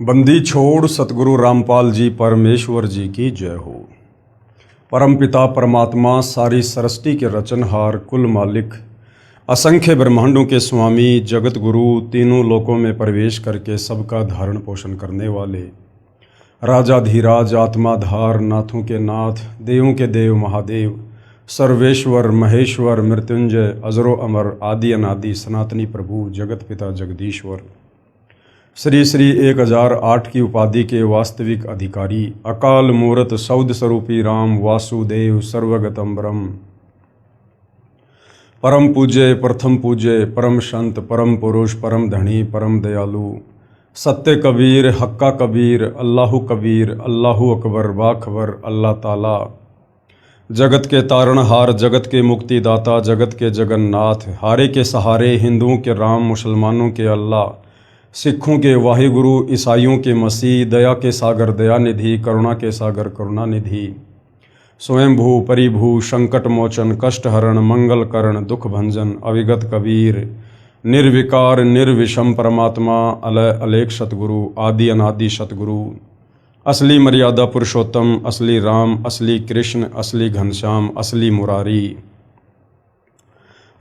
बंदी छोड़ सतगुरु रामपाल जी परमेश्वर जी की जय हो। परमपिता परमात्मा सारी सृष्टि के रचनहार कुल मालिक असंख्य ब्रह्मांडों के स्वामी जगत गुरु तीनों लोकों में प्रवेश करके सबका धारण पोषण करने वाले राजाधीराज आत्माधार नाथों के नाथ देवों के देव महादेव सर्वेश्वर महेश्वर मृत्युंजय अजरो अमर आदि अनादि सनातनी प्रभु जगत पिता जगदीश्वर श्री श्री 1008 की उपाधि के वास्तविक अधिकारी अकाल मूर्त सौद स्वरूपी राम वासुदेव सर्वगतम ब्रह्म परम पूज्य प्रथम पूज्य परम संत परम पुरुष परम धनी परम दयालु सत्य कबीर हक्का कबीर अल्लाहु अकबर बाखबर अल्लाह ताला जगत के तारणहार जगत के मुक्तिदाता जगत के जगन्नाथ हारे के सहारे हिंदुओं के राम मुसलमानों के अल्लाह सिखों के वाहिगुरु ईसाइयों के मसीह दया के सागर दयानिधि करुणा के सागर करुणानिधि स्वयंभू परिभू संकट मोचन कष्ट हरण मंगल करण दुख भंजन अविगत कबीर निर्विकार निर्विषम परमात्मा अलय अलेख सतगुरु आदि अनादि सतगुरु असली मर्यादा पुरुषोत्तम असली राम असली कृष्ण असली घनश्याम असली मुरारी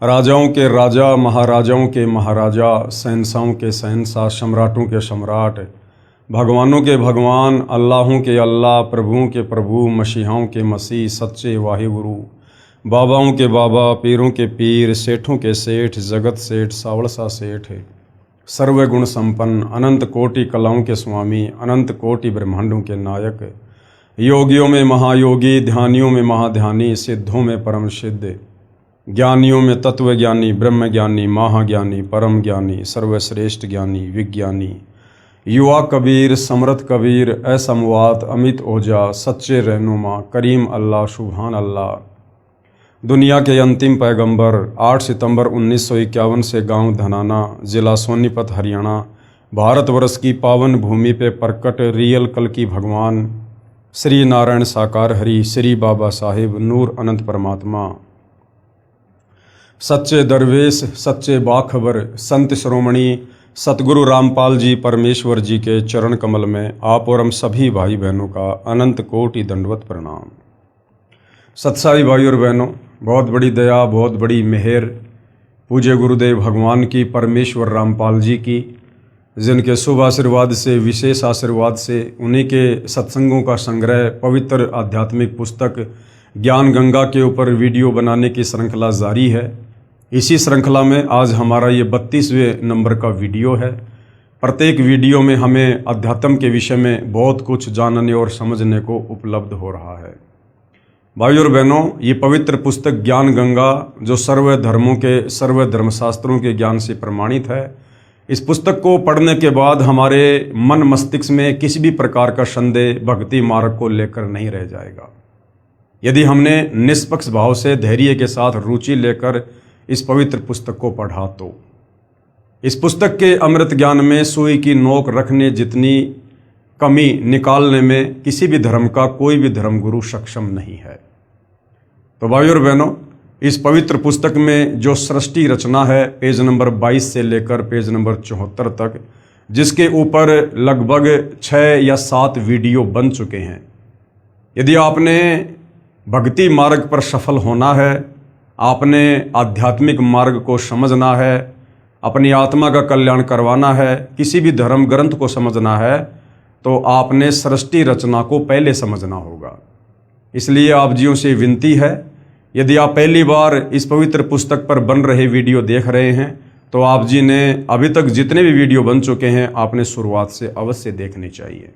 राजाओं के राजा महाराजाओं के महाराजा शहंशाहों के शहंशाह सम्राटों के सम्राट भगवानों के भगवान अल्लाहों के अल्लाह प्रभुओं के प्रभु मसीहाओं के मसीह सच्चे वाहिगुरु बाबाओं के बाबा पीरों के पीर सेठों के सेठ जगत सेठ सावड़सा सेठ सर्वगुण संपन्न अनंत कोटि कलाओं के स्वामी अनंत कोटि ब्रह्मांडों के नायक योगियों में महायोगी ध्यानियों में महाध्यानी सिद्धों में परम सिद्ध ज्ञानियों में तत्व ज्ञानी ब्रह्म ज्ञानी महाज्ञानी परम ज्ञानी सर्वश्रेष्ठ ज्ञानी विज्ञानी युवा कबीर समर्थ कबीर असमवात अमित ओजा सच्चे रहनुमा करीम अल्लाह सुभान अल्लाह दुनिया के अंतिम पैगंबर 8 सितंबर 1951 से गांव धनाना जिला सोनीपत हरियाणा भारतवर्ष की पावन भूमि पे प्रकट रियल कल की भगवान श्री नारायण साकार हरि श्री बाबा साहिब नूर अनंत परमात्मा सच्चे दरवेश सच्चे बाखबर संत श्रोमणी सतगुरु रामपाल जी परमेश्वर जी के चरण कमल में आप और हम सभी भाई बहनों का अनंत कोटि दंडवत प्रणाम। सत्साई भाई और बहनों, बहुत बड़ी दया बहुत बड़ी मेहर पूज्य गुरुदेव भगवान की परमेश्वर रामपाल जी की, जिनके शुभ आशीर्वाद से विशेष आशीर्वाद से उन्हीं के सत्संगों का संग्रह पवित्र आध्यात्मिक पुस्तक ज्ञान गंगा के ऊपर वीडियो बनाने की श्रृंखला जारी है। इसी श्रृंखला में आज हमारा ये 32वें नंबर का वीडियो है। प्रत्येक वीडियो में हमें अध्यात्म के विषय में बहुत कुछ जानने और समझने को उपलब्ध हो रहा है। भाई और बहनों, ये पवित्र पुस्तक ज्ञान गंगा जो सर्व धर्मों के सर्व धर्मशास्त्रों के ज्ञान से प्रमाणित है, इस पुस्तक को पढ़ने के बाद हमारे मन मस्तिष्क में किसी भी प्रकार का संदेह भक्ति मार्ग को लेकर नहीं रह जाएगा। यदि हमने निष्पक्ष भाव से धैर्य के साथ रुचि लेकर इस पवित्र पुस्तक को पढ़ा तो इस पुस्तक के अमृत ज्ञान में सुई की नोक रखने जितनी कमी निकालने में किसी भी धर्म का कोई भी धर्मगुरु सक्षम नहीं है। तो भाई और बहनों, इस पवित्र पुस्तक में जो सृष्टि रचना है पेज नंबर 22 से लेकर पेज नंबर 74 तक, जिसके ऊपर लगभग 6 या 7 वीडियो बन चुके हैं। यदि आपने भक्ति मार्ग पर सफल होना है, आपने आध्यात्मिक मार्ग को समझना है, अपनी आत्मा का कल्याण करवाना है, किसी भी धर्म ग्रंथ को समझना है, तो आपने सृष्टि रचना को पहले समझना होगा। इसलिए आप जियों से विनती है, यदि आप पहली बार इस पवित्र पुस्तक पर बन रहे वीडियो देख रहे हैं तो आप जी ने अभी तक जितने भी वीडियो बन चुके हैं आपने शुरुआत से अवश्य देखने चाहिए,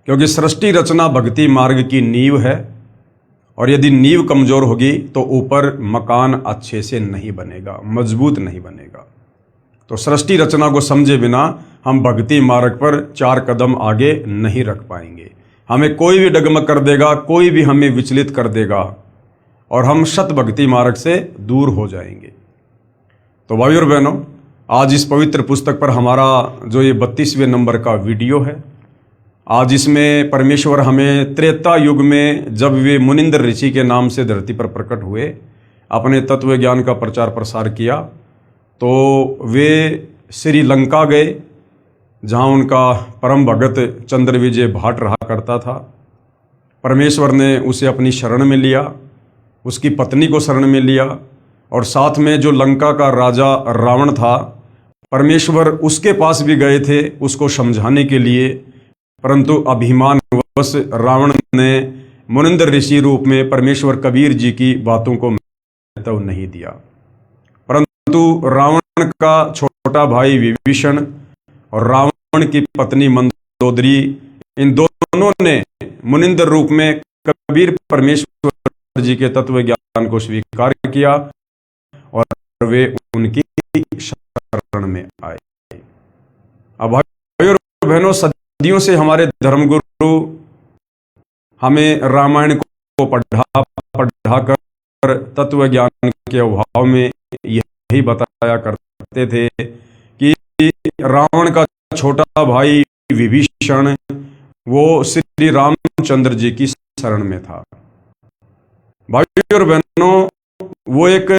क्योंकि सृष्टि रचना भक्ति मार्ग की नींव है और यदि नींव कमजोर होगी तो ऊपर मकान अच्छे से नहीं बनेगा, मजबूत नहीं बनेगा। तो सृष्टि रचना को समझे बिना हम भक्ति मार्ग पर 4 कदम आगे नहीं रख पाएंगे। हमें कोई भी डगमग कर देगा, कोई भी हमें विचलित कर देगा और हम सत भक्ति मार्ग से दूर हो जाएंगे। तो भाई और बहनों, आज इस पवित्र पुस्तक पर हमारा जो ये 32वें नंबर का वीडियो है, आज इसमें परमेश्वर हमें त्रेता युग में जब वे मुनिंद्र ऋषि के नाम से धरती पर प्रकट हुए, अपने तत्व ज्ञान का प्रचार प्रसार किया, तो वे श्रीलंका गए जहाँ उनका परम भगत चंद्रविजय भाट रहा करता था। परमेश्वर ने उसे अपनी शरण में लिया, उसकी पत्नी को शरण में लिया, और साथ में जो लंका का राजा रावण था, परमेश्वर उसके पास भी गए थे उसको समझाने के लिए, परंतु अभिमानवश रावण ने मुनिंदर ऋषि रूप में परमेश्वर कबीर जी की बातों को महत्व नहीं दिया। परंतु रावण का छोटा भाई विभीषण और रावण की पत्नी मंदोदरी, इन दोनों ने मुनिंदर रूप में कबीर परमेश्वर जी के तत्व ज्ञान को स्वीकार किया और वे उनकी शरण में आए। अब भाइयों और बहनों, सदियों से हमारे धर्मगुरु हमें रामायण को पढ़ा कर तत्व ज्ञान के अभाव में यही बताया करते थे कि रावण का छोटा भाई विभीषण वो श्री रामचंद्र जी की शरण में था। भाइयों और बहनों, वो एक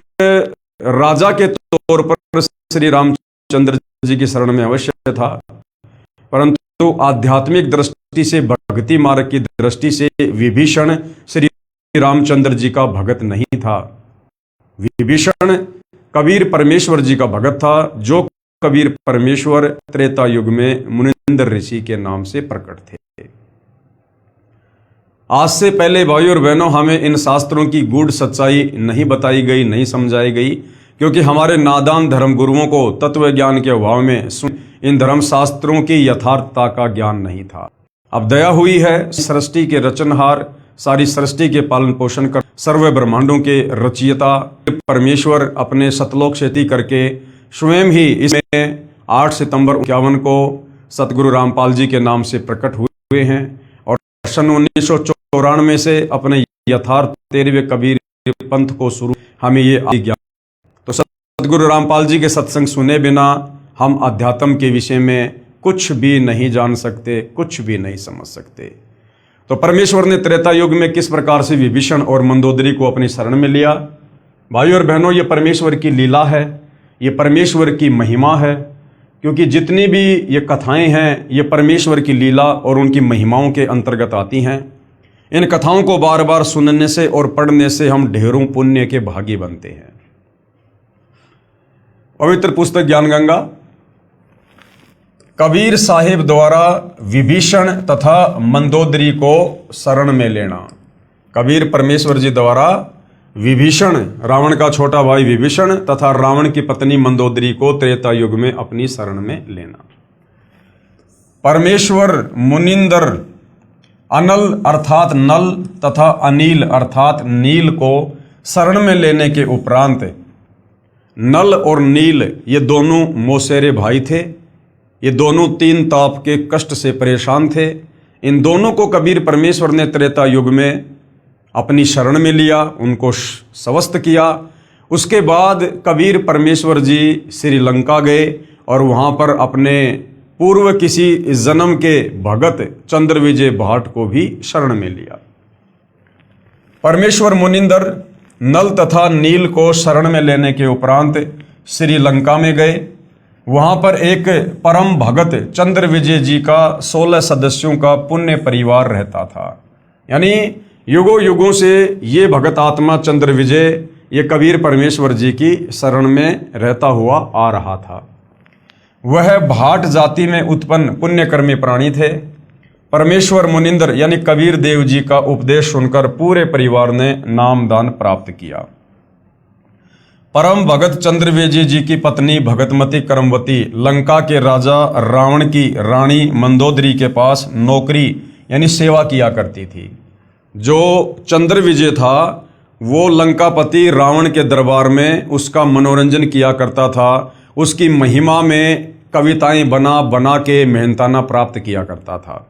राजा के तौर पर श्री रामचंद्र जी की शरण में अवश्य था, परंतु आध्यात्मिक दृष्टि से, भक्ति मार्ग की दृष्टि से विभीषण श्री रामचंद्र जी का भगत नहीं था। विभीषण कबीर परमेश्वर जी का भगत था, जो कबीर परमेश्वर त्रेता युग में मुनिंदर ऋषि के नाम से प्रकट थे। आज से पहले भाइयों और बहनों, हमें इन शास्त्रों की गूढ़ सच्चाई नहीं बताई गई, नहीं समझाई गई, क्योंकि हमारे नादान धर्म गुरुओं को तत्व ज्ञान के अभाव में इन धर्म शास्त्रों की यथार्थता का ज्ञान नहीं था। अब दया हुई है, सृष्टि के रचनहार, सारी सृष्टि के पालन पोषण कर, सर्व ब्रह्मांडों के रचयिता परमेश्वर अपने सतलोक से करके स्वयं ही इसमें 8 सितंबर 1951 को सतगुरु रामपाल जी के नाम से प्रकट हुए हैं, और सन 1994 से अपने यथार्थ 13वें कबीर पंथ को शुरू हमें ये ज्ञान। तो सतगुरु रामपाल जी के सत्संग सुने बिना हम अध्यात्म के विषय में कुछ भी नहीं जान सकते, कुछ भी नहीं समझ सकते। तो परमेश्वर ने त्रेता युग में किस प्रकार से विभीषण और मंदोदरी को अपनी शरण में लिया। भाइयों और बहनों, ये परमेश्वर की लीला है, ये परमेश्वर की महिमा है, क्योंकि जितनी भी ये कथाएं हैं ये परमेश्वर की लीला और उनकी महिमाओं के अंतर्गत आती हैं। इन कथाओं को बार बार सुनने से और पढ़ने से हम ढेरों पुण्य के भागी बनते हैं। पवित्र पुस्तक ज्ञान गंगा कबीर साहिब द्वारा विभीषण तथा मंदोदरी को शरण में लेना। कबीर परमेश्वर जी द्वारा विभीषण, रावण का छोटा भाई विभीषण तथा रावण की पत्नी मंदोदरी को त्रेता युग में अपनी शरण में लेना। परमेश्वर मुनिंदर अनल अर्थात नल तथा अनिल अर्थात नील को शरण में लेने के उपरांत, नल और नील ये दोनों मौसेरे भाई थे। ये दोनों 3 ताप के कष्ट से परेशान थे। इन दोनों को कबीर परमेश्वर ने त्रेता युग में अपनी शरण में लिया, उनको स्वस्थ किया। उसके बाद कबीर परमेश्वर जी श्रीलंका गए और वहाँ पर अपने पूर्व किसी जन्म के भगत चंद्रविजय भाट को भी शरण में लिया। परमेश्वर मुनिंदर नल तथा नील को शरण में लेने के उपरांत श्रीलंका में गए। वहाँ पर एक परम भगत चंद्रविजय जी का 16 सदस्यों का पुण्य परिवार रहता था। यानी युगों युगों से ये भगत आत्मा चंद्रविजय ये कबीर परमेश्वर जी की शरण में रहता हुआ आ रहा था। वह भाट जाति में उत्पन्न पुण्यकर्मी प्राणी थे। परमेश्वर मुनिंदर यानी कबीर देव जी का उपदेश सुनकर पूरे परिवार ने नामदान प्राप्त किया। परम भगत चंद्रविजय जी की पत्नी भगतमती करमवती लंका के राजा रावण की रानी मंदोदरी के पास नौकरी यानी सेवा किया करती थी। जो चंद्रविजय था वो लंकापति रावण के दरबार में उसका मनोरंजन किया करता था। उसकी महिमा में कविताएं बना बना के मेहनताना प्राप्त किया करता था।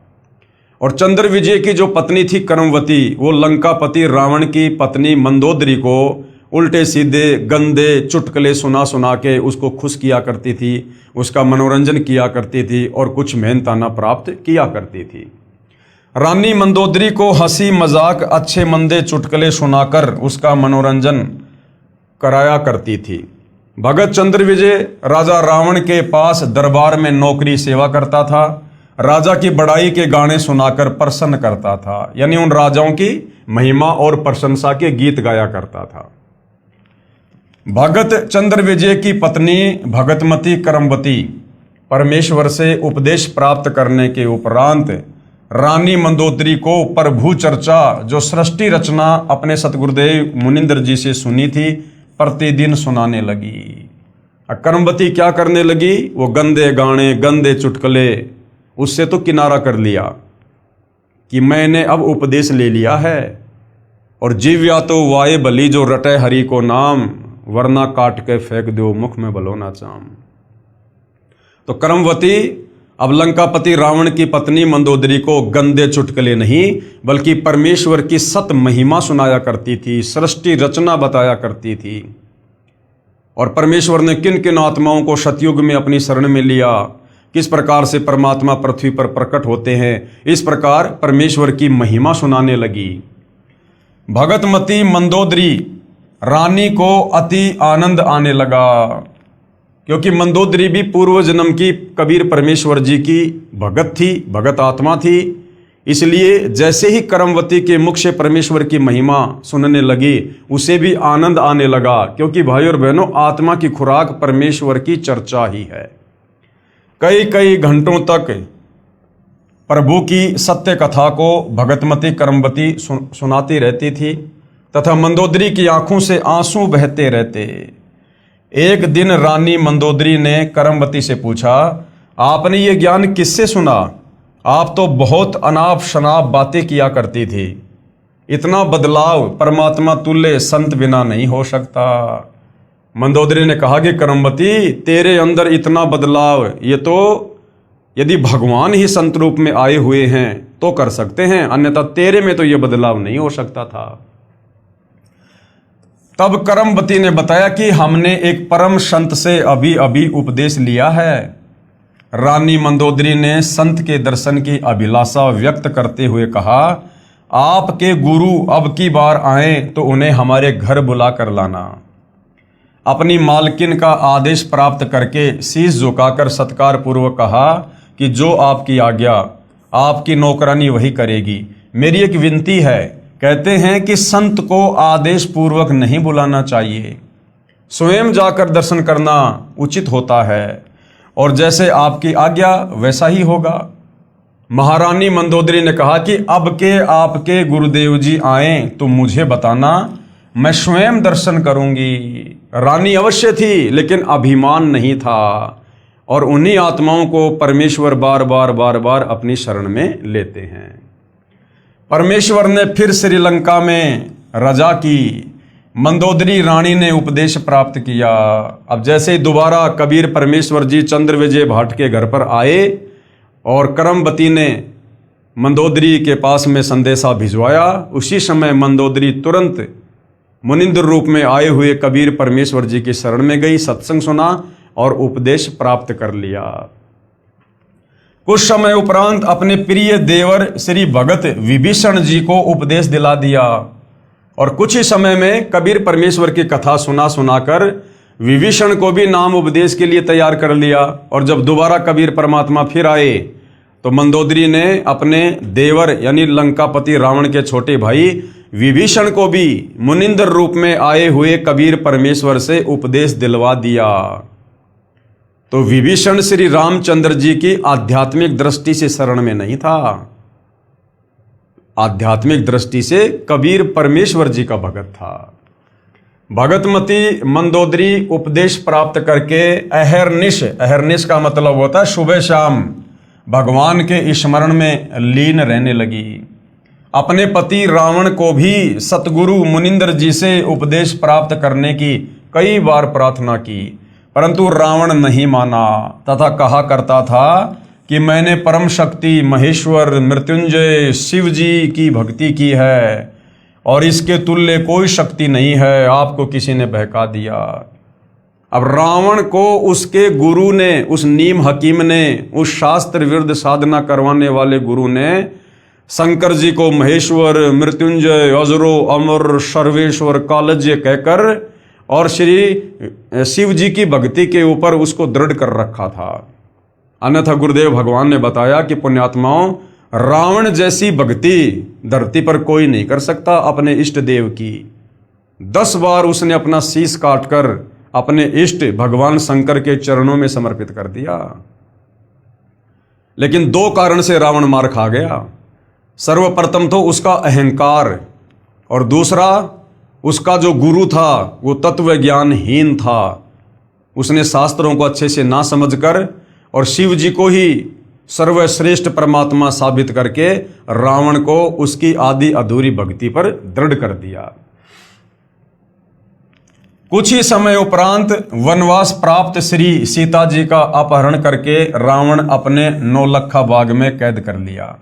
और चंद्रविजय की जो पत्नी थी करमवती, वो लंकापति रावण की पत्नी मंदोदरी को उल्टे सीधे गंदे चुटकुले सुना सुना के उसको खुश किया करती थी, उसका मनोरंजन किया करती थी और कुछ मेहनताना प्राप्त किया करती थी। रानी मंदोदरी को हंसी मजाक अच्छे मंदे चुटकुले सुनाकर उसका मनोरंजन कराया करती थी। भगत चंद्र विजय राजा रावण के पास दरबार में नौकरी सेवा करता था। राजा की बड़ाई के गाने सुनाकर प्रसन्न करता था, यानी उन राजाओं की महिमा और प्रशंसा के गीत गाया करता था। भगत चंद्र विजय की पत्नी भगतमती करमवती परमेश्वर से उपदेश प्राप्त करने के उपरांत रानी मंदोदरी को प्रभु चर्चा जो सृष्टि रचना अपने सतगुरुदेव मुनिंदर जी से सुनी थी प्रतिदिन सुनाने लगी। करमवती क्या करने लगी? वो गंदे गाने गंदे चुटकुले उससे तो किनारा कर लिया कि मैंने अब उपदेश ले लिया है, और जीव्या तो वाये बली जो रटे हरि को नाम, वरना काट के फेंक दो मुख में बलो ना चाम। तो करमवती अब लंकापति रावण की पत्नी मंदोदरी को गंदे चुटकुले नहीं बल्कि परमेश्वर की सत महिमा सुनाया करती थी, सृष्टि रचना बताया करती थी। और परमेश्वर ने किन किन आत्माओं को सतयुग में अपनी शरण में लिया, किस प्रकार से परमात्मा पृथ्वी पर प्रकट होते हैं, इस प्रकार परमेश्वर की महिमा सुनाने लगी। भगतमती मंदोदरी रानी को अति आनंद आने लगा, क्योंकि मंदोदरी भी पूर्व जन्म की कबीर परमेश्वर जी की भगत थी, भगत आत्मा थी। इसलिए जैसे ही करमवती के मुख से परमेश्वर की महिमा सुनने लगी उसे भी आनंद आने लगा, क्योंकि भाई और बहनों आत्मा की खुराक परमेश्वर की चर्चा ही है। कई कई घंटों तक प्रभु की सत्य कथा को भगतमती करमवती सुनाती रहती थी तथा मंदोदरी की आंखों से आंसू बहते रहते। एक दिन रानी मंदोदरी ने करमवती से पूछा, आपने ये ज्ञान किससे सुना? आप तो बहुत अनाप शनाप बातें किया करती थी। इतना बदलाव परमात्मा तुल्य संत बिना नहीं हो सकता। मंदोदरी ने कहा कि करमवती तेरे अंदर इतना बदलाव ये तो यदि भगवान ही संत रूप में आए हुए हैं तो कर सकते हैं, अन्यथा तेरे में तो ये बदलाव नहीं हो सकता था। तब करमवती ने बताया कि हमने एक परम संत से अभी अभी उपदेश लिया है। रानी मंदोदरी ने संत के दर्शन की अभिलाषा व्यक्त करते हुए कहा, आपके गुरु अब की बार आए तो उन्हें हमारे घर बुला कर लाना। अपनी मालकिन का आदेश प्राप्त करके शीश झुकाकर सत्कार पूर्वक कहा कि जो आपकी आज्ञा, आपकी नौकरानी वही करेगी। मेरी एक विनती है, कहते हैं कि संत को आदेश पूर्वक नहीं बुलाना चाहिए, स्वयं जाकर दर्शन करना उचित होता है, और जैसे आपकी आज्ञा वैसा ही होगा। महारानी मंदोदरी ने कहा कि अब के आपके गुरुदेव जी आए तो मुझे बताना, मैं स्वयं दर्शन करूंगी। रानी अवश्य थी लेकिन अभिमान नहीं था, और उन्हीं आत्माओं को परमेश्वर बार बार बार बार अपनी शरण में लेते हैं। परमेश्वर ने फिर श्रीलंका में रजा की। मंदोदरी रानी ने उपदेश प्राप्त किया। अब जैसे ही दोबारा कबीर परमेश्वर जी चंद्र विजय भाट के घर पर आए और करमवती ने मंदोदरी के पास में संदेशा भिजवाया, उसी समय मंदोदरी तुरंत मुनिंद्र रूप में आए हुए कबीर परमेश्वर जी की शरण में गई, सत्संग सुना और उपदेश प्राप्त कर लिया। कुछ समय उपरांत अपने प्रिय देवर श्री भगत विभीषण जी को उपदेश दिला दिया, और कुछ ही समय में कबीर परमेश्वर की कथा सुनाकर विभीषण को भी नाम उपदेश के लिए तैयार कर लिया। और जब दोबारा कबीर परमात्मा फिर आए तो मंदोदरी ने अपने देवर यानी लंकापति रावण के छोटे भाई विभीषण को भी मुनिंद्र रूप में आए हुए कबीर परमेश्वर से उपदेश दिलवा दिया। तो विभीषण श्री रामचंद्र जी की आध्यात्मिक दृष्टि से शरण में नहीं था, आध्यात्मिक दृष्टि से कबीर परमेश्वर जी का भगत था। भगतमती मंदोदरी उपदेश प्राप्त करके अहरनिश का मतलब होता है सुबह शाम भगवान के स्मरण में लीन रहने लगी। अपने पति रावण को भी सतगुरु मुनिंदर जी से उपदेश प्राप्त करने की कई बार प्रार्थना की, परंतु रावण नहीं माना तथा कहा करता था कि मैंने परम शक्ति महेश्वर मृत्युंजय शिव जी की भक्ति की है और इसके तुल्य कोई शक्ति नहीं है, आपको किसी ने बहका दिया। अब रावण को उसके गुरु ने, उस नीम हकीम ने, उस शास्त्र विरुद्ध साधना करवाने वाले गुरु ने शंकर जी को महेश्वर मृत्युंजय अजरो अमर सर्वेश्वर कालज्य कहकर और श्री शिव जी की भक्ति के ऊपर उसको दृढ़ कर रखा था। अन्यथा गुरुदेव भगवान ने बताया कि पुण्यात्माओं, रावण जैसी भक्ति धरती पर कोई नहीं कर सकता अपने इष्ट देव की। 10 बार उसने अपना शीश काटकर अपने इष्ट भगवान शंकर के चरणों में समर्पित कर दिया, लेकिन 2 कारण से रावण मार खा गया। सर्वप्रथम तो उसका अहंकार, और दूसरा उसका जो गुरु था वो तत्व ज्ञानहीन था। उसने शास्त्रों को अच्छे से ना समझकर और शिव जी को ही सर्वश्रेष्ठ परमात्मा साबित करके रावण को उसकी आदि अधूरी भक्ति पर दृढ़ कर दिया। कुछ ही समय उपरांत वनवास प्राप्त श्री सीता जी का अपहरण करके रावण अपने नौलखा बाग में कैद कर लिया।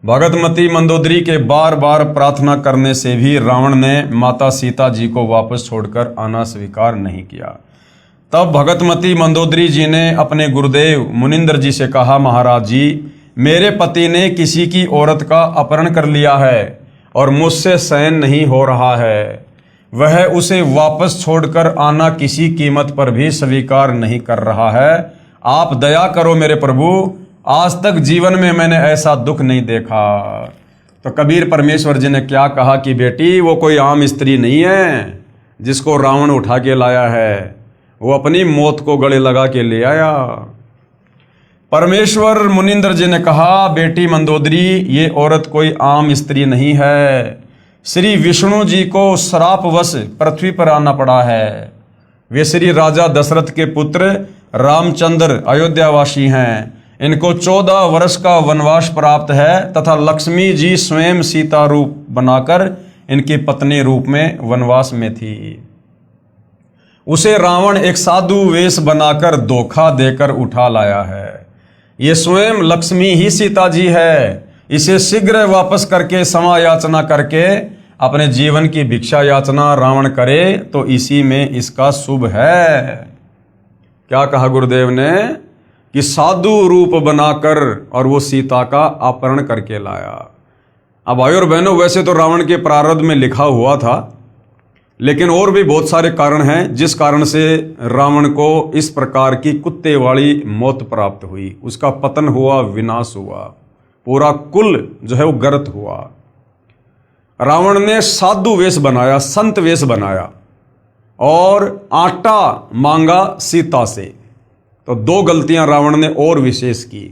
भगतमती मंदोदरी के बार बार प्रार्थना करने से भी रावण ने माता सीता जी को वापस छोड़कर आना स्वीकार नहीं किया। तब भगतमती मंदोदरी जी ने अपने गुरुदेव मुनिंदर जी से कहा, महाराज जी, मेरे पति ने किसी की औरत का अपहरण कर लिया है और मुझसे सहन नहीं हो रहा है। वह उसे वापस छोड़कर आना किसी कीमत पर भी स्वीकार नहीं कर रहा है। आप दया करो मेरे प्रभु, आज तक जीवन में मैंने ऐसा दुख नहीं देखा। तो कबीर परमेश्वर जी ने क्या कहा कि बेटी, वो कोई आम स्त्री नहीं है जिसको रावण उठा के लाया है, वो अपनी मौत को गले लगा के ले आया। परमेश्वर मुनिंदर जी ने कहा, बेटी मंदोदरी, ये औरत कोई आम स्त्री नहीं है। श्री विष्णु जी को श्रापवश पृथ्वी पर आना पड़ा है। वे श्री राजा दशरथ के पुत्र रामचंद्र अयोध्यावासी हैं। इनको 14 वर्ष का वनवास प्राप्त है तथा लक्ष्मी जी स्वयं सीता रूप बनाकर इनकी पत्नी रूप में वनवास में थी। उसे रावण एक साधु वेश बनाकर धोखा देकर उठा लाया है। ये स्वयं लक्ष्मी ही सीता जी है। इसे शीघ्र वापस करके क्षमा याचना करके अपने जीवन की भिक्षा याचना रावण करे तो इसी में इसका शुभ है। क्या कहा गुरुदेव ने कि साधु रूप बनाकर और वो सीता का अपहरण करके लाया। अब भाई और बहनों, वैसे तो रावण के प्रारब्ध में लिखा हुआ था, लेकिन और भी बहुत सारे कारण हैं जिस कारण से रावण को इस प्रकार की कुत्ते वाली मौत प्राप्त हुई। उसका पतन हुआ, विनाश हुआ, पूरा कुल जो है वो गर्त हुआ। रावण ने साधु वेश बनाया, संत वेश बनाया और आटा मांगा सीता से। तो 2 गलतियां रावण ने और विशेष की।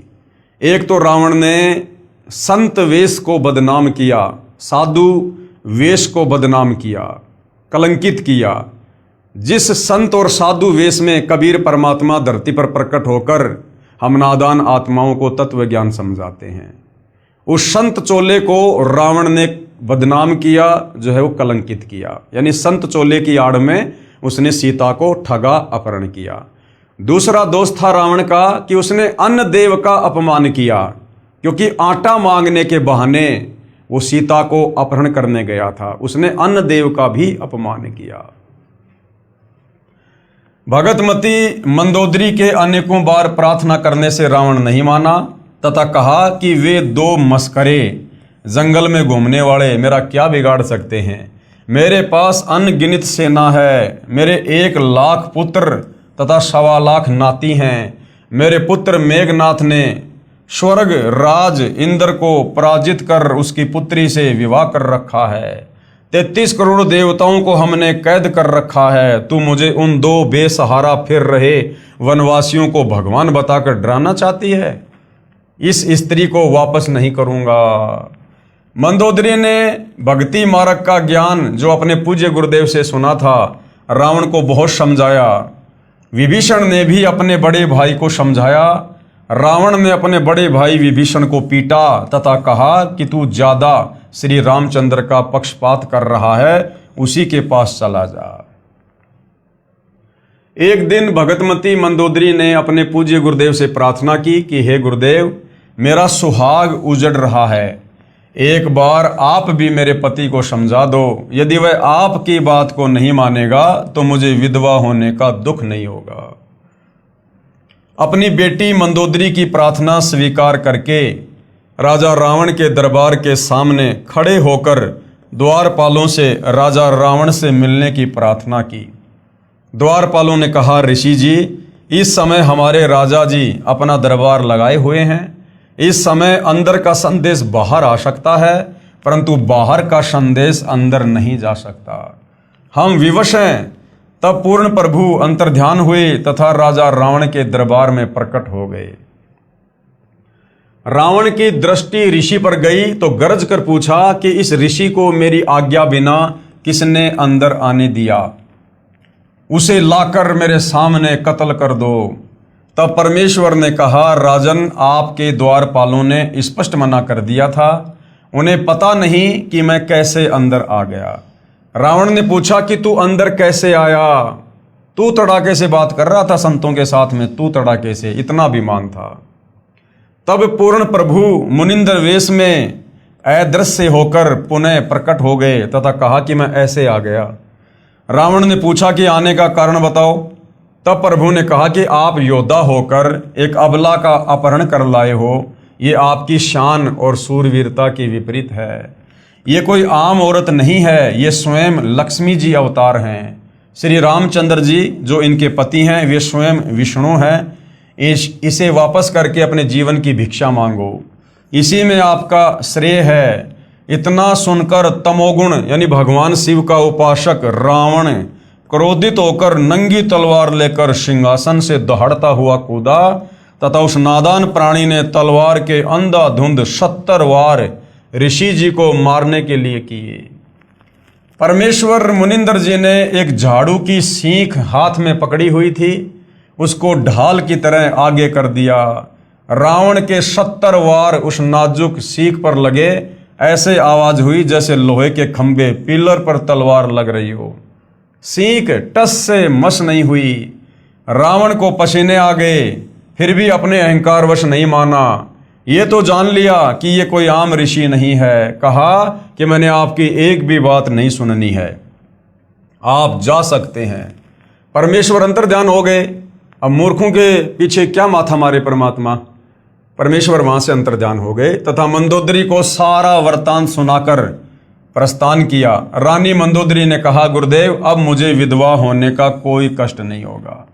एक तो रावण ने संत वेश को बदनाम किया, साधु वेश को बदनाम किया, कलंकित किया। जिस संत और साधु वेश में कबीर परमात्मा धरती पर प्रकट होकर हम नादान आत्माओं को तत्व ज्ञान समझाते हैं, उस संत चोले को रावण ने बदनाम किया, जो है वो कलंकित किया। यानी संत चोले की आड़ में उसने सीता को ठगा, अपहरण किया। दूसरा दोष था रावण का कि उसने अन्न देव का अपमान किया, क्योंकि आटा मांगने के बहाने वो सीता को अपहरण करने गया था। उसने अन्न देव का भी अपमान किया। भगतमती मंदोदरी के अनेकों बार प्रार्थना करने से रावण नहीं माना तथा कहा कि वे 2 मस्करे जंगल में घूमने वाले मेरा क्या बिगाड़ सकते हैं। मेरे पास अनगिनत सेना है, मेरे 1 लाख पुत्र तथा 1.25 लाख नाती हैं। मेरे पुत्र मेघनाथ ने स्वर्ग राज इंद्र को पराजित कर उसकी पुत्री से विवाह कर रखा है। 33 करोड़ देवताओं को हमने कैद कर रखा है। तू मुझे उन 2 बेसहारा फिर रहे वनवासियों को भगवान बताकर डराना चाहती है। इस स्त्री को वापस नहीं करूंगा। मंदोदरी ने भक्ति मार्ग का ज्ञान जो अपने पूज्य गुरुदेव से सुना था, रावण को बहुत समझाया। विभीषण ने भी अपने बड़े भाई को समझाया। रावण ने अपने बड़े भाई विभीषण को पीटा तथा कहा कि तू ज्यादा श्री रामचंद्र का पक्षपात कर रहा है, उसी के पास चला जा। एक दिन भगतमती मंदोदरी ने अपने पूज्य गुरुदेव से प्रार्थना की कि हे गुरुदेव, मेरा सुहाग उजड़ रहा है, एक बार आप भी मेरे पति को समझा दो। यदि वह आपकी बात को नहीं मानेगा तो मुझे विधवा होने का दुख नहीं होगा। अपनी बेटी मंदोदरी की प्रार्थना स्वीकार करके राजा रावण के दरबार के सामने खड़े होकर द्वारपालों से राजा रावण से मिलने की प्रार्थना की। द्वारपालों ने कहा, ऋषि जी, इस समय हमारे राजा जी अपना दरबार लगाए हुए हैं। इस समय अंदर का संदेश बाहर आ सकता है, परंतु बाहर का संदेश अंदर नहीं जा सकता। हम विवश हैं। तब पूर्ण प्रभु अंतर्ध्यान हुए तथा राजा रावण के दरबार में प्रकट हो गए। रावण की दृष्टि ऋषि पर गई तो गरज कर पूछा कि इस ऋषि को मेरी आज्ञा बिना किसने अंदर आने दिया? उसे लाकर मेरे सामने कत्ल कर दो। तब परमेश्वर ने कहा, राजन, आपके द्वारपालों ने स्पष्ट मना कर दिया था। उन्हें पता नहीं कि मैं कैसे अंदर आ गया। रावण ने पूछा कि तू अंदर कैसे आया? तू तड़ाके से बात कर रहा था संतों के साथ में, तू तड़ाके से, इतना अभिमान था। तब पूर्ण प्रभु मुनिंद्र वेश में अदृश्य होकर पुनः प्रकट हो गए तथा कहा कि मैं ऐसे आ गया। रावण ने पूछा कि आने का कारण बताओ। तब प्रभु ने कहा कि आप योद्धा होकर एक अबला का अपहरण कर लाए हो। ये आपकी शान और सूरवीरता के विपरीत है। ये कोई आम औरत नहीं है, ये स्वयं लक्ष्मी जी अवतार हैं। श्री रामचंद्र जी जो इनके पति हैं, वे स्वयं विष्णु हैं। इसे वापस करके अपने जीवन की भिक्षा मांगो, इसी में आपका श्रेय है। इतना सुनकर तमोगुण यानी भगवान शिव का उपासक रावण क्रोधित होकर नंगी तलवार लेकर सिंहासन से दहाड़ता हुआ कूदा तथा उस नादान प्राणी ने तलवार के अंधाधुंध 70 वार ऋषि जी को मारने के लिए किए। परमेश्वर मुनिंदर जी ने एक झाड़ू की सीख हाथ में पकड़ी हुई थी, उसको ढाल की तरह आगे कर दिया। रावण के 70 वार उस नाजुक सीख पर लगे। ऐसे आवाज हुई जैसे लोहे के खंभे पिलर पर तलवार लग रही हो। सीख टस से मस नहीं हुई। रावण को पसीने आ गए, फिर भी अपने अहंकारवश नहीं माना। ये तो जान लिया कि ये कोई आम ऋषि नहीं है। कहा कि मैंने आपकी एक भी बात नहीं सुननी है, आप जा सकते हैं। परमेश्वर अंतर्ध्यान हो गए। अब मूर्खों के पीछे क्या माथा मारे परमात्मा। परमेश्वर वहां से अंतर्ध्यान हो गए तथा मंदोदरी को सारा वृत्तांत सुनाकर प्रस्थान किया। रानी मंदोदरी ने कहा, गुरुदेव, अब मुझे विधवा होने का कोई कष्ट नहीं होगा।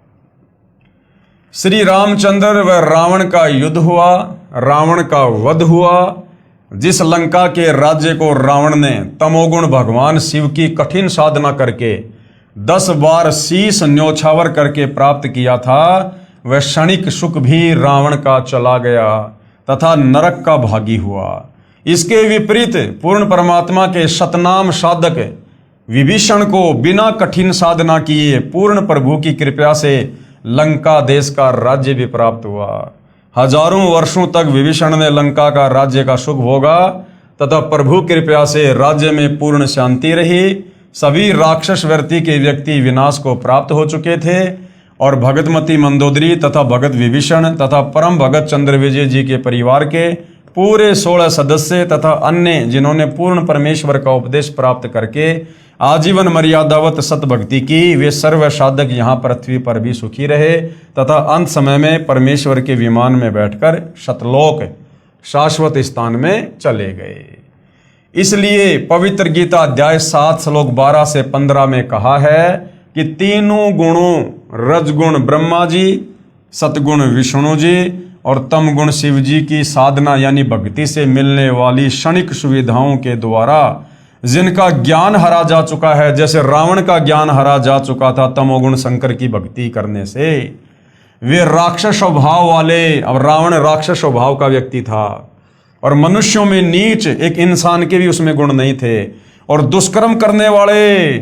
श्री रामचंद्र व रावण का युद्ध हुआ, रावण का वध हुआ। जिस लंका के राज्य को रावण ने तमोगुण भगवान शिव की कठिन साधना करके 10 बार शीश न्योछावर करके प्राप्त किया था, वह क्षणिक सुख भी रावण का चला गया तथा नरक का भागी हुआ। इसके विपरीत पूर्ण परमात्मा के सतनाम साधक विभीषण को बिना कठिन साधना किए पूर्ण प्रभु की कृपा से लंका देश का राज्य भी प्राप्त हुआ। हजारों वर्षों तक विभीषण ने लंका का राज्य का सुख भोगा तथा प्रभु कृपा से राज्य में पूर्ण शांति रही। सभी राक्षस वृत्ति के व्यक्ति विनाश को प्राप्त हो चुके थे और भगतमती मंदोदरी तथा भगत विभीषण तथा परम भगत चंद्रविजय जी के परिवार के पूरे 16 सदस्य तथा अन्य जिन्होंने पूर्ण परमेश्वर का उपदेश प्राप्त करके आजीवन मर्यादावत सतभक्ति की, वे सर्व साधक यहाँ पृथ्वी पर भी सुखी रहे तथा अंत समय में परमेश्वर के विमान में बैठकर सतलोक शाश्वत स्थान में चले गए। इसलिए पवित्र गीता अध्याय 7 श्लोक 12 से 15 में कहा है कि तीनों गुणों रजगुण ब्रह्मा जी, सतगुण विष्णु जी और तम गुण शिव जी की साधना यानी भक्ति से मिलने वाली क्षणिक सुविधाओं के द्वारा जिनका ज्ञान हरा जा चुका है, जैसे रावण का ज्ञान हरा जा चुका था तमोगुण शंकर की भक्ति करने से, वे राक्षस स्वभाव वाले, अब रावण राक्षस स्वभाव का व्यक्ति था और मनुष्यों में नीच एक इंसान के भी उसमें गुण नहीं थे और दुष्कर्म करने वाले,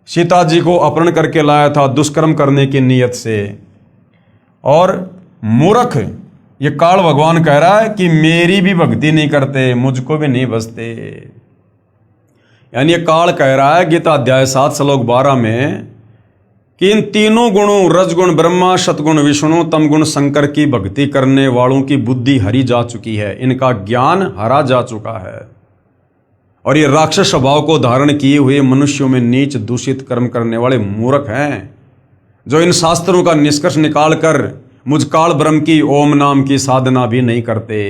सीता जी को अपहरण करके लाया था दुष्कर्म करने की नीयत से। और मूर्ख ये काल भगवान कह रहा है कि मेरी भी भक्ति नहीं करते, मुझको भी नहीं बसते। यानी ये काल कह रहा है गीता अध्याय 7 श्लोक 12 में कि इन तीनों गुणों रजगुण ब्रह्मा, सतगुण विष्णु, तमगुण शंकर की भक्ति करने वालों की बुद्धि हरी जा चुकी है, इनका ज्ञान हरा जा चुका है और ये राक्षस स्वभाव को धारण किए हुए मनुष्यों में नीच दूषित कर्म करने वाले मूर्ख हैं, जो इन शास्त्रों का निष्कर्ष निकालकर मुझ काल ब्रह्म की ओम नाम की साधना भी नहीं करते।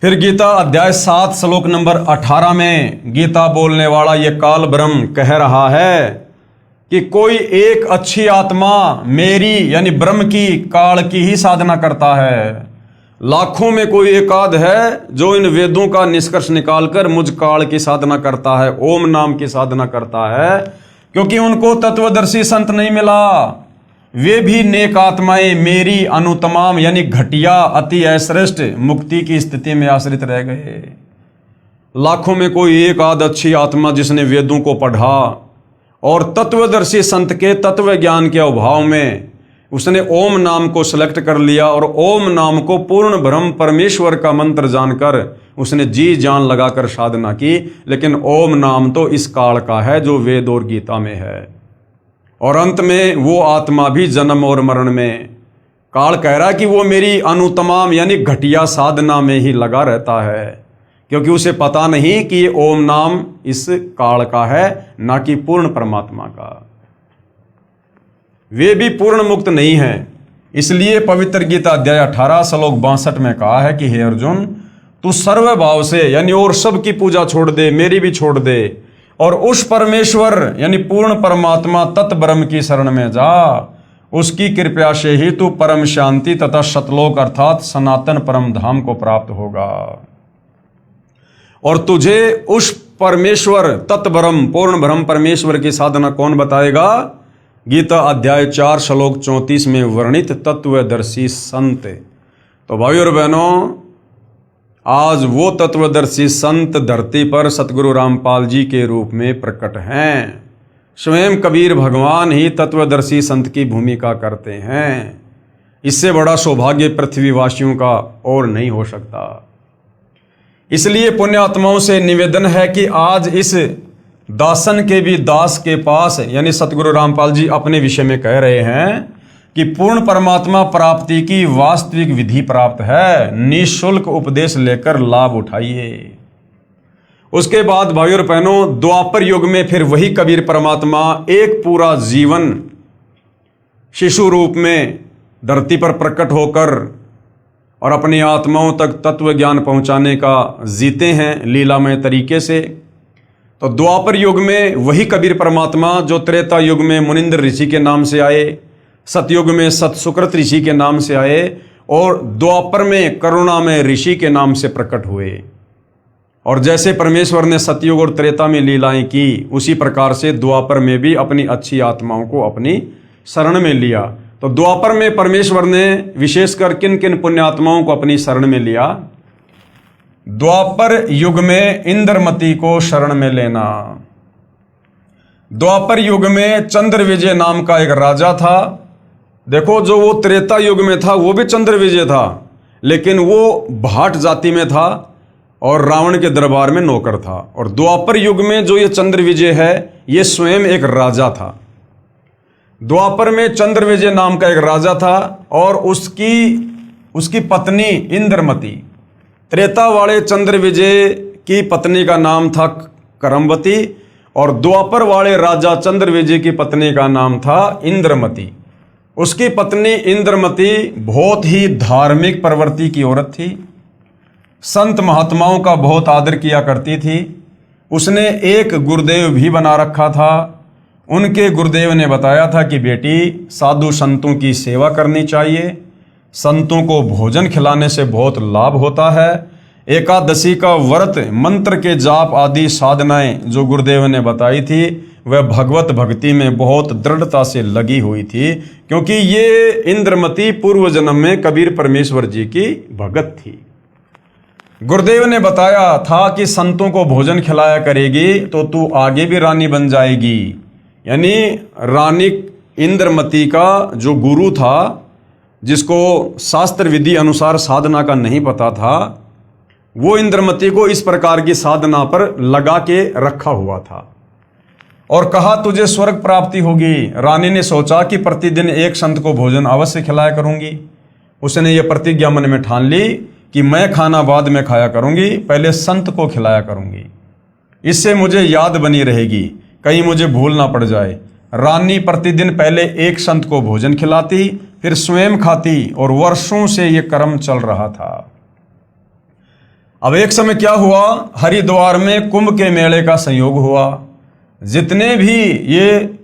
फिर गीता अध्याय 7 श्लोक नंबर 18 में गीता बोलने वाला ये काल ब्रह्म कह रहा है कि कोई एक अच्छी आत्मा मेरी यानी ब्रह्म की काल की ही साधना करता है। लाखों में कोई एकाध है जो इन वेदों का निष्कर्ष निकालकर मुझ काल की साधना करता है, ओम नाम की साधना करता है, क्योंकि उनको तत्वदर्शी संत नहीं मिला। वे भी नेक आत्माएं मेरी अनुतमाम यानी घटिया अति अश्रेष्ठ मुक्ति की स्थिति में आश्रित रह गए। लाखों में कोई एक आध अच्छी आत्मा जिसने वेदों को पढ़ा और तत्वदर्शी संत के तत्व ज्ञान के अभाव में उसने ओम नाम को सिलेक्ट कर लिया और ओम नाम को पूर्ण ब्रह्म परमेश्वर का मंत्र जानकर उसने जी जान लगाकर साधना की। लेकिन ओम नाम तो इस काल का है जो वेद और गीता में है, और अंत में वो आत्मा भी जन्म और मरण में काल कह रहा है कि वो मेरी अनुतमाम यानी घटिया साधना में ही लगा रहता है, क्योंकि उसे पता नहीं कि ये ओम नाम इस काल का है, ना कि पूर्ण परमात्मा का। वे भी पूर्ण मुक्त नहीं हैं। इसलिए पवित्र गीता अध्याय 18 श्लोक 62 में कहा है कि हे अर्जुन, तू सर्व भाव से यानी और सब की पूजा छोड़ दे, मेरी भी छोड़ दे, और उस परमेश्वर यानी पूर्ण परमात्मा तत् ब्रह्म की शरण में जा। उसकी कृपा से ही तू परम शांति तथा सतलोक अर्थात सनातन परम धाम को प्राप्त होगा। और तुझे उस परमेश्वर तत् ब्रह्म पूर्ण ब्रह्म परमेश्वर की साधना कौन बताएगा? गीता अध्याय 4 श्लोक 34 में वर्णित तत्वदर्शी संत। तो भाइयों और बहनों, आज वो तत्वदर्शी संत धरती पर सतगुरु रामपाल जी के रूप में प्रकट हैं। स्वयं कबीर भगवान ही तत्वदर्शी संत की भूमिका करते हैं। इससे बड़ा सौभाग्य पृथ्वीवासियों का और नहीं हो सकता। इसलिए पुण्यात्माओं से निवेदन है कि आज इस दासन के भी दास के पास यानी सतगुरु रामपाल जी अपने विषय में कह रहे हैं कि पूर्ण परमात्मा प्राप्ति की वास्तविक विधि प्राप्त है, निःशुल्क उपदेश लेकर लाभ उठाइए। उसके बाद भाइयों और बहनों, द्वापर युग में फिर वही कबीर परमात्मा एक पूरा जीवन शिशु रूप में धरती पर प्रकट होकर और अपनी आत्माओं तक तत्व ज्ञान पहुंचाने का जीते हैं लीलामय तरीके से। तो द्वापर युग में वही कबीर परमात्मा जो त्रेता युग में मुनिंद्र ऋषि के नाम से आए, सतयुग में सतसुकृत ऋषि के नाम से आए, और द्वापर में करुणामय ऋषि के नाम से प्रकट हुए। और जैसे परमेश्वर ने सतयुग और त्रेता में लीलाएं की, उसी प्रकार से द्वापर में भी अपनी अच्छी आत्माओं को अपनी शरण में लिया। तो द्वापर में परमेश्वर ने विशेषकर किन किन पुण्यात्माओं को अपनी शरण में लिया? द्वापर युग में इंद्रमती को शरण में लेना। द्वापर युग में चंद्र विजय नाम का एक राजा था। देखो, जो वो त्रेता युग में था वो भी चंद्र विजय था, लेकिन वो भाट जाति में था और रावण के दरबार में नौकर था। और द्वापर युग में जो ये चंद्र विजय है, ये स्वयं एक राजा था। द्वापर में चंद्र विजय नाम का एक राजा था और उसकी पत्नी इंद्रमती। त्रेता वाले चंद्र विजय की पत्नी का नाम था करमवती और द्वापर वाले राजा चंद्र विजय की पत्नी का नाम था इंद्रमती। उसकी पत्नी इंद्रमती बहुत ही धार्मिक प्रवृत्ति की औरत थी, संत महात्माओं का बहुत आदर किया करती थी। उसने एक गुरुदेव भी बना रखा था। उनके गुरुदेव ने बताया था कि बेटी, साधु संतों की सेवा करनी चाहिए, संतों को भोजन खिलाने से बहुत लाभ होता है। एकादशी का व्रत, मंत्र के जाप आदि साधनाएं जो गुरुदेव ने बताई थी, वह भगवत भक्ति में बहुत दृढ़ता से लगी हुई थी, क्योंकि ये इंद्रमती पूर्व जन्म में कबीर परमेश्वर जी की भगत थी। गुरुदेव ने बताया था कि संतों को भोजन खिलाया करेगी तो तू आगे भी रानी बन जाएगी। यानी रानी इंद्रमती का जो गुरु था, जिसको शास्त्र विधि अनुसार साधना का नहीं पता था, वो इंद्रमती को इस प्रकार की साधना पर लगा के रखा हुआ था और कहा तुझे स्वर्ग प्राप्ति होगी। रानी ने सोचा कि प्रतिदिन एक संत को भोजन अवश्य खिलाया करूंगी। उसने ये प्रतिज्ञा मन में ठान ली कि मैं खाना बाद में खाया करूंगी, पहले संत को खिलाया करूंगी, इससे मुझे याद बनी रहेगी, कहीं मुझे भूल ना पड़ जाए। रानी प्रतिदिन पहले एक संत को भोजन खिलाती, फिर स्वयं खाती और वर्षों से ये क्रम चल रहा था। अब एक समय क्या हुआ, हरिद्वार में कुंभ के मेले का संयोग हुआ। जितने भी ये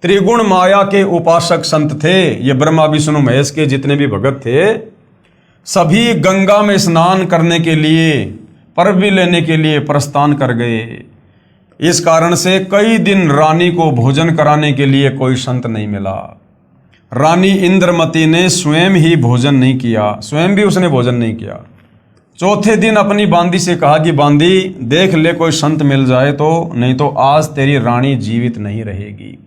त्रिगुण माया के उपासक संत थे। ये ब्रह्मा विष्णु महेश के जितने भी भगत थे, सभी गंगा में स्नान करने के लिए, पर्व लेने के लिए प्रस्थान कर गए। इस कारण से कई दिन रानी को भोजन कराने के लिए कोई संत नहीं मिला। रानी इंद्रमती ने स्वयं ही भोजन नहीं किया, स्वयं भी उसने भोजन नहीं किया। चौथे दिन अपनी बांदी से कहा कि बांदी देख ले कोई संत मिल जाए तो, नहीं तो आज तेरी रानी जीवित नहीं रहेगी।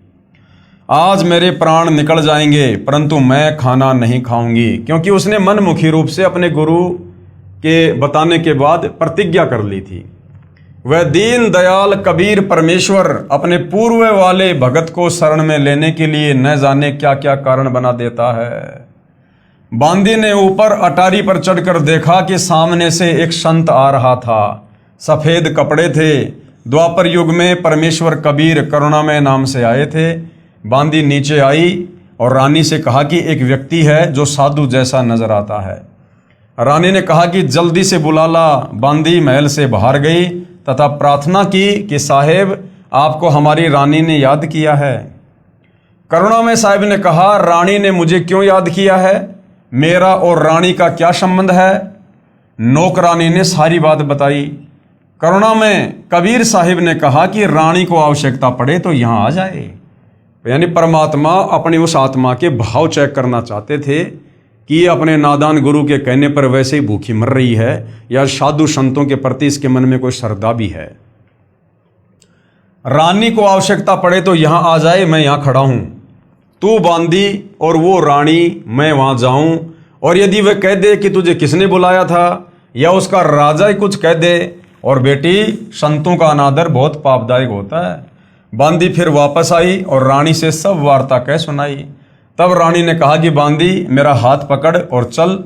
आज मेरे प्राण निकल जाएंगे परंतु मैं खाना नहीं खाऊंगी, क्योंकि उसने मनमुखी रूप से अपने गुरु के बताने के बाद प्रतिज्ञा कर ली थी। वह दीन दयाल कबीर परमेश्वर अपने पूर्व वाले भगत को शरण में लेने के लिए न जाने क्या क्या कारण बना देता है। बांदी ने ऊपर अटारी पर चढ़कर देखा कि सामने से एक संत आ रहा था। सफेद कपड़े थे। द्वापर युग में परमेश्वर कबीर करुणामय नाम से आए थे। बांदी नीचे आई और रानी से कहा कि एक व्यक्ति है जो साधु जैसा नजर आता है। रानी ने कहा कि जल्दी से बुला ला। बांदी महल से बाहर गई तथा प्रार्थना की कि साहेब आपको हमारी रानी ने याद किया है। करुणामय साहिब ने कहा, रानी ने मुझे क्यों याद किया है? मेरा और रानी का क्या संबंध है? नौकरानी ने सारी बात बताई। करुणामय कबीर साहिब ने कहा कि रानी को आवश्यकता पड़े तो यहाँ आ जाए। यानी परमात्मा अपनी उस आत्मा के भाव चेक करना चाहते थे कि ये अपने नादान गुरु के कहने पर वैसे ही भूखी मर रही है या साधु संतों के प्रति इसके मन में कोई श्रद्धा भी है। रानी को आवश्यकता पड़े तो यहाँ आ जाए, मैं यहाँ खड़ा हूँ। तू बांदी और वो रानी, मैं वहाँ जाऊँ, और यदि वह कह दे कि तुझे किसने बुलाया था या उसका राजा ही कुछ कह दे, और बेटी संतों का अनादर बहुत पापदायक होता है। बांदी फिर वापस आई और रानी से सब वार्ता कह सुनाई। तब रानी ने कहा कि बांदी मेरा हाथ पकड़ और चल।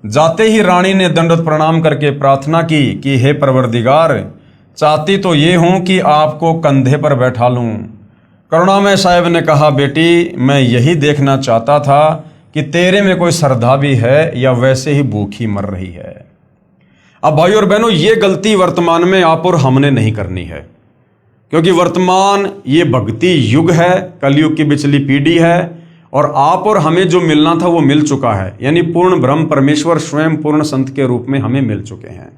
जाते ही रानी ने दंडवत प्रणाम करके प्रार्थना की कि हे परवरदिगार, चाहती तो ये हूँ कि आपको कंधे पर बैठा लूँ। करुणामय साहिब ने कहा, बेटी मैं यही देखना चाहता था कि तेरे में कोई श्रद्धा भी है या वैसे ही भूखी मर रही है। अब भाई और बहनों, ये गलती वर्तमान में आप और हमने नहीं करनी है, क्योंकि वर्तमान ये भक्ति युग है, कलयुग की बिचली पीढ़ी है, और आप और हमें जो मिलना था वो मिल चुका है। यानी पूर्ण ब्रह्म परमेश्वर स्वयं पूर्ण संत के रूप में हमें मिल चुके हैं।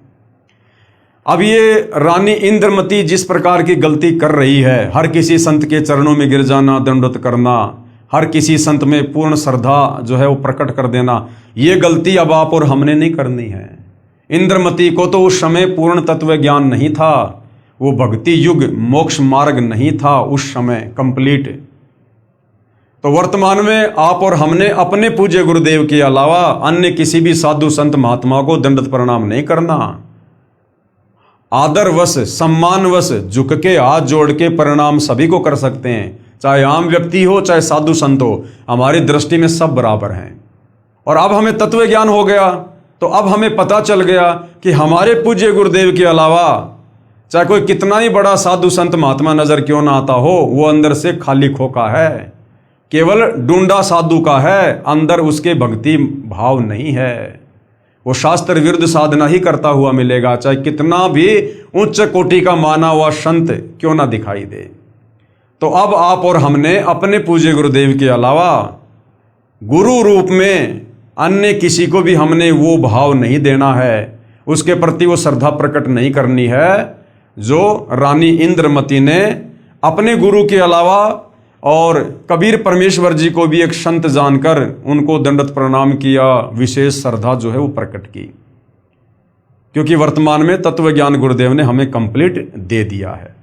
अब ये रानी इंद्रमती जिस प्रकार की गलती कर रही है, हर किसी संत के चरणों में गिर जाना, दंडवत करना, हर किसी संत में पूर्ण श्रद्धा जो है वो प्रकट कर देना, ये गलती अब आप और हमने नहीं करनी है। इंद्रमती को तो उस समय पूर्ण तत्व ज्ञान नहीं था, वो भक्ति युग मोक्ष मार्ग नहीं था उस समय कंप्लीट। तो वर्तमान में आप और हमने अपने पूज्य गुरुदेव के अलावा अन्य किसी भी साधु संत महात्मा को दंडवत प्रणाम नहीं करना। आदरवश सम्मानवश झुक के हाथ जोड़ के प्रणाम सभी को कर सकते हैं, चाहे आम व्यक्ति हो चाहे साधु संत हो, हमारी दृष्टि में सब बराबर हैं। और अब हमें तत्व ज्ञान हो गया तो अब हमें पता चल गया कि हमारे पूज्य गुरुदेव के अलावा चाहे कोई कितना ही बड़ा साधु संत महात्मा नजर क्यों ना आता हो, वो अंदर से खाली खोखा है, केवल डूंडा साधु का है, अंदर उसके भक्ति भाव नहीं है। वो शास्त्र विरुद्ध साधना ही करता हुआ मिलेगा, चाहे कितना भी उच्च कोटि का माना हुआ संत क्यों ना दिखाई दे। तो अब आप और हमने अपने पूज्य गुरुदेव के अलावा गुरु रूप में अन्य किसी को भी हमने वो भाव नहीं देना है, उसके प्रति वो श्रद्धा प्रकट नहीं करनी है जो रानी इंद्रमती ने अपने गुरु के अलावा और कबीर परमेश्वर जी को भी एक संत जानकर उनको दंडवत प्रणाम किया, विशेष श्रद्धा जो है वो प्रकट की। क्योंकि वर्तमान में तत्व ज्ञान गुरुदेव ने हमें कंप्लीट दे दिया है।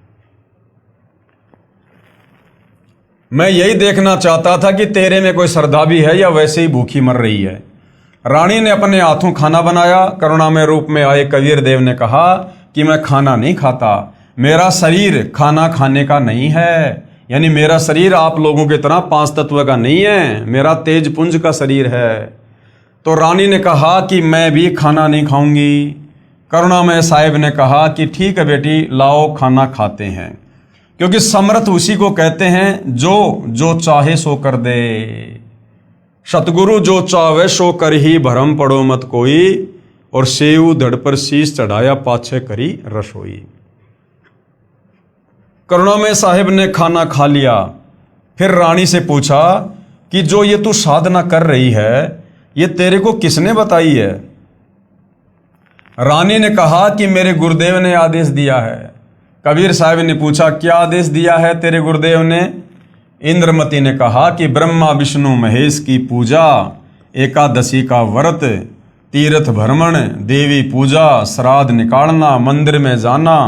मैं यही देखना चाहता था कि तेरे में कोई श्रद्धा भी है या वैसे ही भूखी मर रही है। रानी ने अपने हाथों खाना बनाया। करुणामय रूप में आए कबीर देव ने कहा कि मैं खाना नहीं खाता, मेरा शरीर खाना खाने का नहीं है। यानी मेरा शरीर आप लोगों की तरह पांच तत्व का नहीं है, मेरा तेज पुंज का शरीर है। तो रानी ने कहा कि मैं भी खाना नहीं खाऊंगी। करुणामय साहिब ने कहा कि ठीक है बेटी, लाओ खाना खाते हैं, क्योंकि समर्थ उसी को कहते हैं जो चाहे सो कर दे। सतगुरु जो चाहे सो कर ही, भरम पड़ो मत कोई, और सेऊ धड़ पर शीश चढ़ाया पाछे करी रसोई। करुणामय साहिब ने खाना खा लिया। फिर रानी से पूछा कि जो ये तू साधना कर रही है ये तेरे को किसने बताई है? रानी ने कहा कि मेरे गुरुदेव ने आदेश दिया है। कबीर साहब ने पूछा क्या आदेश दिया है तेरे गुरुदेव ने? इंद्रमती ने कहा कि ब्रह्मा विष्णु महेश की पूजा, एकादशी का व्रत, तीर्थ भ्रमण, देवी पूजा, श्राद्ध निकालना, मंदिर में जाना,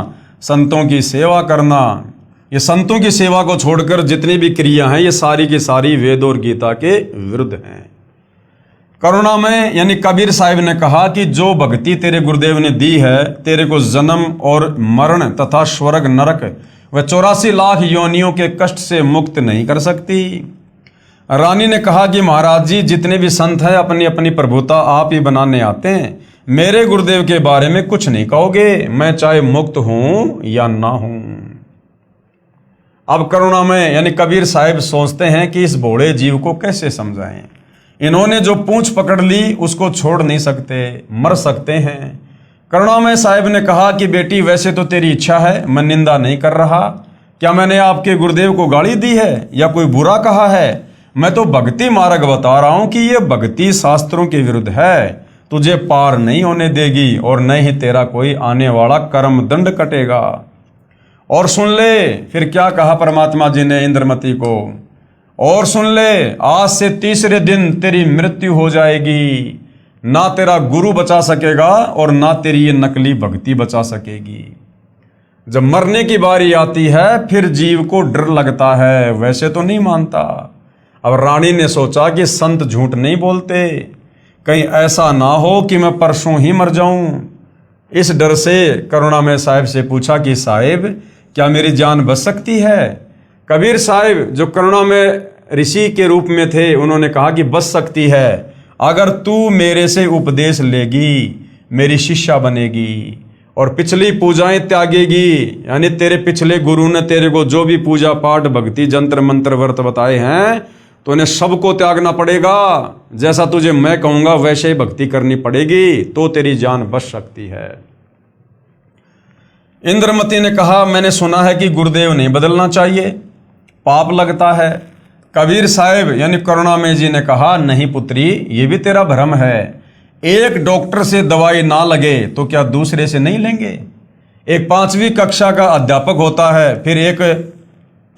संतों की सेवा करना। ये संतों की सेवा को छोड़कर जितनी भी क्रिया हैं ये सारी की सारी वेद और गीता के विरुद्ध हैं। करुणा में यानी कबीर साहिब ने कहा कि जो भक्ति तेरे गुरुदेव ने दी है तेरे को जन्म और मरण तथा स्वर्ग नरक व 84 लाख योनियों के कष्ट से मुक्त नहीं कर सकती। रानी ने कहा कि महाराज जी जितने भी संत हैं अपनी अपनी प्रभुता आप ही बनाने आते हैं, मेरे गुरुदेव के बारे में कुछ नहीं कहोगे, मैं चाहे मुक्त हूं या ना हूं। अब करुणा में यानी कबीर साहिब सोचते हैं कि इस भोले जीव को कैसे समझाएं। इन्होंने जो पूंछ पकड़ ली उसको छोड़ नहीं सकते, मर सकते हैं। करुणामय साहिब ने कहा कि बेटी वैसे तो तेरी इच्छा है, मैं निंदा नहीं कर रहा। क्या मैंने आपके गुरुदेव को गाली दी है या कोई बुरा कहा है? मैं तो भक्ति मार्ग बता रहा हूं कि ये भक्ति शास्त्रों के विरुद्ध है, तुझे पार नहीं होने देगी और न ही तेरा कोई आने वाला कर्म दंड कटेगा। और सुन ले फिर क्या कहा परमात्मा जी ने इंद्रमती को, और सुन ले आज से तीसरे दिन तेरी मृत्यु हो जाएगी, ना तेरा गुरु बचा सकेगा और ना तेरी ये नकली भक्ति बचा सकेगी। जब मरने की बारी आती है फिर जीव को डर लगता है, वैसे तो नहीं मानता। अब रानी ने सोचा कि संत झूठ नहीं बोलते, कहीं ऐसा ना हो कि मैं परसों ही मर जाऊं। इस डर से करुणामय साहिब से पूछा कि साहिब क्या मेरी जान बच सकती है? कबीर साहिब जो करुणामय ऋषि के रूप में थे उन्होंने कहा कि बच सकती है अगर तू मेरे से उपदेश लेगी, मेरी शिष्या बनेगी और पिछली पूजाएं त्यागेगी। यानी तेरे पिछले गुरु ने तेरे को जो भी पूजा पाठ भक्ति जंत्र मंत्र व्रत बताए हैं तो उन्हें सबको त्यागना पड़ेगा। जैसा तुझे मैं कहूंगा वैसे ही भक्ति करनी पड़ेगी, तो तेरी जान बच सकती है। इंद्रमती ने कहा मैंने सुना है कि गुरुदेव नहीं बदलना चाहिए, पाप लगता है। कबीर साहिब यानी करुणामय जी ने कहा नहीं पुत्री, ये भी तेरा भ्रम है। एक डॉक्टर से दवाई ना लगे तो क्या दूसरे से नहीं लेंगे? एक 5वीं कक्षा का अध्यापक होता है, फिर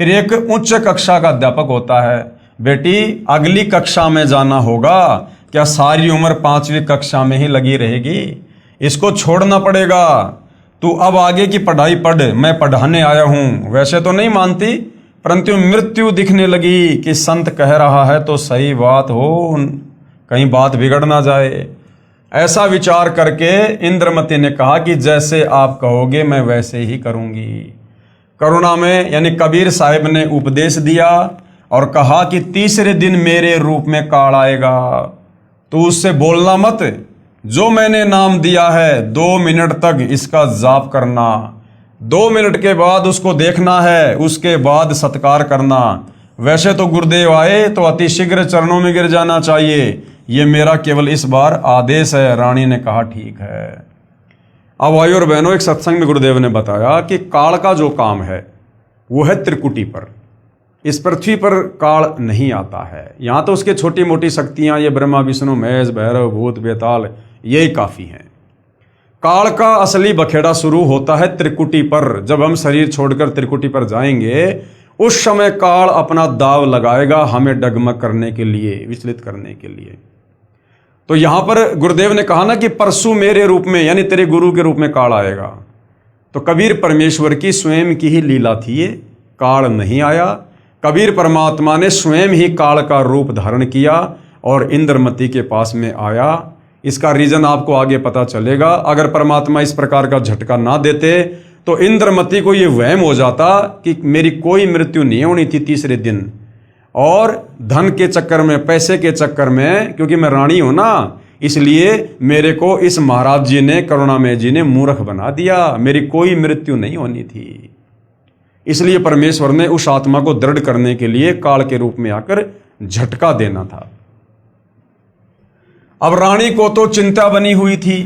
एक उच्च कक्षा का अध्यापक होता है। बेटी अगली कक्षा में जाना होगा, क्या सारी उम्र 5वीं कक्षा में ही लगी रहेगी? इसको छोड़ना पड़ेगा। तू अब आगे की पढ़ाई पढ़, मैं पढ़ाने आया हूं। वैसे तो नहीं मानती, परंतु मृत्यु दिखने लगी कि संत कह रहा है तो सही बात हो, कहीं बात बिगड़ ना जाए। ऐसा विचार करके इंद्रमती ने कहा कि जैसे आप कहोगे मैं वैसे ही करूंगी। करुणा में यानी कबीर साहिब ने उपदेश दिया और कहा कि तीसरे दिन मेरे रूप में काल आएगा, तू उससे बोलना मत। जो मैंने नाम दिया है 2 मिनट तक इसका जाप करना, 2 मिनट के बाद उसको देखना है, उसके बाद सत्कार करना। वैसे तो गुरुदेव आए तो अति शीघ्र चरणों में गिर जाना चाहिए, ये मेरा केवल इस बार आदेश है। रानी ने कहा ठीक है। अब भाई और बहनों, एक सत्संग में गुरुदेव ने बताया कि काल का जो काम है वो है त्रिकुटी पर। इस पृथ्वी पर काल नहीं आता है। यहाँ तो उसके छोटी मोटी शक्तियाँ ये ब्रह्मा विष्णु महेश भैरव भूत बेताल यही काफ़ी हैं। काल का असली बखेड़ा शुरू होता है त्रिकुटी पर। जब हम शरीर छोड़कर त्रिकुटी पर जाएंगे उस समय काल अपना दाव लगाएगा हमें डगमग करने के लिए, विचलित करने के लिए। तो यहां पर गुरुदेव ने कहा ना कि परसों मेरे रूप में यानी तेरे गुरु के रूप में काल आएगा। तो कबीर परमेश्वर की स्वयं की ही लीला थी, ये काल नहीं आया। कबीर परमात्मा ने स्वयं ही काल का रूप धारण किया और इंद्रमती के पास में आया। इसका रीजन आपको आगे पता चलेगा। अगर परमात्मा इस प्रकार का झटका ना देते तो इंद्रमती को ये वहम हो जाता कि मेरी कोई मृत्यु नहीं होनी थी तीसरे दिन, और धन के चक्कर में, पैसे के चक्कर में, क्योंकि मैं रानी हूं ना, इसलिए मेरे को इस महाराज जी ने, करुणामय जी ने मूर्ख बना दिया। मेरी कोई मृत्यु नहीं होनी थी। इसलिए परमेश्वर ने उस आत्मा को दृढ़ करने के लिए काल के रूप में आकर झटका देना था। अब रानी को तो चिंता बनी हुई थी,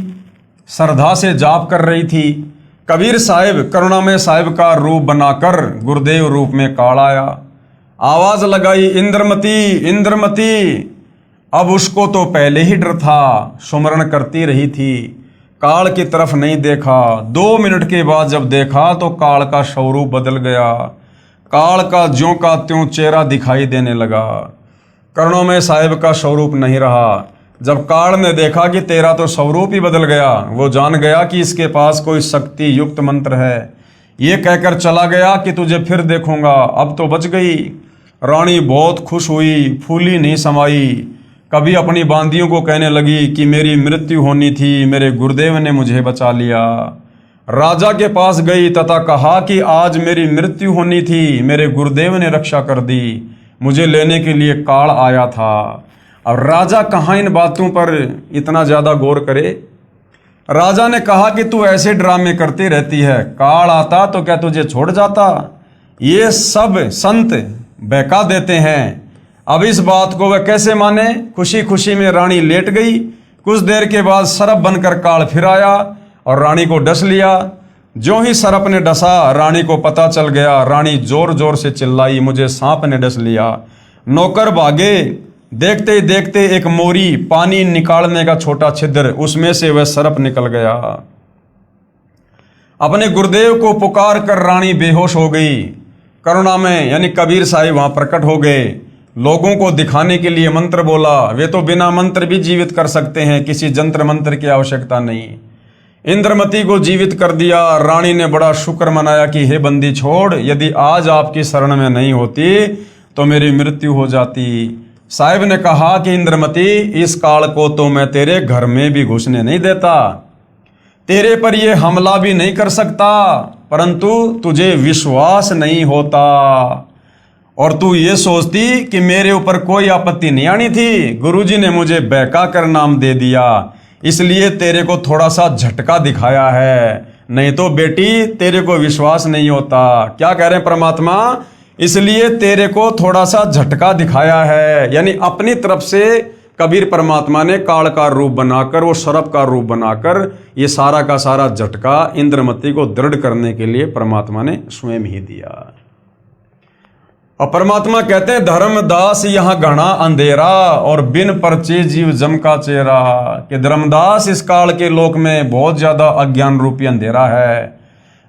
श्रद्धा से जाप कर रही थी। कबीर साहिब करुणामय साहिब का रूप बनाकर गुरुदेव रूप में काल आया। आवाज लगाई, इंद्रमती इंद्रमती। अब उसको तो पहले ही डर था, सुमरण करती रही थी, काल की तरफ नहीं देखा। 2 मिनट के बाद जब देखा तो काल का स्वरूप बदल गया। काल का ज्यों का त्यों चेहरा दिखाई देने लगा। कर्णों में साहिब का स्वरूप नहीं रहा। जब काल ने देखा कि तेरा तो स्वरूप ही बदल गया, वो जान गया कि इसके पास कोई शक्ति युक्त मंत्र है। ये कहकर चला गया कि तुझे फिर देखूंगा, अब तो बच गई। रानी बहुत खुश हुई, फूली नहीं समाई। कभी अपनी बांदियों को कहने लगी कि मेरी मृत्यु होनी थी, मेरे गुरुदेव ने मुझे बचा लिया। राजा के पास गई तथा कहा कि आज मेरी मृत्यु होनी थी, मेरे गुरुदेव ने रक्षा कर दी, मुझे लेने के लिए काल आया था। अब राजा कहाँ इन बातों पर इतना ज़्यादा गौर करे। राजा ने कहा कि तू ऐसे ड्रामे करती रहती है, काल आता तो क्या तुझे छोड़ जाता? ये सब संत बहका देते हैं। अब इस बात को वह कैसे माने? खुशी खुशी में रानी लेट गई। कुछ देर के बाद सरप बनकर काल फिर आया और रानी को डस लिया। जो ही सरप ने डसा, रानी को पता चल गया। रानी जोर जोर से चिल्लाई, मुझे सांप ने डस लिया। नौकर भागे। देखते ही देखते एक मोरी, पानी निकालने का छोटा छिद्र, उसमें से वह सरप निकल गया। अपने गुरुदेव को पुकार कर रानी बेहोश हो गई। करुणा में यानी कबीर साहिब वहां प्रकट हो गए। लोगों को दिखाने के लिए मंत्र बोला। वे तो बिना मंत्र भी जीवित कर सकते हैं, किसी जंत्र मंत्र की आवश्यकता नहीं। इंद्रमती को जीवित कर दिया। रानी ने बड़ा शुक्र मनाया कि हे बंदी छोड़, यदि आज आपकी शरण में नहीं होती तो मेरी मृत्यु हो जाती। साहिब ने कहा कि इंद्रमती, इस काल को तो मैं तेरे घर में भी घुसने नहीं देता, तेरे पर यह हमला भी नहीं कर सकता, परंतु तुझे विश्वास नहीं होता और तू ये सोचती कि मेरे ऊपर कोई आपत्ति नहीं आनी थी। गुरुजी ने मुझे बहका कर नाम दे दिया, इसलिए तेरे को थोड़ा सा झटका दिखाया है, नहीं तो बेटी तेरे को विश्वास नहीं होता। क्या कह रहे हैं परमात्मा? इसलिए तेरे को थोड़ा सा झटका दिखाया है। यानी अपनी तरफ से कबीर परमात्मा ने काल का रूप बनाकर, वो सरप का रूप बनाकर, ये सारा का सारा झटका इंद्रमती को दृढ़ करने के लिए परमात्मा ने स्वयं ही दिया। और परमात्मा कहते हैं, धर्मदास यहाँ घना अंधेरा और बिन परचे जीव जम का चेहरा। कि धर्मदास, इस काल के लोक में बहुत ज्यादा अज्ञान रूपी अंधेरा है।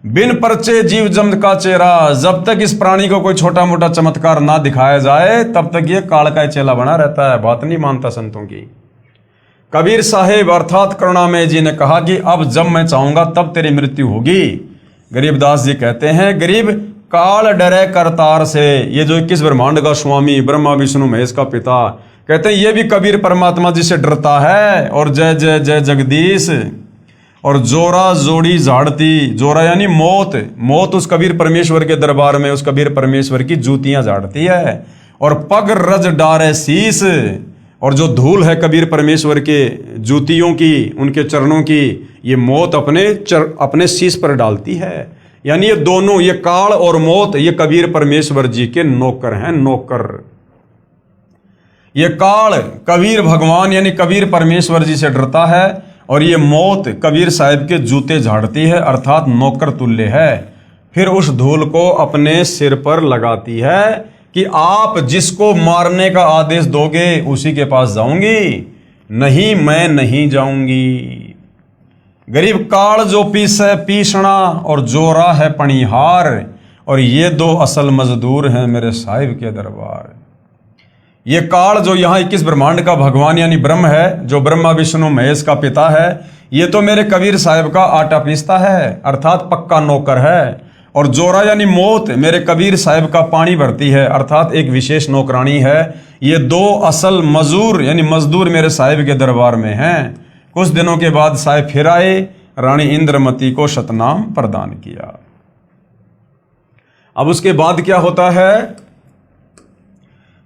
बिन परचे जीव जम का चेहरा, जब तक इस प्राणी को कोई छोटा मोटा चमत्कार ना दिखाया जाए तब तक ये काल का चेला बना रहता है, बात नहीं मानता संतों की। कबीर साहिब अर्थात करुणामय जी ने कहा कि अब जब मैं चाहूंगा तब तेरी मृत्यु होगी। गरीबदास जी कहते हैं, गरीब काल डरे करतार से। ये जो 21 ब्रह्मांड का स्वामी, ब्रह्मा विष्णु महेश का पिता, कहते हैं ये भी कबीर परमात्मा जी से डरता है। और जय जय जय जगदीश। और जोरा जोड़ी झाड़ती, जोरा यानी मौत, मौत उस कबीर परमेश्वर के दरबार में उस कबीर परमेश्वर की जूतियां झाड़ती है। और पग रज डारे शीस, और जो धूल है कबीर परमेश्वर के जूतियों की, उनके चरणों की, ये मौत अपने शीस पर डालती है। यानी ये दोनों, ये काल और मौत, ये कबीर परमेश्वर जी के नौकर हैं, नौकर। ये काल कबीर भगवान यानी कबीर परमेश्वर जी से डरता है, और ये मौत कबीर साहिब के जूते झाड़ती है, अर्थात नौकर तुल्य है। फिर उस धूल को अपने सिर पर लगाती है कि आप जिसको मारने का आदेश दोगे उसी के पास जाऊंगी, नहीं मैं नहीं जाऊंगी। गरीब काल जो पीसे पीसना और जोरा है पणिहार, और ये 2 असल मजदूर हैं मेरे साहिब के दरबार। ये काल जो यहाँ 21 ब्रह्मांड का भगवान यानी ब्रह्म है, जो ब्रह्मा विष्णु महेश का पिता है, ये तो मेरे कबीर साहिब का आटा पीसता है, अर्थात पक्का नौकर है। और जोरा यानी मौत मेरे कबीर साहिब का पानी भरती है, अर्थात एक विशेष नौकरानी है। ये 2 असल मजदूर यानी मजदूर मेरे साहिब के दरबार में हैं। कुछ दिनों के बाद साहिब फिर आए, रानी इंद्रमती को शतनाम प्रदान किया। अब उसके बाद क्या होता है?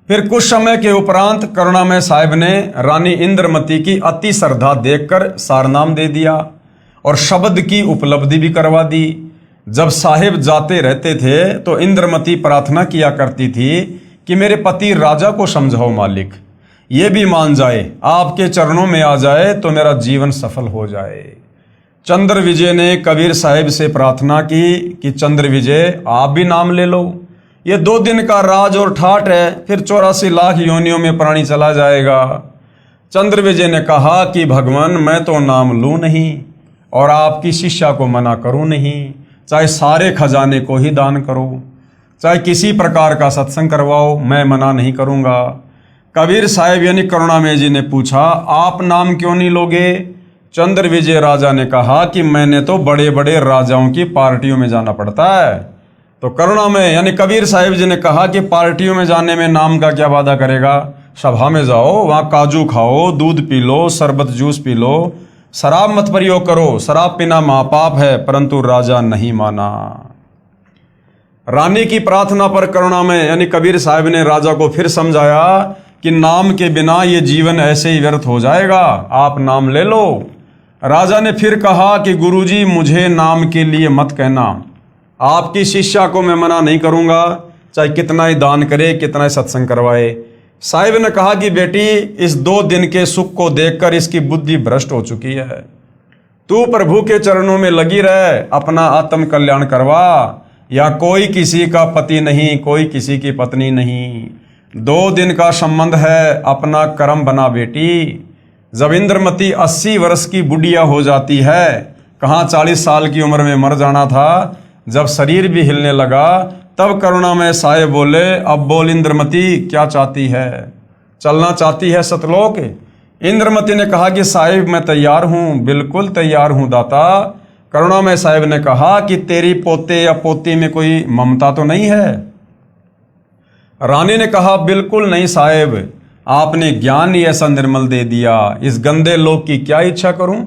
फिर कुछ समय के उपरांत करुणामय साहिब ने रानी इंद्रमती की अति श्रद्धा देखकर सारनाम दे दिया और शब्द की उपलब्धि भी करवा दी। जब साहिब जाते रहते थे तो इंद्रमती प्रार्थना किया करती थी कि मेरे पति राजा को समझाओ मालिक, ये भी मान जाए, आपके चरणों में आ जाए तो मेरा जीवन सफल हो जाए। चंद्र विजय ने कबीर साहिब से प्रार्थना की कि चंद्र विजय आप भी नाम ले लो। ये 2 दिन का राज और ठाट है, फिर 84 लाख योनियों में प्राणी चला जाएगा। चंद्रविजय ने कहा कि भगवान मैं तो नाम लूँ नहीं और आपकी शिष्या को मना करूँ नहीं, चाहे सारे खजाने को ही दान करो, चाहे किसी प्रकार का सत्संग करवाओ, मैं मना नहीं करूँगा। कबीर साहब यानी करुणामय जी ने पूछा आप नाम क्यों नहीं लोगे? चंद्रविजय राजा ने कहा कि मैंने तो बड़े बड़े राजाओं की पार्टियों में जाना पड़ता है। तो करुणामय यानी कबीर साहिब जी ने कहा कि पार्टियों में जाने में नाम का क्या वादा करेगा? सभा में जाओ, वहाँ काजू खाओ, दूध पी लो, शरबत जूस पी लो, शराब मत प्रयोग करो, शराब पीना महापाप है। परंतु राजा नहीं माना। रानी की प्रार्थना पर करुणामय यानी कबीर साहब ने राजा को फिर समझाया कि नाम के बिना ये जीवन ऐसे ही व्यर्थ हो जाएगा, आप नाम ले लो। राजा ने फिर कहा कि गुरुजी मुझे नाम के लिए मत कहना, आपकी शिष्या को मैं मना नहीं करूँगा, चाहे कितना ही दान करे, कितना ही सत्संग करवाए। साहिब ने कहा कि बेटी इस 2 दिन के सुख को देखकर इसकी बुद्धि भ्रष्ट हो चुकी है, तू प्रभु के चरणों में लगी रह, अपना आत्म कल्याण करवा। या कोई किसी का पति नहीं, कोई किसी की पत्नी नहीं, 2 दिन का संबंध है, अपना कर्म बना बेटी। जब इंद्रमती 80 वर्ष की बुढ़िया हो जाती है, कहाँ 40 साल की उम्र में मर जाना था, जब शरीर भी हिलने लगा तब करुणामय साहिब बोले अब बोल इंद्रमती क्या चाहती है? चलना चाहती है सतलोक? इंद्रमती ने कहा कि साहिब मैं तैयार हूँ, बिल्कुल तैयार हूँ दाता। करुणामय साहिब ने कहा कि तेरी पोते या पोती में कोई ममता तो नहीं है? रानी ने कहा बिल्कुल नहीं साहिब, आपने ज्ञान ही ऐसा निर्मल दे दिया, इस गंदे लोक की क्या इच्छा करूं?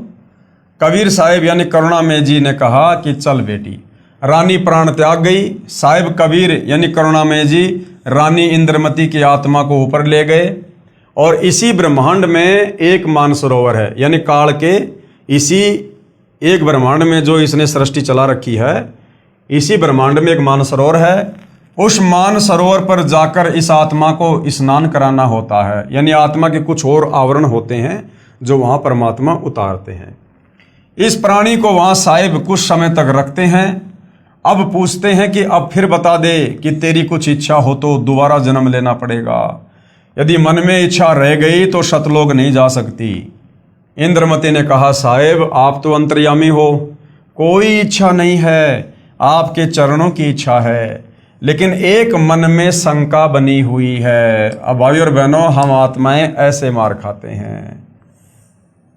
कबीर साहिब यानी करुणामय जी ने कहा कि चल बेटी। रानी प्राण त्याग गई। साहिब कबीर यानी करुणामय जी रानी इंद्रमती की आत्मा को ऊपर ले गए और इसी ब्रह्मांड में एक मानसरोवर है, यानी काल के इसी एक ब्रह्मांड में जो इसने सृष्टि चला रखी है, इसी ब्रह्मांड में एक मानसरोवर है। उस मानसरोवर पर जाकर इस आत्मा को स्नान कराना होता है, यानी आत्मा के कुछ और आवरण होते हैं जो वहाँ परमात्मा उतारते हैं। इस प्राणी को वहाँ साहिब कुछ समय तक रखते हैं। अब पूछते हैं कि अब फिर बता दे कि तेरी कुछ इच्छा हो तो दोबारा जन्म लेना पड़ेगा। यदि मन में इच्छा रह गई तो सतलोक नहीं जा सकती। इंद्रमती ने कहा साहिब आप तो अंतर्यामी हो, कोई इच्छा नहीं है, आपके चरणों की इच्छा है, लेकिन एक मन में शंका बनी हुई है। अब भाई और बहनों हम आत्माएं ऐसे मार खाते हैं।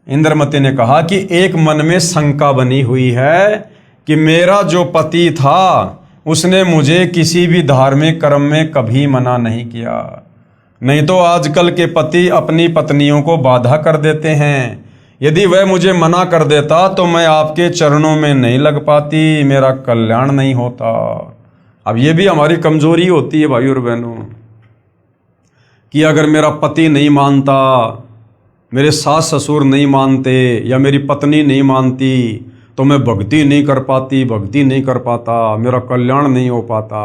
इंद्रमती ने कहा कि एक मन में शंका बनी हुई है कि मेरा जो पति था उसने मुझे किसी भी धार्मिक कर्म में कभी मना नहीं किया, नहीं तो आजकल के पति अपनी पत्नियों को बाधा कर देते हैं। यदि वह मुझे मना कर देता तो मैं आपके चरणों में नहीं लग पाती, मेरा कल्याण नहीं होता। अब ये भी हमारी कमजोरी होती है भाई और बहनों कि अगर मेरा पति नहीं मानता, मेरे सास ससुर नहीं मानते या मेरी पत्नी नहीं मानती तो मैं भक्ति नहीं कर पाती, भक्ति नहीं कर पाता, मेरा कल्याण नहीं हो पाता।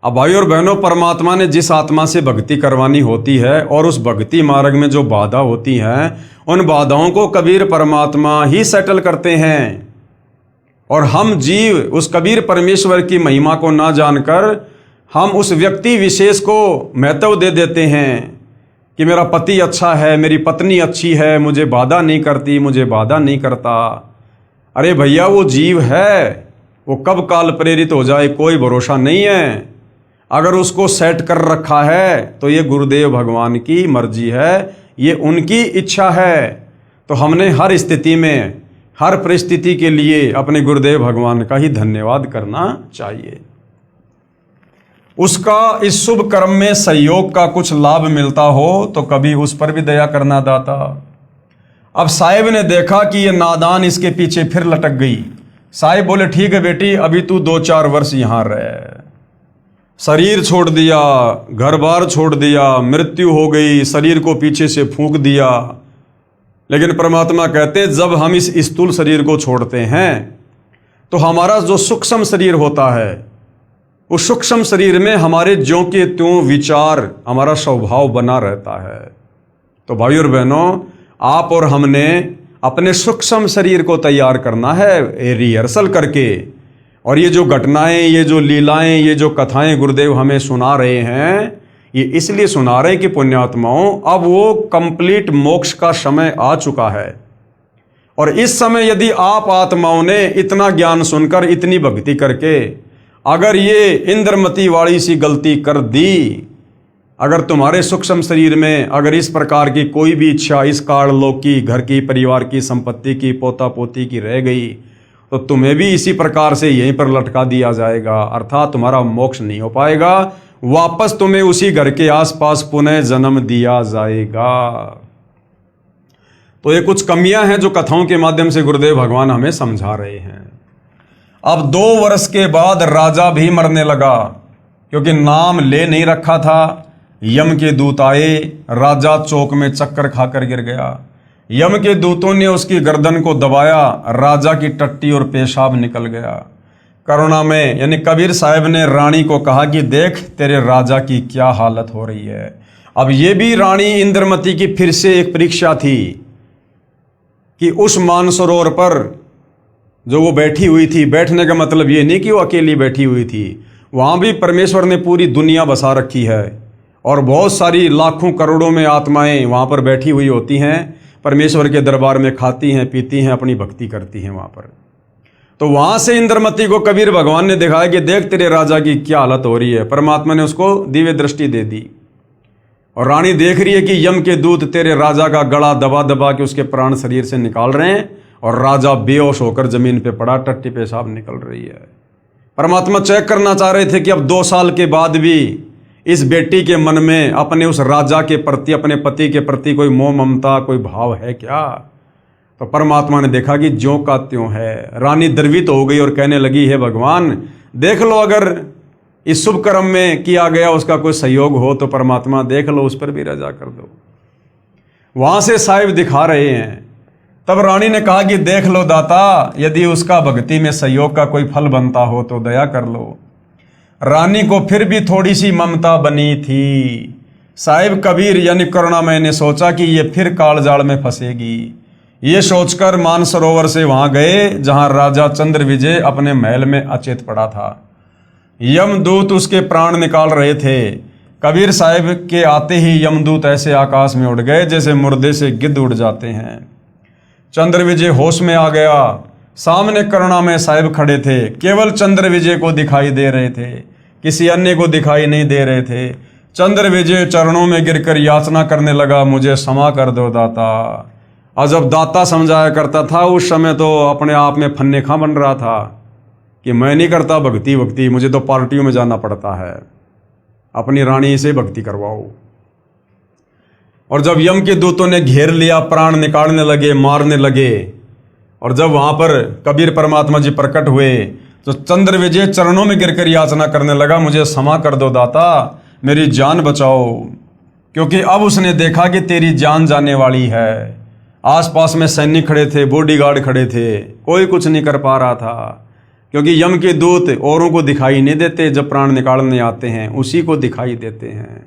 अब भाई और बहनों परमात्मा ने जिस आत्मा से भक्ति करवानी होती है और उस भक्ति मार्ग में जो बाधा होती हैं, उन बाधाओं को कबीर परमात्मा ही सेटल करते हैं। और हम जीव उस कबीर परमेश्वर की महिमा को ना जानकर हम उस व्यक्ति विशेष को महत्व दे देते हैं कि मेरा पति अच्छा है, मेरी पत्नी अच्छी है, मुझे बाधा नहीं करती, मुझे बाधा नहीं करता। अरे भैया वो जीव है, वो कब काल प्रेरित हो जाए कोई भरोसा नहीं है। अगर उसको सेट कर रखा है तो ये गुरुदेव भगवान की मर्जी है, ये उनकी इच्छा है। तो हमने हर स्थिति में, हर परिस्थिति के लिए अपने गुरुदेव भगवान का ही धन्यवाद करना चाहिए। उसका इस शुभ कर्म में सहयोग का कुछ लाभ मिलता हो तो कभी उस पर भी दया करना दाता। अब साहिब ने देखा कि ये नादान इसके पीछे फिर लटक गई। साहिब बोले ठीक है बेटी, अभी तू 2-4 वर्ष यहाँ रह। शरीर छोड़ दिया, घर बार छोड़ दिया, मृत्यु हो गई, शरीर को पीछे से फूंक दिया। लेकिन परमात्मा कहते जब हम इस स्थूल शरीर को छोड़ते हैं तो हमारा जो सूक्ष्म शरीर होता है, उस सूक्ष्म शरीर में हमारे ज्यों के त्यों विचार, हमारा स्वभाव बना रहता है। तो भाई और बहनों आप और हमने अपने सूक्ष्म शरीर को तैयार करना है रिहर्सल करके, और ये जो घटनाएं, ये जो लीलाएं, ये जो कथाएं गुरुदेव हमें सुना रहे हैं, ये इसलिए सुना रहे हैं कि पुण्यात्माओं, अब वो कंप्लीट मोक्ष का समय आ चुका है। और इस समय यदि आप आत्माओं ने इतना ज्ञान सुनकर, इतनी भक्ति करके अगर ये इंद्रमती वाली सी गलती कर दी, अगर तुम्हारे सूक्ष्म शरीर में अगर इस प्रकार की कोई भी इच्छा इस काल लोक की, घर की, परिवार की, संपत्ति की, पोता पोती की रह गई, तो तुम्हें भी इसी प्रकार से यहीं पर लटका दिया जाएगा। अर्थात तुम्हारा मोक्ष नहीं हो पाएगा, वापस तुम्हें उसी घर के आसपास पुनः जन्म दिया जाएगा। तो ये कुछ कमियां हैं जो कथाओं के माध्यम से गुरुदेव भगवान हमें समझा रहे हैं। अब 2 वर्ष के बाद राजा भी मरने लगा, क्योंकि नाम ले नहीं रखा था। यम के दूत आए, राजा चौक में चक्कर खाकर गिर गया। यम के दूतों ने उसकी गर्दन को दबाया, राजा की टट्टी और पेशाब निकल गया। करुणा में यानी कबीर साहब ने रानी को कहा कि देख तेरे राजा की क्या हालत हो रही है। अब ये भी रानी इंद्रमती की फिर से एक परीक्षा थी कि उस मानसरोवर पर जो वो बैठी हुई थी, बैठने का मतलब ये नहीं कि वो अकेली बैठी हुई थी, वहाँ भी परमेश्वर ने पूरी दुनिया बसा रखी है और बहुत सारी लाखों करोड़ों में आत्माएं वहाँ पर बैठी हुई होती हैं, परमेश्वर के दरबार में खाती हैं, पीती हैं, अपनी भक्ति करती हैं वहाँ पर। तो वहाँ से इंद्रमती को कबीर भगवान ने दिखाया कि देख तेरे राजा की क्या हालत हो रही है। परमात्मा ने उसको दिव्य दृष्टि दे दी और रानी देख रही है कि यम के दूत तेरे राजा का गला दबा दबा के उसके प्राण शरीर से निकाल रहे हैं और राजा बेहोश होकर जमीन पे पड़ा, टट्टी पेशाब निकल रही है। परमात्मा चेक करना चाह रहे थे कि अब 2 साल के बाद भी इस बेटी के मन में अपने उस राजा के प्रति, अपने पति के प्रति कोई मोह ममता, कोई भाव है क्या। तो परमात्मा ने देखा कि ज्यों का त्यों है। रानी द्रवित हो गई और कहने लगी, हे भगवान देख लो, अगर इस शुभ कर्म में किया गया उसका कोई सहयोग हो तो परमात्मा देख लो, उस पर भी रजा कर दो। वहां से साहिब दिखा रहे हैं। तब रानी ने कहा कि देख लो दाता, यदि उसका भक्ति में सहयोग का कोई फल बनता हो तो दया कर लो। रानी को फिर भी थोड़ी सी ममता बनी थी। साहिब कबीर यानी करुणामय ने सोचा कि ये फिर कालजाल में फंसेगी। ये सोचकर मानसरोवर से वहां गए जहां राजा चंद्र विजय अपने महल में अचेत पड़ा था। यमदूत उसके प्राण निकाल रहे थे। कबीर साहिब के आते ही यमदूत ऐसे आकाश में उड़ गए जैसे मुर्दे से गिद्ध उड़ जाते हैं। चंद्र विजय होश में आ गया। सामने करुणामय साहिब खड़े थे, केवल चंद्र विजय को दिखाई दे रहे थे, किसी अन्य को दिखाई नहीं दे रहे थे। चंद्र विजय चरणों में गिरकर याचना करने लगा, मुझे क्षमा कर दो दाता। और जब दाता समझाया करता था उस समय तो अपने आप में फन्ने खां बन रहा था कि मैं नहीं करता भक्ति, मुझे तो पार्टियों में जाना पड़ता है, अपनी रानी से भक्ति करवाओ। और जब यम के दूतों ने घेर लिया, प्राण निकालने लगे, मारने लगे, और जब वहां पर कबीर परमात्मा जी प्रकट हुए तो चंद्र विजय चरणों में गिरकर याचना करने लगा, मुझे क्षमा कर दो दाता, मेरी जान बचाओ। क्योंकि अब उसने देखा कि तेरी जान जाने वाली है। आसपास में सैनिक खड़े थे, बॉडीगार्ड खड़े थे, कोई कुछ नहीं कर पा रहा था, क्योंकि यम के दूत औरों को दिखाई नहीं देते, जब प्राण निकालने आते हैं उसी को दिखाई देते हैं।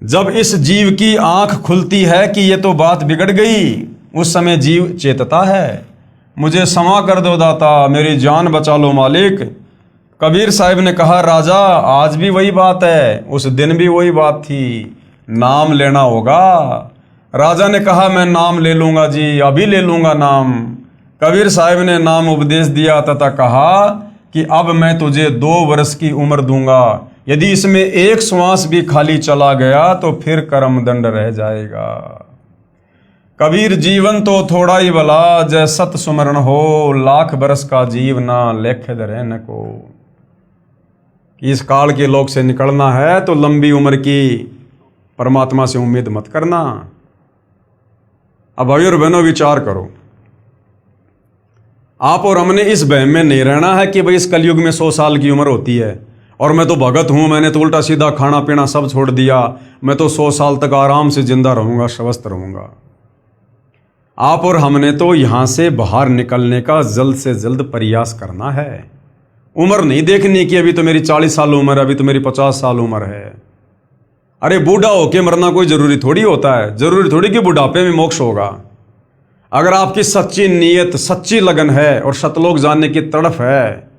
जब इस जीव की आंख खुलती है कि ये तो बात बिगड़ गई, उस समय जीव चेतता है, मुझे क्षमा कर दो दाता, मेरी जान बचा लो मालिक। कबीर साहिब ने कहा, राजा आज भी वही बात है, उस दिन भी वही बात थी, नाम लेना होगा। राजा ने कहा, मैं नाम ले लूंगा जी, अभी ले लूंगा नाम। कबीर साहिब ने नाम उपदेश दिया तथा कहा कि अब मैं तुझे 2 वर्ष की उम्र दूंगा, यदि इसमें एक श्वास भी खाली चला गया तो फिर कर्म दंड रह जाएगा। कबीर जीवन तो थोड़ा ही भला, जय सत सुमरण हो, लाख बरस का जीवना लेखे रहने को। इस काल के लोक से निकलना है तो लंबी उम्र की परमात्मा से उम्मीद मत करना। अब भाई और बहनों विचार करो, आप और हमने इस वहम में नहीं रहना है कि भाई इस कलयुग में 100 साल की उम्र होती है और मैं तो भगत हूं, मैंने तो उल्टा सीधा खाना पीना सब छोड़ दिया, मैं तो 100 साल तक आराम से जिंदा रहूंगा, स्वस्थ रहूंगा। आप और हमने तो यहां से बाहर निकलने का जल्द से जल्द प्रयास करना है। उम्र नहीं देखनी कि अभी तो मेरी 40 साल उम्र है, अभी तो मेरी 50 साल उम्र है। अरे बूढ़ा होके मरना कोई जरूरी थोड़ी होता है, जरूरी थोड़ी कि बुढ़ापे में मोक्ष होगा। अगर आपकी सच्ची नीयत, सच्ची लगन है और सतलोक जानने की तड़फ है,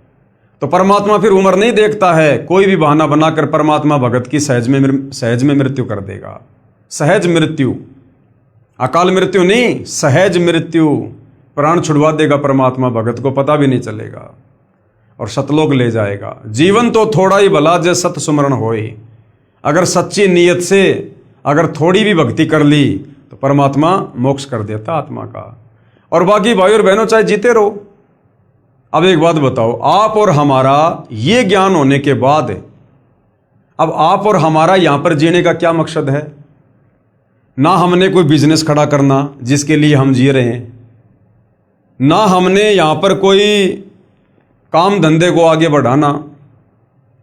तो परमात्मा फिर उम्र नहीं देखता है। कोई भी बहाना बनाकर परमात्मा भगत की सहज में मृत्यु कर देगा। सहज मृत्यु, अकाल मृत्यु नहीं, सहज मृत्यु। प्राण छुड़वा देगा परमात्मा भगत को, पता भी नहीं चलेगा और सतलोक ले जाएगा। जीवन तो थोड़ा ही भला जय सत सुमरण होए। अगर सच्ची नीयत से अगर थोड़ी भी भक्ति कर ली तो परमात्मा मोक्ष कर देता आत्मा का। और बाकी भाई और बहनों चाहे जीते रहो। अब एक बात बताओ, आप और हमारा ये ज्ञान होने के बाद अब आप और हमारा यहां पर जीने का क्या मकसद है? ना हमने कोई बिजनेस खड़ा करना जिसके लिए हम जी रहे हैं, ना हमने यहां पर कोई काम धंधे को आगे बढ़ाना,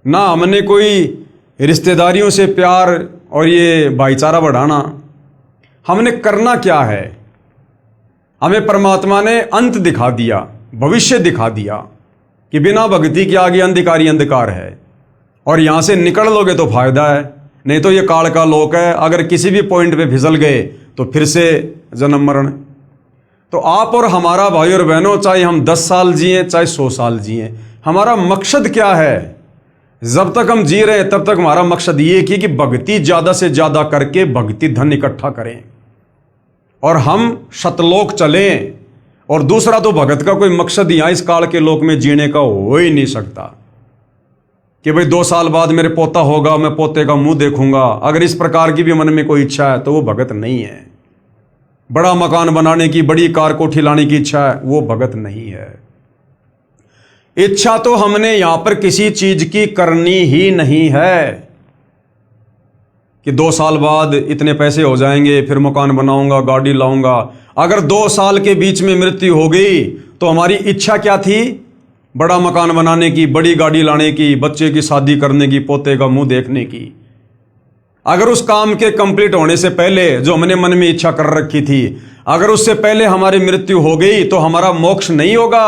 ना हमने कोई रिश्तेदारियों से प्यार और ये भाईचारा बढ़ाना। हमने करना क्या है? हमें परमात्मा ने अंत दिखा दिया, भविष्य दिखा दिया कि बिना भक्ति के आगे अंधकार ही अंधकार है और यहां से निकल लोगे तो फायदा है, नहीं तो ये काल का लोक है। अगर किसी भी पॉइंट पे फिसल गए तो फिर से जन्म मरण। तो आप और हमारा भाई और बहनों, चाहे हम 10 साल जिए चाहे 100 साल जिए, हमारा मकसद क्या है? जब तक हम जी रहे हैं तब तक हमारा मकसद ये कि भक्ति ज्यादा से ज्यादा करके भक्ति धन इकट्ठा करें और हम सतलोक चलें। और दूसरा तो भगत का कोई मकसद यहां इस काल के लोक में जीने का हो ही नहीं सकता कि भाई 2 साल बाद मेरे पोता होगा, मैं पोते का मुंह देखूंगा। अगर इस प्रकार की भी मन में कोई इच्छा है तो वो भगत नहीं है। बड़ा मकान बनाने की, बड़ी कार कोठी लाने की इच्छा है, वो भगत नहीं है। इच्छा तो हमने यहां पर किसी चीज की करनी ही नहीं है कि 2 साल बाद इतने पैसे हो जाएंगे, फिर मकान बनाऊंगा, गाड़ी लाऊंगा। अगर 2 साल के बीच में मृत्यु हो गई तो हमारी इच्छा क्या थी? बड़ा मकान बनाने की, बड़ी गाड़ी लाने की, बच्चे की शादी करने की, पोते का मुंह देखने की। अगर उस काम के कंप्लीट होने से पहले जो हमने मन में इच्छा कर रखी थी, अगर उससे पहले हमारी मृत्यु हो गई तो हमारा मोक्ष नहीं होगा,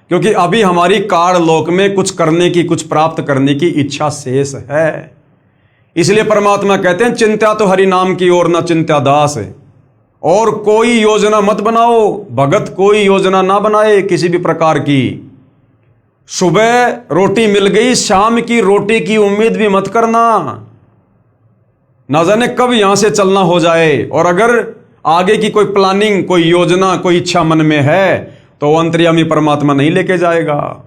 क्योंकि अभी हमारी काल लोक में कुछ करने की, कुछ प्राप्त करने की इच्छा शेष है। इसलिए परमात्मा कहते हैं, चिंता तो हरि नाम की और न चिंता दास है। और कोई योजना मत बनाओ, भगत कोई योजना ना बनाए किसी भी प्रकार की। सुबह रोटी मिल गई, शाम की रोटी की उम्मीद भी मत करना, ना जाने कब यहां से चलना हो जाए। और अगर आगे की कोई प्लानिंग, कोई योजना, कोई इच्छा मन में है तो अंतर्यामी परमात्मा नहीं लेके जाएगा,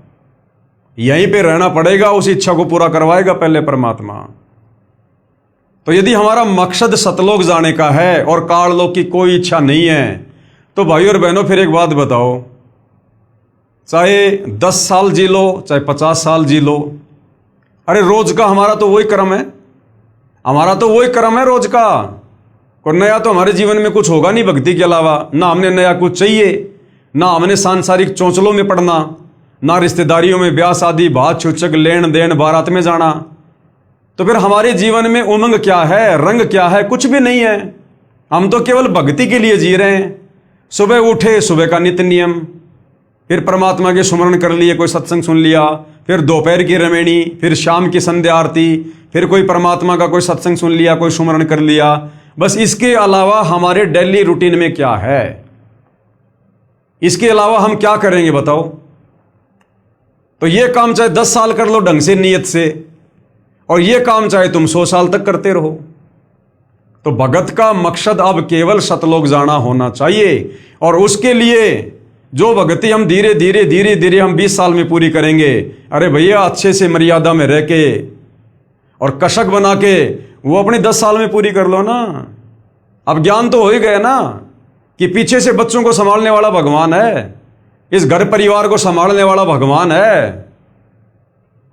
यहीं पे रहना पड़ेगा। उस इच्छा को पूरा करवाएगा पहले परमात्मा। तो यदि हमारा मकसद सतलोक जाने का है और काललोक की कोई इच्छा नहीं है तो भाई और बहनों फिर एक बात बताओ, चाहे 10 साल जी लो चाहे 50 साल जी लो, अरे रोज का हमारा तो वही कर्म है, हमारा तो वही कर्म है रोज का। कोई नया तो हमारे जीवन में कुछ होगा नहीं भक्ति के अलावा। ना हमने नया कुछ चाहिए, ना हमने सांसारिक चौंचलों में पड़ना, ना रिश्तेदारियों में ब्याह शादी, बात छूचक, लेन देन, बारात में जाना। तो फिर हमारे जीवन में उमंग क्या है, रंग क्या है? कुछ भी नहीं है। हम तो केवल भक्ति के लिए जी रहे हैं। सुबह उठे, सुबह का नित्य नियम, फिर परमात्मा के सुमरण कर लिए, कोई सत्संग सुन लिया, फिर दोपहर की रमेणी, फिर शाम की संध्या आरती, फिर कोई परमात्मा का कोई सत्संग सुन लिया, कोई सुमरण कर लिया। बस इसके अलावा हमारे डेली रूटीन में क्या है? इसके अलावा हम क्या करेंगे बताओ? तो ये काम चाहे 10 साल कर लो ढंग से, नियत से, और ये काम चाहे तुम 100 साल तक करते रहो। तो भगत का मकसद अब केवल सतलोक जाना होना चाहिए। और उसके लिए जो भक्ति हम धीरे धीरे हम 20 साल में पूरी करेंगे, अरे भैया अच्छे से मर्यादा में रह के और कशक बना के वो अपनी 10 साल में पूरी कर लो ना। अब ज्ञान तो हो ही गया ना कि पीछे से बच्चों को संभालने वाला भगवान है, इस घर परिवार को संभालने वाला भगवान है।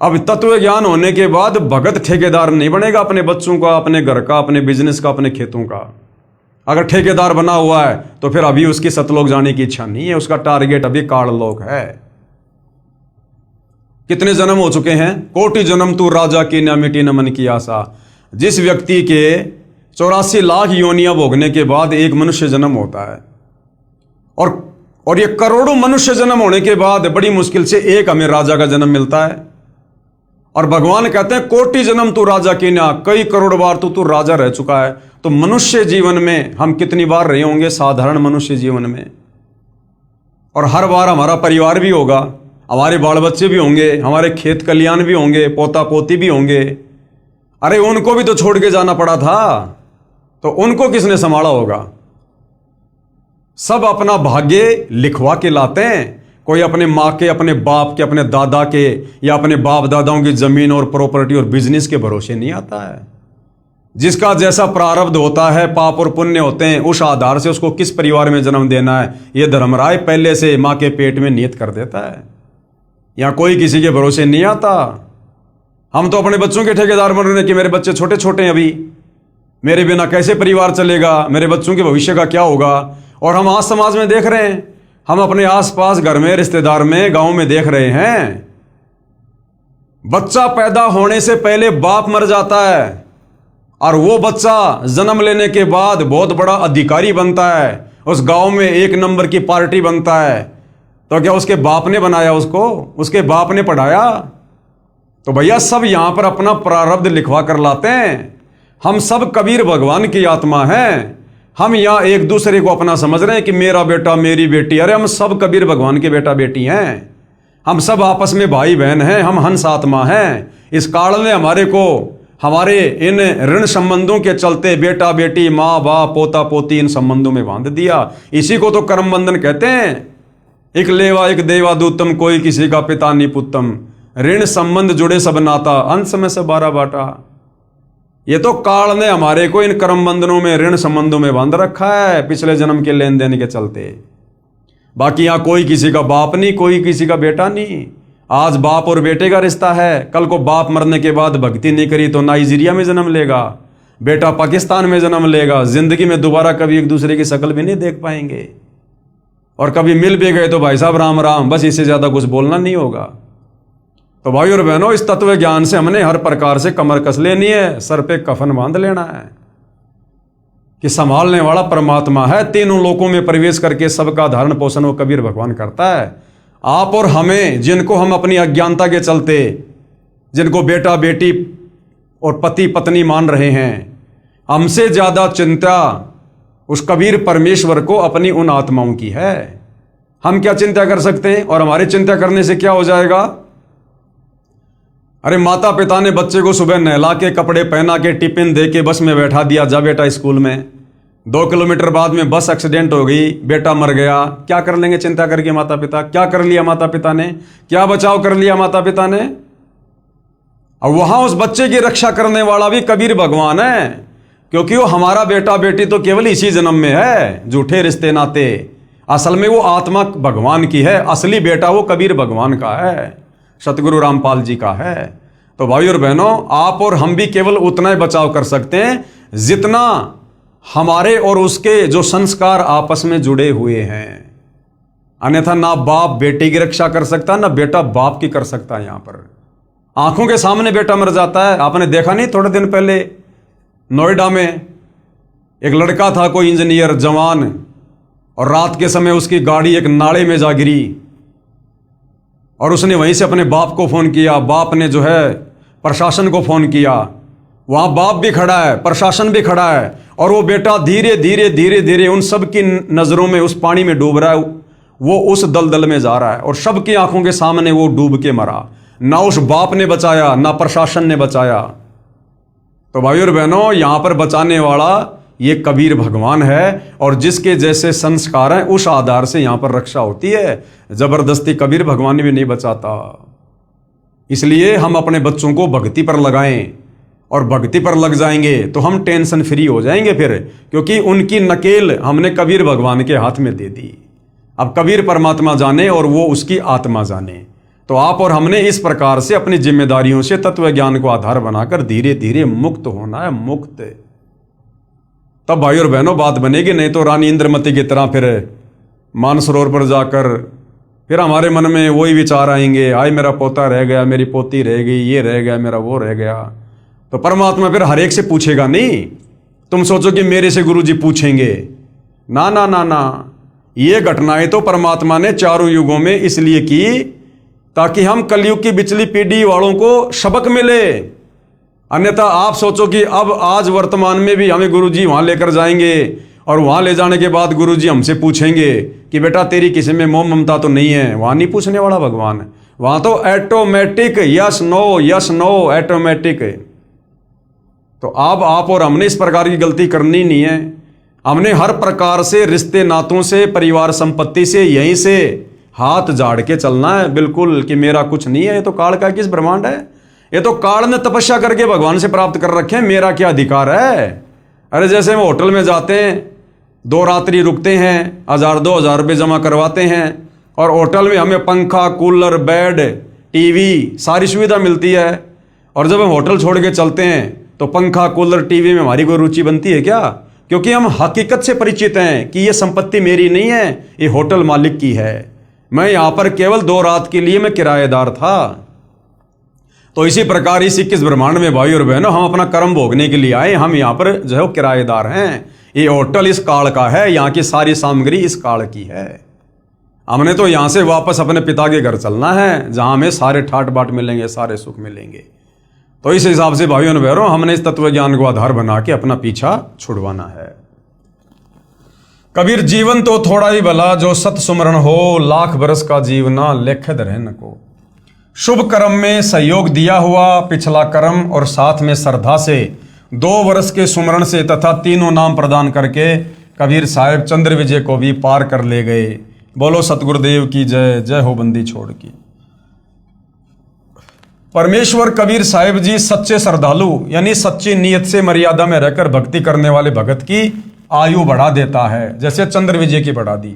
अब तत्व ज्ञान होने के बाद भगत ठेकेदार नहीं बनेगा अपने बच्चों का, अपने घर का, अपने बिजनेस का, अपने खेतों का। अगर ठेकेदार बना हुआ है तो फिर अभी उसकी सतलोक जाने की इच्छा नहीं है, उसका टारगेट अभी काललोक है। कितने जन्म हो चुके हैं? कोटि जन्म तू राजा की न मिटी न मन की आशा। जिस व्यक्ति के 84 लाख योनियां भोगने के बाद एक मनुष्य जन्म होता है, और ये करोड़ों मनुष्य जन्म होने के बाद बड़ी मुश्किल से एक हमें राजा का जन्म मिलता है। और भगवान कहते हैं कोटि जन्म तू राजा की ना, कई करोड़ बार तू राजा रह चुका है। तो मनुष्य जीवन में हम कितनी बार रहे होंगे? साधारण मनुष्य जीवन में और हर बार हमारा परिवार भी होगा, हमारे बाल बच्चे भी होंगे, हमारे खेत खलियान भी होंगे, पोता पोती भी होंगे। अरे उनको भी तो छोड़ के जाना पड़ा था, तो उनको किसने संभाला होगा? सब अपना भाग्य लिखवा के लाते हैं। कोई अपने माँ के, अपने बाप के, अपने दादा के या अपने बाप दादाओं की जमीन और प्रॉपर्टी और बिजनेस के भरोसे नहीं आता है। जिसका जैसा प्रारब्ध होता है, पाप और पुण्य होते हैं, उस आधार से उसको किस परिवार में जन्म देना है, ये धर्मराय पहले से माँ के पेट में नियत कर देता है। यहाँ कोई किसी के भरोसे नहीं आता। हम तो अपने बच्चों के ठेकेदार बन रहे हैं कि मेरे बच्चे छोटे छोटे हैं, अभी मेरे बिना कैसे परिवार चलेगा, मेरे बच्चों के भविष्य का क्या होगा। और हम आज समाज में देख रहे हैं, हम अपने आसपास घर में, रिश्तेदार में, गांव में देख रहे हैं, बच्चा पैदा होने से पहले बाप मर जाता है और वो बच्चा जन्म लेने के बाद बहुत बड़ा अधिकारी बनता है, उस गांव में एक नंबर की पार्टी बनता है। तो क्या उसके बाप ने बनाया उसको? उसके बाप ने पढ़ाया? तो भैया सब यहां पर अपना प्रारब्ध लिखवा कर लाते हैं। हम सब कबीर भगवान की आत्मा हैं। हम यहाँ एक दूसरे को अपना समझ रहे हैं कि मेरा बेटा, मेरी बेटी। अरे हम सब कबीर भगवान के बेटा बेटी हैं। हम सब आपस में भाई बहन हैं। हम हंस आत्मा हैं। इस काल ने हमारे को, हमारे इन ऋण संबंधों के चलते बेटा बेटी, माँ बाप, पोता पोती, इन संबंधों में बांध दिया। इसी को तो कर्म बंधन कहते हैं। एक लेवा एक देवा दूतम, कोई किसी का पिता नहीं पुत्तम। ऋण संबंध जुड़े सब नाता, अंश में से 12 बाटा। ये तो काल ने हमारे को इन कर्म बंधनों में, ऋण संबंधों में बांध रखा है, पिछले जन्म के लेन देन के चलते। बाकी यहां कोई किसी का बाप नहीं, कोई किसी का बेटा नहीं। आज बाप और बेटे का रिश्ता है, कल को बाप मरने के बाद भक्ति नहीं करी तो नाइजीरिया में जन्म लेगा, बेटा पाकिस्तान में जन्म लेगा। जिंदगी में दोबारा कभी एक दूसरे की शक्ल भी नहीं देख पाएंगे, और कभी मिल भी गए तो भाई साहब राम राम, बस इससे ज्यादा कुछ बोलना नहीं होगा। तो भाई और बहनों, इस तत्व ज्ञान से हमने हर प्रकार से कमर कस लेनी है, सर पे कफन बांध लेना है कि संभालने वाला परमात्मा है। तीनों लोकों में प्रवेश करके सबका धारण पोषण वो कबीर भगवान करता है। आप और हमें, जिनको हम अपनी अज्ञानता के चलते, जिनको बेटा बेटी और पति पत्नी मान रहे हैं, हमसे ज्यादा चिंता उस कबीर परमेश्वर को अपनी उन आत्माओं की है। हम क्या चिंता कर सकते हैं? और हमारी चिंता करने से क्या हो जाएगा? अरे माता पिता ने बच्चे को सुबह नहला के, कपड़े पहना के, टिफिन दे के बस में बैठा दिया, जा बेटा स्कूल में। 2 किलोमीटर बाद में बस एक्सीडेंट हो गई, बेटा मर गया। क्या कर लेंगे चिंता करके माता पिता? क्या कर लिया माता पिता ने? क्या बचाव कर लिया माता पिता ने? और वहां उस बच्चे की रक्षा करने वाला भी कबीर भगवान है, क्योंकि वो हमारा बेटा बेटी तो केवल इसी जन्म में है, झूठे रिश्ते नाते। असल में वो आत्मा भगवान की है, असली बेटा वो कबीर भगवान का है, सतगुरु रामपाल जी का है। तो भाई और बहनों, आप और हम भी केवल उतना ही बचाव कर सकते हैं जितना हमारे और उसके जो संस्कार आपस में जुड़े हुए हैं। अन्यथा ना बाप बेटे की रक्षा कर सकता, ना बेटा बाप की कर सकता है। यहां पर आंखों के सामने बेटा मर जाता है। आपने देखा नहीं, थोड़े दिन पहले नोएडा में एक लड़का था, कोई इंजीनियर जवान, और रात के समय उसकी गाड़ी एक नाले में जा गिरी और उसने वहीं से अपने बाप को फोन किया। बाप ने जो है प्रशासन को फोन किया। वहां बाप भी खड़ा है, प्रशासन भी खड़ा है, और वो बेटा धीरे धीरे धीरे धीरे उन सब की नजरों में उस पानी में डूब रहा है। वो उस दलदल में जा रहा है और सबकी आंखों के सामने वो डूब के मरा। ना उस बाप ने बचाया, ना प्रशासन ने बचाया। तो भाई और बहनों, यहां पर बचाने वाला ये कबीर भगवान है, और जिसके जैसे संस्कार हैं उस आधार से यहां पर रक्षा होती है। जबरदस्ती कबीर भगवान भी नहीं बचाता। इसलिए हम अपने बच्चों को भक्ति पर लगाएं, और भक्ति पर लग जाएंगे तो हम टेंशन फ्री हो जाएंगे फिर, क्योंकि उनकी नकेल हमने कबीर भगवान के हाथ में दे दी। अब कबीर परमात्मा जाने और वो उसकी आत्मा जाने। तो आप और हमने इस प्रकार से अपनी जिम्मेदारियों से तत्व ज्ञान को आधार बनाकर धीरे धीरे मुक्त होना है, मुक्त। तब भाई और बहनों बात बनेगी, नहीं तो रानी इंद्रमती की तरह फिर मानसरोवर पर जाकर फिर हमारे मन में वही विचार आएंगे, हाय मेरा पोता रह गया, मेरी पोती रह गई, ये रह गया, मेरा वो रह गया। तो परमात्मा फिर हर एक से पूछेगा नहीं। तुम सोचो कि मेरे से गुरुजी पूछेंगे, ना ना ना ना। ये घटनाएं तो परमात्मा ने चारों युगों में इसलिए की ताकि हम कलयुग की बिचली पीढ़ी वालों को सबक मिले। अन्यथा आप सोचो कि अब आज वर्तमान में भी हमें गुरुजी वहां लेकर जाएंगे और वहां ले जाने के बाद गुरुजी हमसे पूछेंगे कि बेटा तेरी किसी में मोह ममता तो नहीं है, वहां नहीं पूछने वाला भगवान। वहां तो ऑटोमेटिक यस नो ऑटोमेटिक। तो अब आप और हमने इस प्रकार की गलती करनी नहीं है। हमने हर प्रकार से रिश्ते नातों से, परिवार संपत्ति से, यहीं से हाथ झाड़ के चलना है बिल्कुल, कि मेरा कुछ नहीं है, ये तो काल का किस ब्रह्मांड है, ये तो काल ने तपस्या करके भगवान से प्राप्त कर रखे हैं, मेरा क्या अधिकार है। अरे जैसे हम होटल में जाते हैं, 2 रात्रि रुकते हैं, 1000-2000 रुपये जमा करवाते हैं, और होटल में हमें पंखा, कूलर, बेड, टीवी सारी सुविधा मिलती है, और जब हम होटल छोड़ के चलते हैं तो पंखा, कूलर, टीवी में हमारी कोई रुचि बनती है क्या? क्योंकि हम हकीकत से परिचित हैं कि ये संपत्ति मेरी नहीं है, ये होटल मालिक की है। मैं यहां पर केवल 2 रात के लिए मैं किराएदार था। तो इसी प्रकार इस 21 ब्रह्मांड में भाई और बहनों, हम अपना कर्म भोगने के लिए आए, हम यहां पर जो है किराएदार हैं। ये होटल इस काल का है, यहां की सारी सामग्री इस काल की है। हमने तो यहां से वापस अपने पिता के घर चलना है, जहां हमें सारे ठाट बाट मिलेंगे, सारे सुख मिलेंगे। तो इस हिसाब से भाइयों और बहनों, हमने इस तत्व ज्ञान को आधार बना के अपना पीछा छुड़वाना है। कबीर जीवन तो थोड़ा ही भला, जो सत सुमरण हो, लाख बरस का जीवना लेखद रहन को। शुभ कर्म में सहयोग दिया हुआ पिछला कर्म, और साथ में श्रद्धा से 2 वर्ष के सुमरण से तथा 3 नाम प्रदान करके कबीर साहेब चंद्र विजय को भी पार कर ले गए। बोलो सतगुरुदेव की जय, जय हो बंदी छोड़ की। परमेश्वर कबीर साहिब जी सच्चे श्रद्धालु यानी सच्ची नीयत से मर्यादा में रहकर भक्ति करने वाले भगत की आयु बढ़ा देता है, जैसे चंद्र विजय की बढ़ा दी,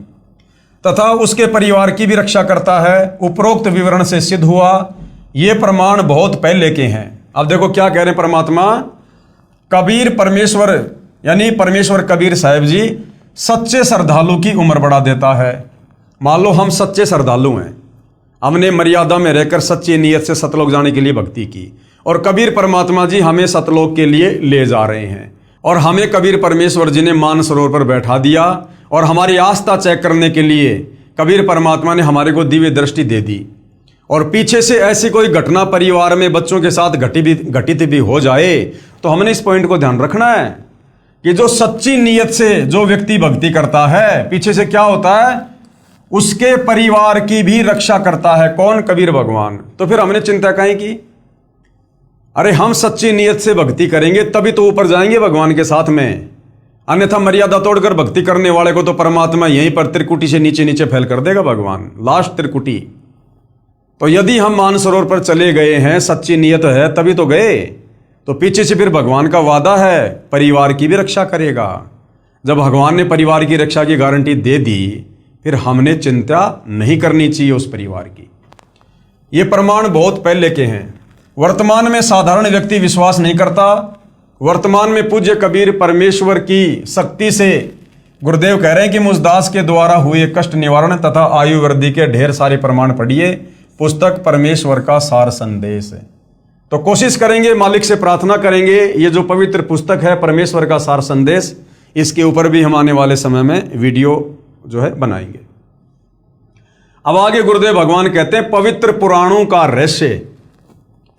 तथा उसके परिवार की भी रक्षा करता है। उपरोक्त विवरण से सिद्ध हुआ, ये प्रमाण बहुत पहले के हैं। अब देखो क्या कह रहे हैं परमात्मा, कबीर परमेश्वर यानी परमेश्वर कबीर साहिब जी सच्चे श्रद्धालु की उम्र बढ़ा देता है। मान लो हम सच्चे श्रद्धालु हैं, हमने मर्यादा में रहकर सच्ची नीयत से सतलोक जाने के लिए भक्ति की, और कबीर परमात्मा जी हमें सतलोक के लिए ले जा रहे हैं, और हमें कबीर परमेश्वर जी ने मानसरोवर पर बैठा दिया, और हमारी आस्था चेक करने के लिए कबीर परमात्मा ने हमारे को दिव्य दृष्टि दे दी। और पीछे से ऐसी कोई घटना परिवार में बच्चों के साथ घटित भी हो जाए तो हमने इस पॉइंट को ध्यान रखना है कि जो सच्ची नीयत से जो व्यक्ति भक्ति करता है, पीछे से क्या होता है, उसके परिवार की भी रक्षा करता है। कौन? कबीर भगवान। तो फिर हमने चिंता काहे की? अरे हम सच्ची नीयत से भक्ति करेंगे तभी तो ऊपर जाएंगे भगवान के साथ में, अन्यथा मर्यादा तोड़कर भक्ति करने वाले को तो परमात्मा यहीं पर त्रिकुटी से नीचे नीचे फैल कर देगा भगवान, लास्ट त्रिकुटी। तो यदि हम मानसरोवर पर चले गए हैं, सच्ची नीयत है तभी तो गए, तो पीछे से फिर भगवान का वादा है परिवार की भी रक्षा करेगा। जब भगवान ने परिवार की रक्षा की गारंटी दे दी, फिर हमने चिंता नहीं करनी चाहिए उस परिवार की। ये प्रमाण बहुत पहले के हैं, वर्तमान में साधारण व्यक्ति विश्वास नहीं करता। वर्तमान में पूज्य कबीर परमेश्वर की शक्ति से गुरुदेव कह रहे हैं कि मुझदास के द्वारा हुए कष्ट निवारण तथा आयु वृद्धि के ढेर सारे प्रमाण पढ़िए, पुस्तक परमेश्वर का सार संदेश है। तो कोशिश करेंगे, मालिक से प्रार्थना करेंगे, ये जो पवित्र पुस्तक है परमेश्वर का सार संदेश, इसके ऊपर भी हम आने वाले समय में वीडियो जो है बनाएंगे। अब आगे गुरुदेव भगवान कहते हैं पवित्र पुराणों का रहस्य,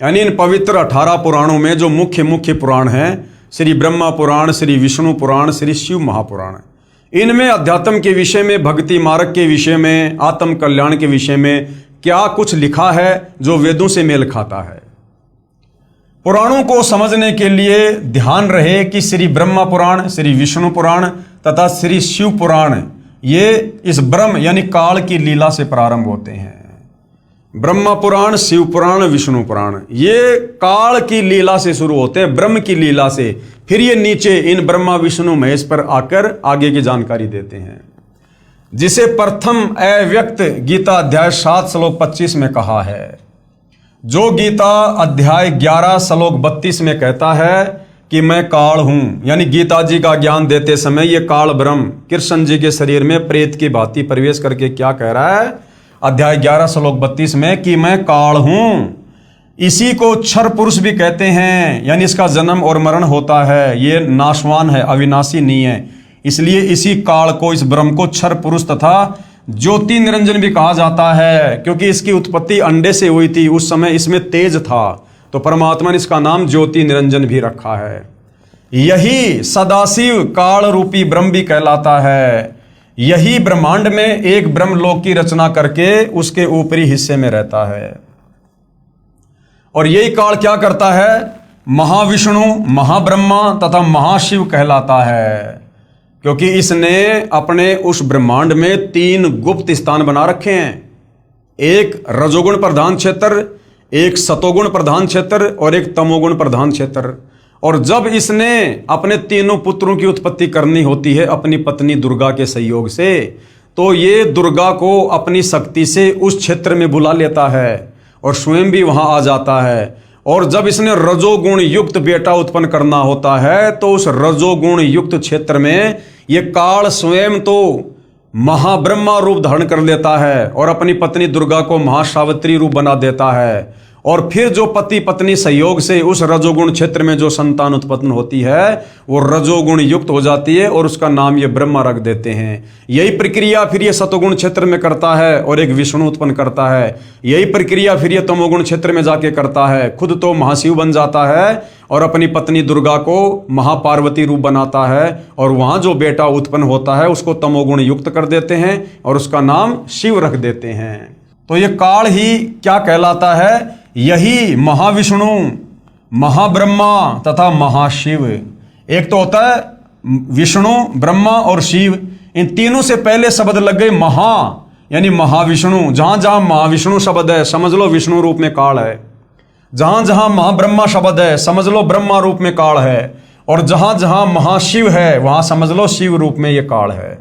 यानी इन पवित्र 18 पुराणों में जो मुख्य पुराण हैं, श्री ब्रह्मा पुराण, श्री विष्णु पुराण, श्री शिव महापुराण, इनमें अध्यात्म के विषय में, भक्ति मार्ग के विषय में, आत्म कल्याण के विषय में क्या कुछ लिखा है जो वेदों से मेल खाता है। पुराणों को समझने के लिए ध्यान रहे कि श्री ब्रह्मा पुराण, श्री विष्णु पुराण तथा श्री शिव पुराण ये इस ब्रह्म यानी काल की लीला से प्रारंभ होते हैं। ब्रह्मा पुराण, शिव पुराण, विष्णु पुराण ये काल की लीला से शुरू होते हैं, ब्रह्म की लीला से। फिर ये नीचे इन ब्रह्मा विष्णु महेश पर आकर आगे की जानकारी देते हैं, जिसे प्रथम अव्यक्त गीता अध्याय 7 श्लोक 25 में कहा है। जो गीता अध्याय 11 श्लोक 32 में कहता है कि मैं काल हूं, यानी गीता जी का ज्ञान देते समय ये काल ब्रह्म कृष्ण जी के शरीर में प्रेत की भांति प्रवेश करके क्या कह रहा है अध्याय 11 श्लोक 32 में कि मैं काल हूं। इसी को क्षर पुरुष भी कहते हैं, यानी इसका जन्म और मरण होता है, ये नाशवान है, अविनाशी नहीं है। इसलिए इसी काल को, इस ब्रह्म को क्षर पुरुष तथा ज्योति निरंजन भी कहा जाता है, क्योंकि इसकी उत्पत्ति अंडे से हुई थी, उस समय इसमें तेज था, तो परमात्मा ने इसका नाम ज्योति निरंजन भी रखा है। यही सदाशिव काल रूपी ब्रह्म भी कहलाता है। यही ब्रह्मांड में एक ब्रह्मलोक की रचना करके उसके ऊपरी हिस्से में रहता है। और यही काल क्या करता है? महाविष्णु, महाब्रह्मा तथा महाशिव कहलाता है, क्योंकि इसने अपने उस ब्रह्मांड में 3 गुप्त स्थान बना रखे हैं। एक रजोगुण प्रधान क्षेत्र, एक सतोगुण प्रधान क्षेत्र और एक तमोगुण प्रधान क्षेत्र। और जब इसने अपने तीनों पुत्रों की उत्पत्ति करनी होती है अपनी पत्नी दुर्गा के सहयोग से, तो ये दुर्गा को अपनी शक्ति से उस क्षेत्र में बुला लेता है और स्वयं भी वहां आ जाता है। और जब इसने रजोगुण युक्त बेटा उत्पन्न करना होता है तो उस रजोगुण युक्त क्षेत्र में ये काल स्वयं तो महाब्रह्मा रूप धारण कर लेता है और अपनी पत्नी दुर्गा को महासावित्री रूप बना देता है। और फिर जो पति पत्नी सहयोग से उस रजोगुण क्षेत्र में जो संतान उत्पन्न होती है वो रजोगुण युक्त हो जाती है और उसका नाम ये ब्रह्मा रख देते हैं। यही प्रक्रिया फिर ये सतोगुण क्षेत्र में करता है और एक विष्णु उत्पन्न करता है। यही प्रक्रिया फिर ये तमोगुण क्षेत्र में जाके करता है, खुद तो महाशिव बन जाता है और अपनी पत्नी दुर्गा को महापार्वती रूप बनाता है। और वहां जो बेटा उत्पन्न होता है उसको तमोगुण युक्त कर देते हैं और उसका नाम शिव रख देते हैं। तो ये काल ही क्या कहलाता है? यही महाविष्णु, महाब्रह्मा तथा महाशिव। एक तो होता है विष्णु, ब्रह्मा और शिव। इन तीनों से पहले शब्द लग गए महा, यानी महाविष्णु। जहां जहां महाविष्णु शब्द है समझ लो विष्णु रूप में काल है। जहां जहां महाब्रह्मा शब्द है समझ लो ब्रह्मा रूप में काल है। और जहां जहां महाशिव है वहां समझ लो शिव रूप में यह काल है।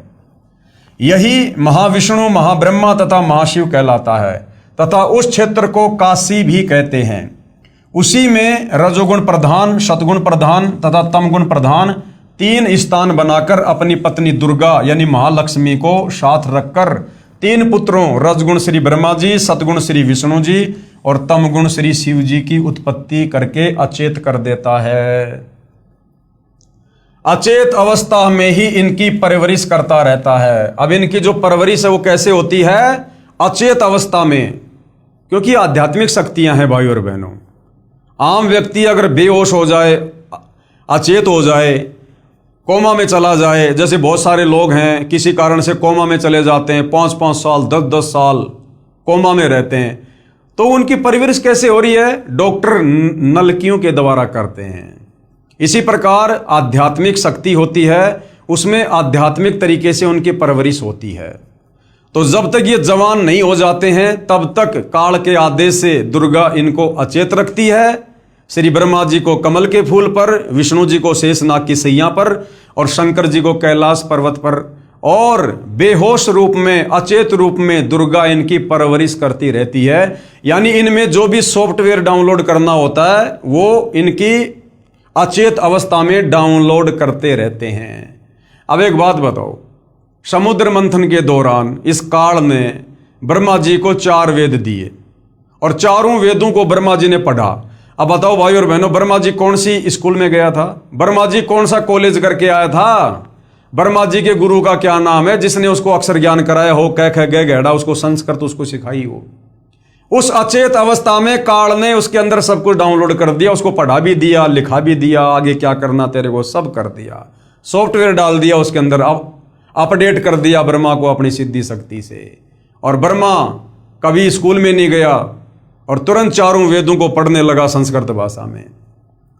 यही महाविष्णु, महाब्रह्मा तथा महाशिव कहलाता है। तथा उस क्षेत्र को काशी भी कहते हैं। उसी में रजोगुण प्रधान, सतगुण प्रधान तथा तमगुण प्रधान 3 स्थान बनाकर अपनी पत्नी दुर्गा यानी महालक्ष्मी को साथ रखकर 3 पुत्रों रजगुण श्री ब्रह्मा जी, सतगुण श्री विष्णु जी और तमगुण श्री शिव जी की उत्पत्ति करके अचेत कर देता है। अचेत अवस्था में ही इनकी परवरिश करता रहता है। अब इनकी जो परवरिश है वो कैसे होती है? अचेत अवस्था में, क्योंकि आध्यात्मिक शक्तियां हैं भाई और बहनों। आम व्यक्ति अगर बेहोश हो जाए, अचेत हो जाए, कोमा में चला जाए, जैसे बहुत सारे लोग हैं किसी कारण से कोमा में चले जाते हैं, 5-5 साल 10-10 साल कोमा में रहते हैं, तो उनकी परवरिश कैसे हो रही है? डॉक्टर नलकियों के द्वारा करते हैं। इसी प्रकार आध्यात्मिक शक्ति होती है, उसमें आध्यात्मिक तरीके से उनकी परवरिश होती है। तो जब तक ये जवान नहीं हो जाते हैं तब तक काल के आदेश से दुर्गा इनको अचेत रखती है। श्री ब्रह्मा जी को कमल के फूल पर, विष्णु जी को शेषनाग की सैया पर और शंकर जी को कैलाश पर्वत पर, और बेहोश रूप में, अचेत रूप में दुर्गा इनकी परवरिश करती रहती है। यानी इनमें जो भी सॉफ्टवेयर डाउनलोड करना होता है वो इनकी अचेत अवस्था में डाउनलोड करते रहते हैं। अब एक बात बताओ, समुद्र मंथन के दौरान इस काल ने ब्रह्मा जी को 4 वेद दिए और चारों वेदों को ब्रह्मा जी ने पढ़ा। अब बताओ भाई और बहनों, ब्रह्मा जी कौन सी स्कूल में गया था? ब्रह्मा जी कौन सा कॉलेज करके आया था? ब्रह्मा जी के गुरु का क्या नाम है जिसने उसको अक्षर ज्ञान कराया हो, कह ख ग घड़ा, उसको संस्कृत उसको सिखाई हो? उस अचेत अवस्था में काल ने उसके अंदर सब कुछ डाउनलोड कर दिया, उसको पढ़ा भी दिया, लिखा भी दिया, आगे क्या करना तेरे को सब कर दिया, सॉफ्टवेयर डाल दिया उसके अंदर, अब अपडेट कर दिया ब्रह्मा को अपनी सिद्धि शक्ति से। और ब्रह्मा कभी स्कूल में नहीं गया और तुरंत चारों वेदों को पढ़ने लगा संस्कृत भाषा में।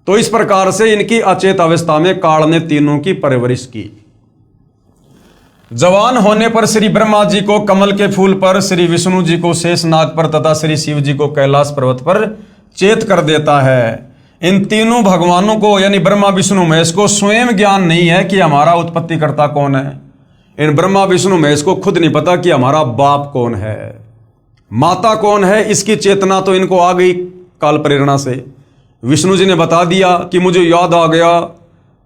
तो इस प्रकार से इनकी अचेत अवस्था में काल ने तीनों की परवरिश की। जवान होने पर श्री ब्रह्मा जी को कमल के फूल पर, श्री विष्णु जी को शेषनाग पर तथा श्री शिव जी को कैलाश पर्वत पर चेत कर देता है। इन तीनों भगवानों को यानी ब्रह्मा विष्णु महेश को स्वयं ज्ञान नहीं है कि हमारा उत्पत्तिकर्ता कौन है। इन ब्रह्मा विष्णु महेश को खुद नहीं पता कि हमारा बाप कौन है, माता कौन है। इसकी चेतना तो इनको आ गई काल प्रेरणा से। विष्णु जी ने बता दिया कि मुझे याद आ गया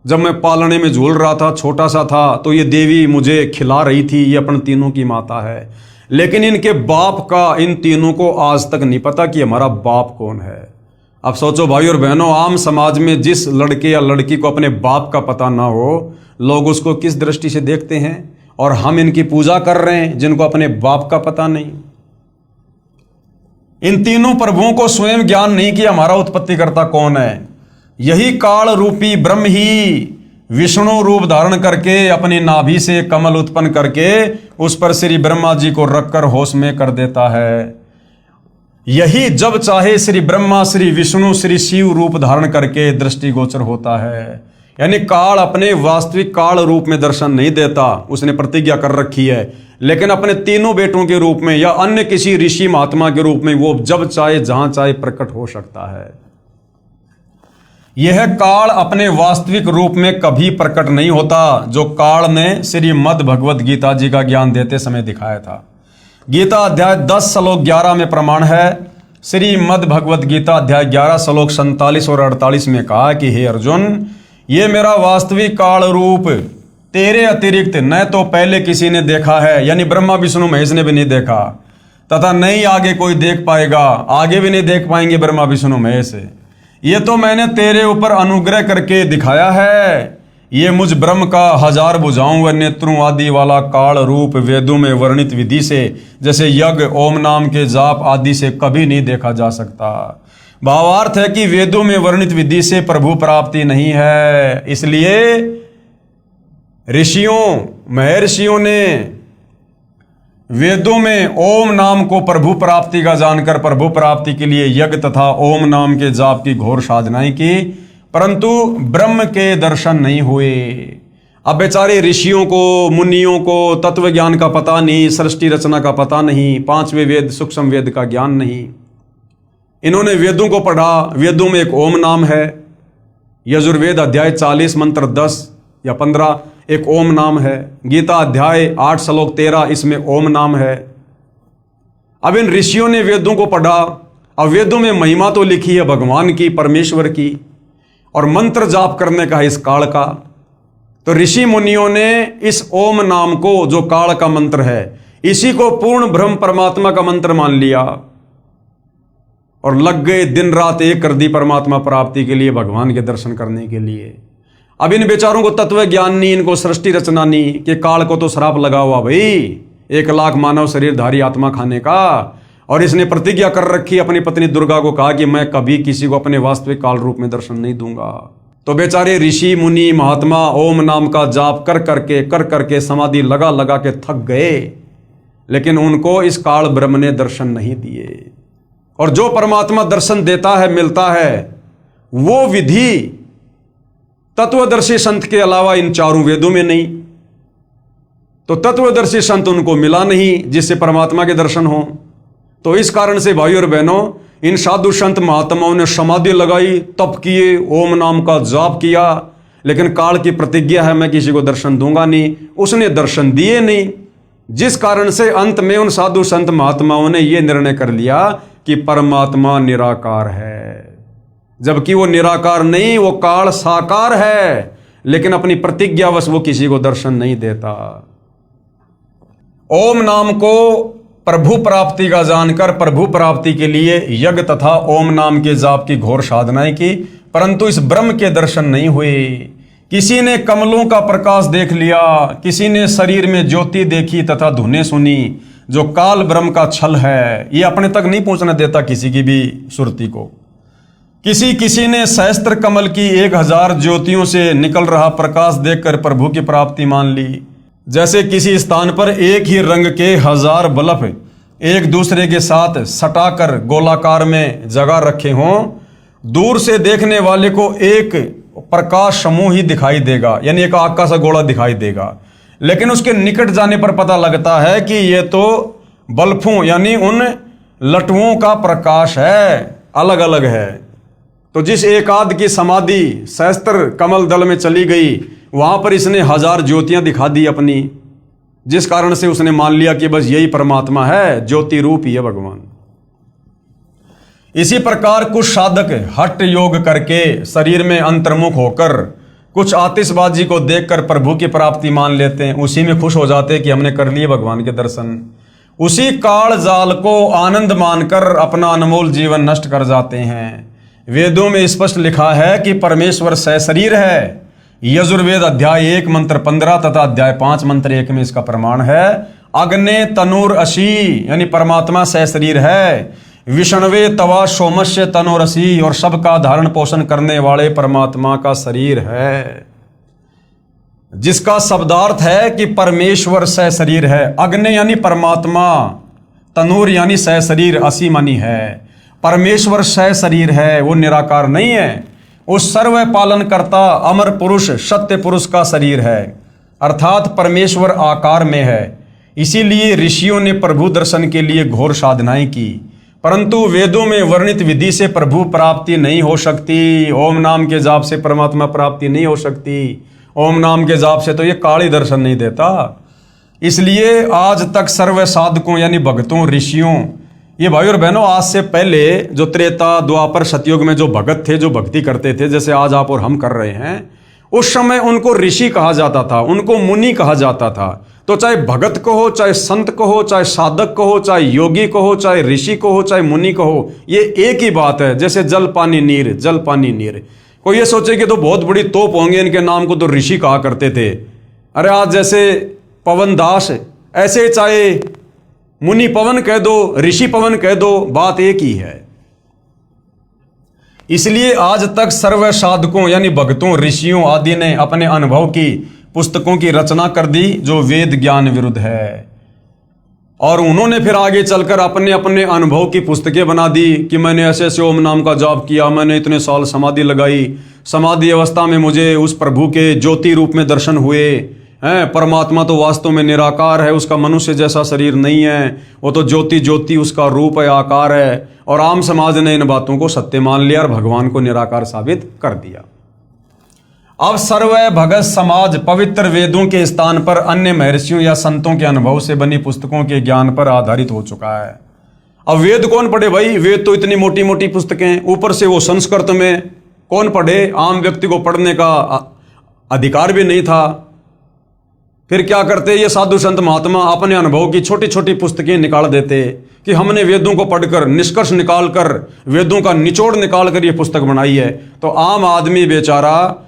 जब मैं पालने में झूल रहा था, छोटा सा था, तो ये देवी मुझे खिला रही थी, ये अपन तीनों की माता है। लेकिन इनके बाप का इन तीनों को आज तक नहीं पता कि हमारा बाप कौन है। अब सोचो भाई और बहनों, आम समाज में जिस लड़के या लड़की को अपने बाप का पता ना हो, लोग उसको किस दृष्टि से देखते हैं। और हम इनकी पूजा कर रहे हैं जिनको अपने बाप का पता नहीं। इन तीनों प्रभुओं को स्वयं ज्ञान नहीं कि हमारा उत्पत्तिकर्ता कौन है। यही काल रूपी ब्रह्म ही विष्णु रूप धारण करके अपनी नाभि से कमल उत्पन्न करके उस पर श्री ब्रह्मा जी को रखकर होश में कर देता है। यही जब चाहे श्री ब्रह्मा, श्री विष्णु, श्री शिव रूप धारण करके दृष्टिगोचर होता है। यानी काल अपने वास्तविक काल रूप में दर्शन नहीं देता, उसने प्रतिज्ञा कर रखी है, लेकिन अपने तीनों बेटों के रूप में या अन्य किसी ऋषि महात्मा के रूप में वो जब चाहे जहां चाहे प्रकट हो सकता है। यह काल अपने वास्तविक रूप में कभी प्रकट नहीं होता, जो काल ने श्रीमद् भगवद गीता जी का ज्ञान देते समय दिखाया था। गीता अध्याय 10 श्लोक 11 में प्रमाण है। श्रीमद् भगवद गीता अध्याय 11 श्लोक 47 और 48 में कहा कि हे अर्जुन, ये मेरा वास्तविक काल रूप तेरे अतिरिक्त न तो पहले किसी ने देखा है, यानी ब्रह्मा विष्णु महेश ने भी नहीं देखा, तथा नहीं आगे कोई देख पाएगा, आगे भी नहीं देख पाएंगे ब्रह्मा विष्णु महेश। ये तो मैंने तेरे ऊपर अनुग्रह करके दिखाया है। ये मुझ ब्रह्म का 1000 भुजाओं व नेत्रों आदि वाला काल रूप वेदों में वर्णित विधि से, जैसे यज्ञ, ओम नाम के जाप आदि से कभी नहीं देखा जा सकता। भावार्थ है कि वेदों में वर्णित विधि से प्रभु प्राप्ति नहीं है, इसलिए ऋषियों, महर्षियों ने वेदों में ओम नाम को प्रभु प्राप्ति का जानकर प्रभु प्राप्ति के लिए यज्ञ तथा ओम नाम के जाप की घोर साधनाएं की, परंतु ब्रह्म के दर्शन नहीं हुए। अब बेचारे ऋषियों को, मुनियों को तत्व ज्ञान का पता नहीं, सृष्टि रचना का पता नहीं, 5वें वेद सूक्ष्म वेद का ज्ञान नहीं। इन्होंने वेदों को पढ़ा, वेदों में एक ओम नाम है। यजुर्वेद अध्याय 40 मंत्र 10 या 15 एक ओम नाम है। गीता अध्याय 8 श्लोक 13 इसमें ओम नाम है। अब इन ऋषियों ने वेदों को पढ़ा, अब वेदों में महिमा तो लिखी है भगवान की, परमेश्वर की, और मंत्र जाप करने का इस काल का। तो ऋषि मुनियों ने इस ओम नाम को, जो काल का मंत्र है, इसी को पूर्ण ब्रह्म परमात्मा का मंत्र मान लिया और लग गए दिन रात एक कर दी परमात्मा प्राप्ति के लिए, भगवान के दर्शन करने के लिए। अब इन बेचारों को तत्व ज्ञान नहीं, इनको सृष्टि रचना नहीं, कि काल को तो श्राप लगा हुआ भाई 1 लाख मानव शरीरधारी आत्मा खाने का, और इसने प्रतिज्ञा कर रखी अपनी पत्नी दुर्गा को, कहा कि मैं कभी किसी को अपने वास्तविक काल रूप में दर्शन नहीं दूंगा। तो बेचारे ऋषि मुनि महात्मा ओम नाम का जाप कर करके समाधि लगा लगा के थक गए, लेकिन उनको इस काल ब्रह्म ने दर्शन नहीं दिए। और जो परमात्मा दर्शन देता है, मिलता है, वो विधि तत्वदर्शी संत के अलावा इन चारों वेदों में नहीं। तो तत्वदर्शी संत उनको मिला नहीं जिससे परमात्मा के दर्शन हो। तो इस कारण से भाइयों और बहनों, इन साधु संत महात्माओं ने समाधि लगाई, तप किए, ओम नाम का जाप किया, लेकिन काल की प्रतिज्ञा है मैं किसी को दर्शन दूंगा नहीं, उसने दर्शन दिए नहीं। जिस कारण से अंत में उन साधु संत महात्माओं ने यह निर्णय कर लिया कि परमात्मा निराकार है, जबकि वो निराकार नहीं, वो काल साकार है, लेकिन अपनी प्रतिज्ञावश वो किसी को दर्शन नहीं देता। ओम नाम को प्रभु प्राप्ति का जानकर प्रभु प्राप्ति के लिए यज्ञ तथा ओम नाम के जाप की घोर साधनाएं की, परंतु इस ब्रह्म के दर्शन नहीं हुए। किसी ने कमलों का प्रकाश देख लिया, किसी ने शरीर में ज्योति देखी तथा धुनें सुनी, जो काल ब्रह्म का छल है, ये अपने तक नहीं पहुंचने देता किसी की भी सुरती को। किसी ने सहस्त्र कमल की 1000 ज्योतियों से निकल रहा प्रकाश देखकर प्रभु की प्राप्ति मान ली। जैसे किसी स्थान पर एक ही रंग के 1000 बल्ब एक दूसरे के साथ सटाकर गोलाकार में जगह रखे हों, दूर से देखने वाले को एक प्रकाश समूह ही दिखाई देगा, यानी एक आग का सा गोला दिखाई देगा, लेकिन उसके निकट जाने पर पता लगता है कि ये तो बल्बों यानी उन लटुओं का प्रकाश है, अलग अलग है। तो जिस एकाध की समाधि सहस्त्र कमल दल में चली गई, वहां पर इसने 1000 ज्योतियां दिखा दी अपनी, जिस कारण से उसने मान लिया कि बस यही परमात्मा है, ज्योति रूप ही है भगवान। इसी प्रकार कुछ साधक हठ योग करके शरीर में अंतर्मुख होकर कुछ आतिशबाजी को देखकर प्रभु की प्राप्ति मान लेते हैं, उसी में खुश हो जाते हैं कि हमने कर लिए भगवान के दर्शन। उसी काल जाल को आनंद मानकर अपना अनमोल जीवन नष्ट कर जाते हैं। वेदों में स्पष्ट लिखा है कि परमेश्वर सहशरीर है। यजुर्वेद अध्याय 1 मंत्र 15 तथा अध्याय 5 मंत्र 1 में इसका प्रमाण है। अग्ने तनुर असी, यानी परमात्मा सहशरीर है। विष्णवे तवा सोमस्य तनुरसी, और सबका धारण पोषण करने वाले परमात्मा का शरीर है। जिसका शब्दार्थ है कि परमेश्वर सह शरीर है। अग्नि यानी परमात्मा, तनूर यानी सह शरीर, असीम यानी है। परमेश्वर सह शरीर है, वो निराकार नहीं है। उस सर्व पालन करता अमर पुरुष सत्य पुरुष का शरीर है, अर्थात परमेश्वर आकार में है। इसीलिए ऋषियों ने प्रभु दर्शन के लिए घोर साधनाएं की, परंतु वेदों में वर्णित विधि से प्रभु प्राप्ति नहीं हो सकती। ओम नाम के जाप से परमात्मा प्राप्ति नहीं हो सकती। ओम नाम के जाप से तो ये काली दर्शन नहीं देता। इसलिए आज तक सर्व साधकों यानी भक्तों, ऋषियों, ये भाई और बहनों, आज से पहले जो त्रेता द्वापर सतयुग में जो भगत थे, जो भक्ति करते थे, जैसे आज आप और हम कर रहे हैं, उस समय उनको ऋषि कहा जाता था, उनको मुनि कहा जाता था। तो चाहे भगत कहो, चाहे संत कहो, चाहे साधक कहो, चाहे योगी कहो, चाहे ऋषि कहो, चाहे मुनि कहो, ये एक ही बात है। जैसे जल पानी नीर, जल पानी नीर। कोई ये सोचे कि तो बहुत बड़ी तोप होंगे, इनके नाम को तो ऋषि कहा करते थे। अरे आज जैसे पवन दास, ऐसे चाहे मुनि पवन कह दो, ऋषि पवन कह दो, बात एक ही है। इसलिए आज तक सर्व साधकों यानी भक्तों, ऋषियों आदि ने अपने अनुभव की पुस्तकों की रचना कर दी जो वेद ज्ञान विरुद्ध है, और उन्होंने फिर आगे चलकर अपने अपने अनुभव की पुस्तकें बना दी कि मैंने ऐसे ऐसे ओम नाम का जाप किया, मैंने इतने साल समाधि लगाई, समाधि अवस्था में मुझे उस प्रभु के ज्योति रूप में दर्शन हुए हैं। परमात्मा तो वास्तव में निराकार है, उसका मनुष्य जैसा शरीर नहीं है, वो तो ज्योति ज्योति उसका रूप है, आकार है। और आम समाज ने इन बातों को सत्य मान लिया और भगवान को निराकार साबित कर दिया। अब सर्व भगत समाज पवित्र वेदों के स्थान पर अन्य महर्षियों या संतों के अनुभव से बनी पुस्तकों के ज्ञान पर आधारित हो चुका है। अब वेद कौन पढ़े भाई? वेद तो इतनी मोटी मोटी पुस्तकें, ऊपर से वो संस्कृत में, कौन पढ़े? आम व्यक्ति को पढ़ने का अधिकार भी नहीं था। फिर क्या करते ये साधु संत महात्मा? अपने अनुभव की छोटी छोटी पुस्तकें निकाल देते कि हमने वेदों को पढ़कर निष्कर्ष निकालकर, वेदों का निचोड़ निकालकर ये पुस्तक बनाई है। तो आम आदमी बेचारा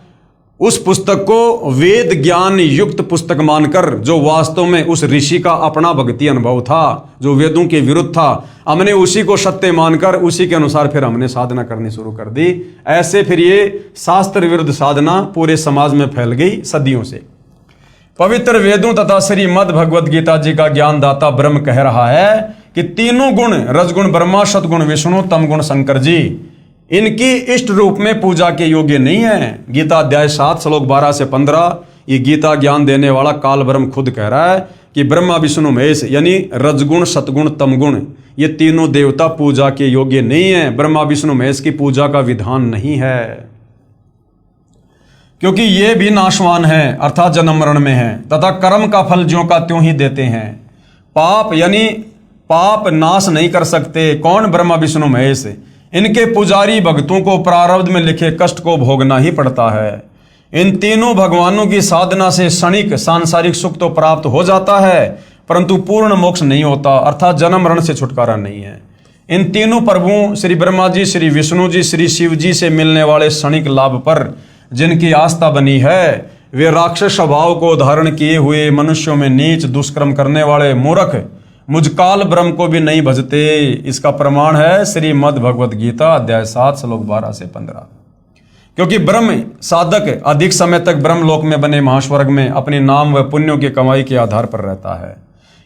उस पुस्तक को वेद ज्ञान युक्त पुस्तक मानकर, जो वास्तव में उस ऋषि का अपना भक्ति अनुभव था, जो वेदों के विरुद्ध था, हमने उसी को सत्य मानकर उसी के अनुसार फिर हमने साधना करनी शुरू कर दी। ऐसे फिर ये शास्त्र विरुद्ध साधना पूरे समाज में फैल गई सदियों से। पवित्र वेदों तथा श्रीमद् भगवद गीता जी का ज्ञानदाता ब्रह्म कह रहा है कि तीनों गुण, रजगुण ब्रह्मा, सतगुण विष्णु, तमगुण शंकर जी, इनकी इष्ट रूप में पूजा के योग्य नहीं है। गीता अध्याय 7 श्लोक 12 से 15, ये गीता ज्ञान देने वाला काल ब्रह्म खुद कह रहा है कि ब्रह्मा विष्णु महेश यानी रजगुण सतगुण तमगुण, ये तीनों देवता पूजा के योग्य नहीं है। ब्रह्मा विष्णु महेश की पूजा का विधान नहीं है, क्योंकि ये भी नाशवान है, अर्थात जन्म मरण में है, तथा कर्म का फल ज्यों का त्यों ही देते हैं। पाप यानी पाप नाश नहीं कर सकते। कौन? ब्रह्मा विष्णु महेश। इनके पुजारी भक्तों को प्रारब्ध में लिखे कष्ट को भोगना ही पड़ता है। इन तीनों भगवानों की साधना से क्षणिक सांसारिक सुख तो प्राप्त हो जाता है, परंतु पूर्ण मोक्ष नहीं होता, अर्थात जन्म मरण से छुटकारा नहीं है। इन तीनों प्रभुओं श्री ब्रह्मा जी, श्री विष्णु जी, श्री शिव जी से मिलने वाले क्षणिक लाभ पर जिनकी आस्था बनी है, वे राक्षस स्वभाव को धारण किए हुए मनुष्यों में नीच दुष्कर्म करने वाले मूर्ख मुझकाल ब्रह्म को भी नहीं भजते। इसका प्रमाण है श्रीमद् भगवद गीता अध्याय 7 श्लोक 12 से 15। क्योंकि ब्रह्म साधक अधिक समय तक ब्रह्म लोक में बने महास्वर्ग में अपने नाम व पुण्यों की कमाई के आधार पर रहता है।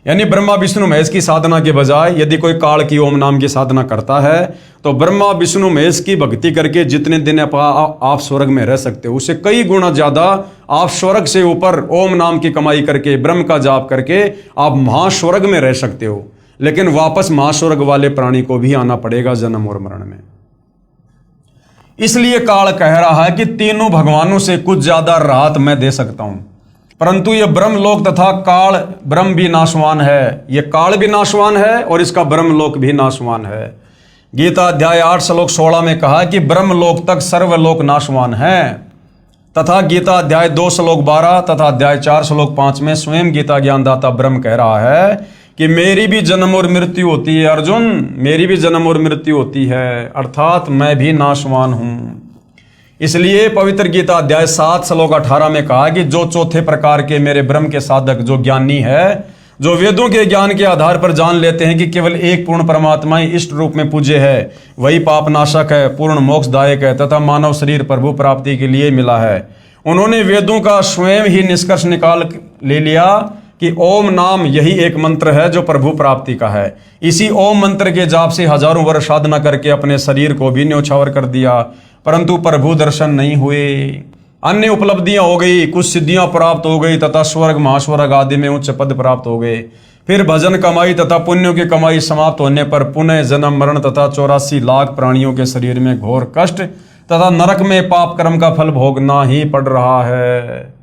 यानी ब्रह्मा विष्णु महेश की साधना के बजाय यदि कोई काल की ओम नाम की साधना करता है, तो ब्रह्मा विष्णु महेश की भक्ति करके जितने दिन आप स्वर्ग में रह सकते हो, उससे कई गुना ज्यादा आप स्वर्ग से ऊपर ओम नाम की कमाई करके, ब्रह्म का जाप करके आप महास्वर्ग में रह सकते हो। लेकिन वापस महास्वर्ग वाले प्राणी को भी आना पड़ेगा जन्म और मरण में। इसलिए काल कह रहा है कि तीनों भगवानों से कुछ ज्यादा राहत मैं दे सकता हूं, परंतु यह ब्रह्मलोक तथा काल ब्रह्म भी नाशवान है। यह काल भी नाशवान है और इसका ब्रह्मलोक भी नाशवान है। गीता अध्याय 8 श्लोक 16 में कहा कि ब्रह्मलोक तक सर्वलोक नाशवान है, तथा गीता अध्याय 2 श्लोक 12 तथा अध्याय 4 श्लोक 5 में स्वयं गीता ज्ञानदाता ब्रह्म कह रहा है कि मेरी भी जन्म और मृत्यु होती है अर्जुन, मेरी भी जन्म और मृत्यु होती है, अर्थात मैं भी नाशवान हूं। इसलिए पवित्र गीता अध्याय 7 श्लोक 18 में कहा कि जो चौथे प्रकार के मेरे ब्रह्म के साधक, जो ज्ञानी है, जो वेदों के ज्ञान के आधार पर जान लेते हैं कि केवल एक पूर्ण परमात्मा ही इष्ट रूप में पूज्य है, वही पाप नाशक है, पूर्ण मोक्षदायक है तथा मानव शरीर प्रभु प्राप्ति के लिए मिला है, उन्होंने वेदों का स्वयं ही निष्कर्ष निकाल ले लिया कि ओम नाम यही एक मंत्र है जो प्रभु प्राप्ति का है। इसी ओम मंत्र के जाप से हजारों वर्ष साधना करके अपने शरीर को भी न्यौछावर कर दिया, परंतु प्रभु दर्शन नहीं हुए। अन्य उपलब्धियां हो गई, कुछ सिद्धियां प्राप्त हो गई तथा स्वर्ग महास्वर्ग आदि में उच्च पद प्राप्त हो गए। फिर भजन कमाई तथा पुण्यों की कमाई समाप्त होने पर पुनः जन्म मरण तथा 84 लाख प्राणियों के शरीर में घोर कष्ट तथा नरक में पाप कर्म का फल भोगना ही पड़ रहा है।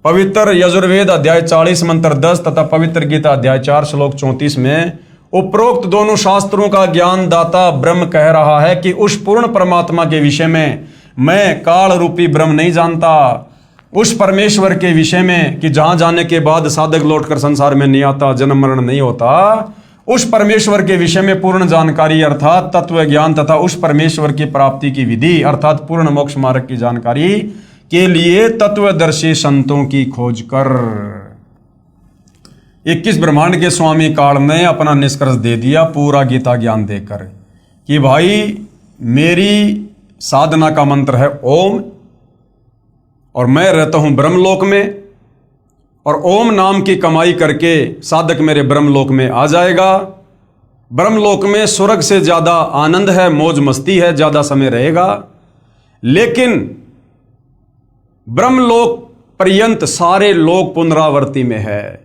पवित्र यजुर्वेद अध्याय 40 मंत्र 10 तथा पवित्र गीता अध्याय 4 श्लोक 34 में उपरोक्त दोनों शास्त्रों का ज्ञान दाता ब्रह्म कह रहा है कि उस पूर्ण परमात्मा के विषय में मैं काल रूपी ब्रह्म नहीं जानता। उस परमेश्वर के विषय में कि जहां जाने के बाद साधक लौटकर संसार में नहीं आता, जन्म मरण नहीं होता, उस परमेश्वर के विषय में पूर्ण जानकारी अर्थात तत्व ज्ञान तथा उस परमेश्वर की प्राप्ति की विधि अर्थात पूर्ण मोक्ष मार्ग की जानकारी के लिए तत्वदर्शी संतों की खोज कर 21 ब्रह्मांड के स्वामी काल ने अपना निष्कर्ष दे दिया पूरा गीता ज्ञान देकर कि भाई मेरी साधना का मंत्र है ओम और मैं रहता हूं ब्रह्मलोक में, और ओम नाम की कमाई करके साधक मेरे ब्रह्मलोक में आ जाएगा। ब्रह्मलोक में स्वर्ग से ज्यादा आनंद है, मौज मस्ती है, ज्यादा समय रहेगा। लेकिन ब्रह्मलोक पर्यंत सारे लोक पुनरावर्ती में है।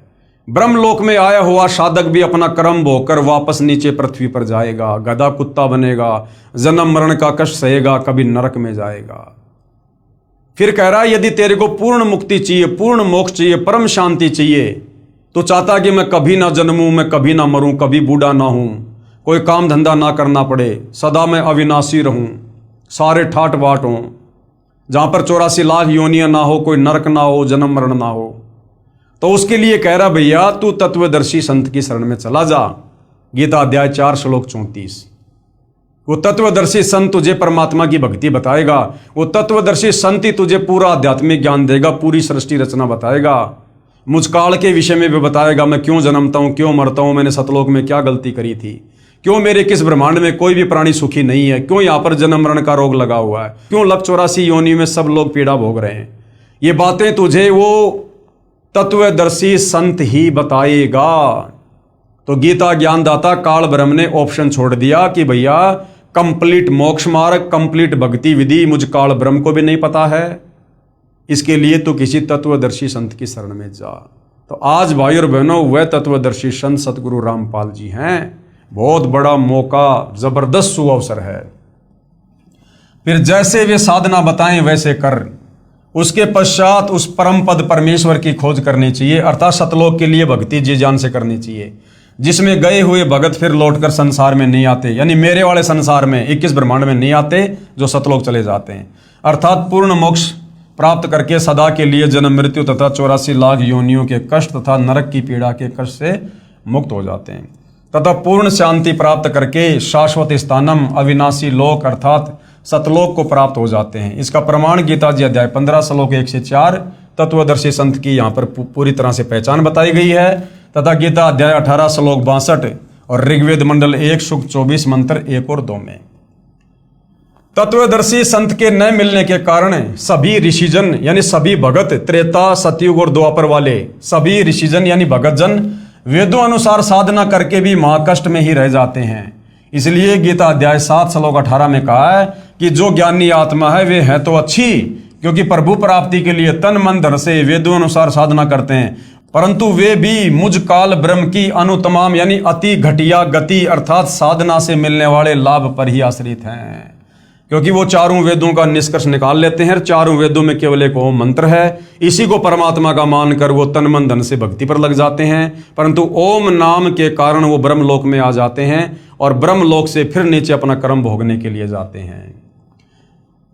ब्रह्मलोक में आया हुआ साधक भी अपना कर्म भोगकर वापस नीचे पृथ्वी पर जाएगा, गधा कुत्ता बनेगा, जन्म मरण का कष्ट सहेगा, कभी नरक में जाएगा। फिर कह रहा है यदि तेरे को पूर्ण मुक्ति चाहिए, पूर्ण मोक्ष चाहिए, परम शांति चाहिए, तो चाहता कि मैं कभी ना जन्मूं, मैं कभी ना मरूं, कभी बूढ़ा ना हूं, कोई काम धंधा ना करना पड़े, सदा मैं अविनाशी रहूं, सारे ठाट बाट हों, जहां पर 84 लाख योनियां ना हो, कोई नरक ना हो, जन्म मरण ना हो, तो उसके लिए कह रहा भैया तू तत्वदर्शी संत की शरण में चला जा। गीता अध्याय 4 श्लोक 34। वो तत्वदर्शी संत तुझे परमात्मा की भक्ति बताएगा। वो तत्वदर्शी संत ही तुझे पूरा आध्यात्मिक ज्ञान देगा, पूरी सृष्टि रचना बताएगा, मुझकाल के विषय में भी बताएगा, मैं क्यों जन्मता हूं, क्यों मरता हूं, मैंने सतलोक में क्या गलती करी थी, क्यों मेरे किस ब्रह्मांड में कोई भी प्राणी सुखी नहीं है, क्यों यहां पर जन्म मरण का रोग लगा हुआ है, क्यों लख 84 योनि में सब लोग पीड़ा भोग रहे हैं। ये बातें तुझे वो तत्वदर्शी संत ही बताएगा। तो गीता ज्ञानदाता काल ब्रह्म ने ऑप्शन छोड़ दिया कि भैया कंप्लीट मोक्ष मार्ग, कंप्लीट भक्ति विधि मुझ काल ब्रह्म को भी नहीं पता है, इसके लिए तो किसी तत्वदर्शी संत की शरण में जा। तो आज भाई और बहनों वह तत्वदर्शी संत सतगुरु रामपाल जी हैं। बहुत बड़ा मौका, जबरदस्त सुअवसर है। फिर जैसे वे साधना बताएं वैसे कर, उसके पश्चात उस परम पद परमेश्वर की खोज करनी चाहिए, अर्थात सतलोक के लिए भक्ति जी जान से करनी चाहिए, जिसमें गए हुए भगत फिर लौटकर संसार में नहीं आते, यानी मेरे वाले संसार में 21 ब्रह्मांड में नहीं आते, जो सतलोक चले जाते हैं, अर्थात पूर्ण मोक्ष प्राप्त करके सदा के लिए जन्म मृत्यु तथा 84 लाख योनियों के कष्ट तथा नरक की पीड़ा के कष्ट से मुक्त हो जाते हैं, तथा पूर्ण शांति प्राप्त करके शाश्वत स्थानम अविनाशी लोक अर्थात सतलोक को प्राप्त हो जाते हैं। इसका प्रमाण गीता जी अध्याय 15 श्लोक 1 से 4 तत्वदर्शी संत की यहाँ पर पूरी तरह से पहचान बताई गई है, तथा गीता अध्याय 18 श्लोक 62 और ऋग्वेद मंडल 1 सूक्त 24 मंत्र 1 और 2 में। तत्वदर्शी संत के न मिलने के कारण सभी ऋषिजन यानी सभी भगत, त्रेता सतयुग और द्वापर वाले सभी ऋषिजन यानी भगत जन वेदों अनुसार साधना करके भी महाकष्ट में ही रह जाते हैं। इसलिए गीता अध्याय 7 श्लोक 18 में कहा है कि जो ज्ञानी आत्मा है वे है तो अच्छी, क्योंकि प्रभु प्राप्ति के लिए तन मन धन से वेदों अनुसार साधना करते हैं, परंतु वे भी मुझ काल ब्रह्म की अनुतमाम यानी अति घटिया गति अर्थात साधना से मिलने वाले लाभ पर ही आश्रित हैं, क्योंकि वो चारों वेदों का निष्कर्ष निकाल लेते हैं। चारों वेदों में केवल एक ओम मंत्र है, इसी को परमात्मा का मानकर वो तन मन धन से भक्ति पर लग जाते हैं, परंतु ओम नाम के कारण वो ब्रह्मलोक में आ जाते हैं और ब्रह्मलोक से फिर नीचे अपना कर्म भोगने के लिए जाते हैं,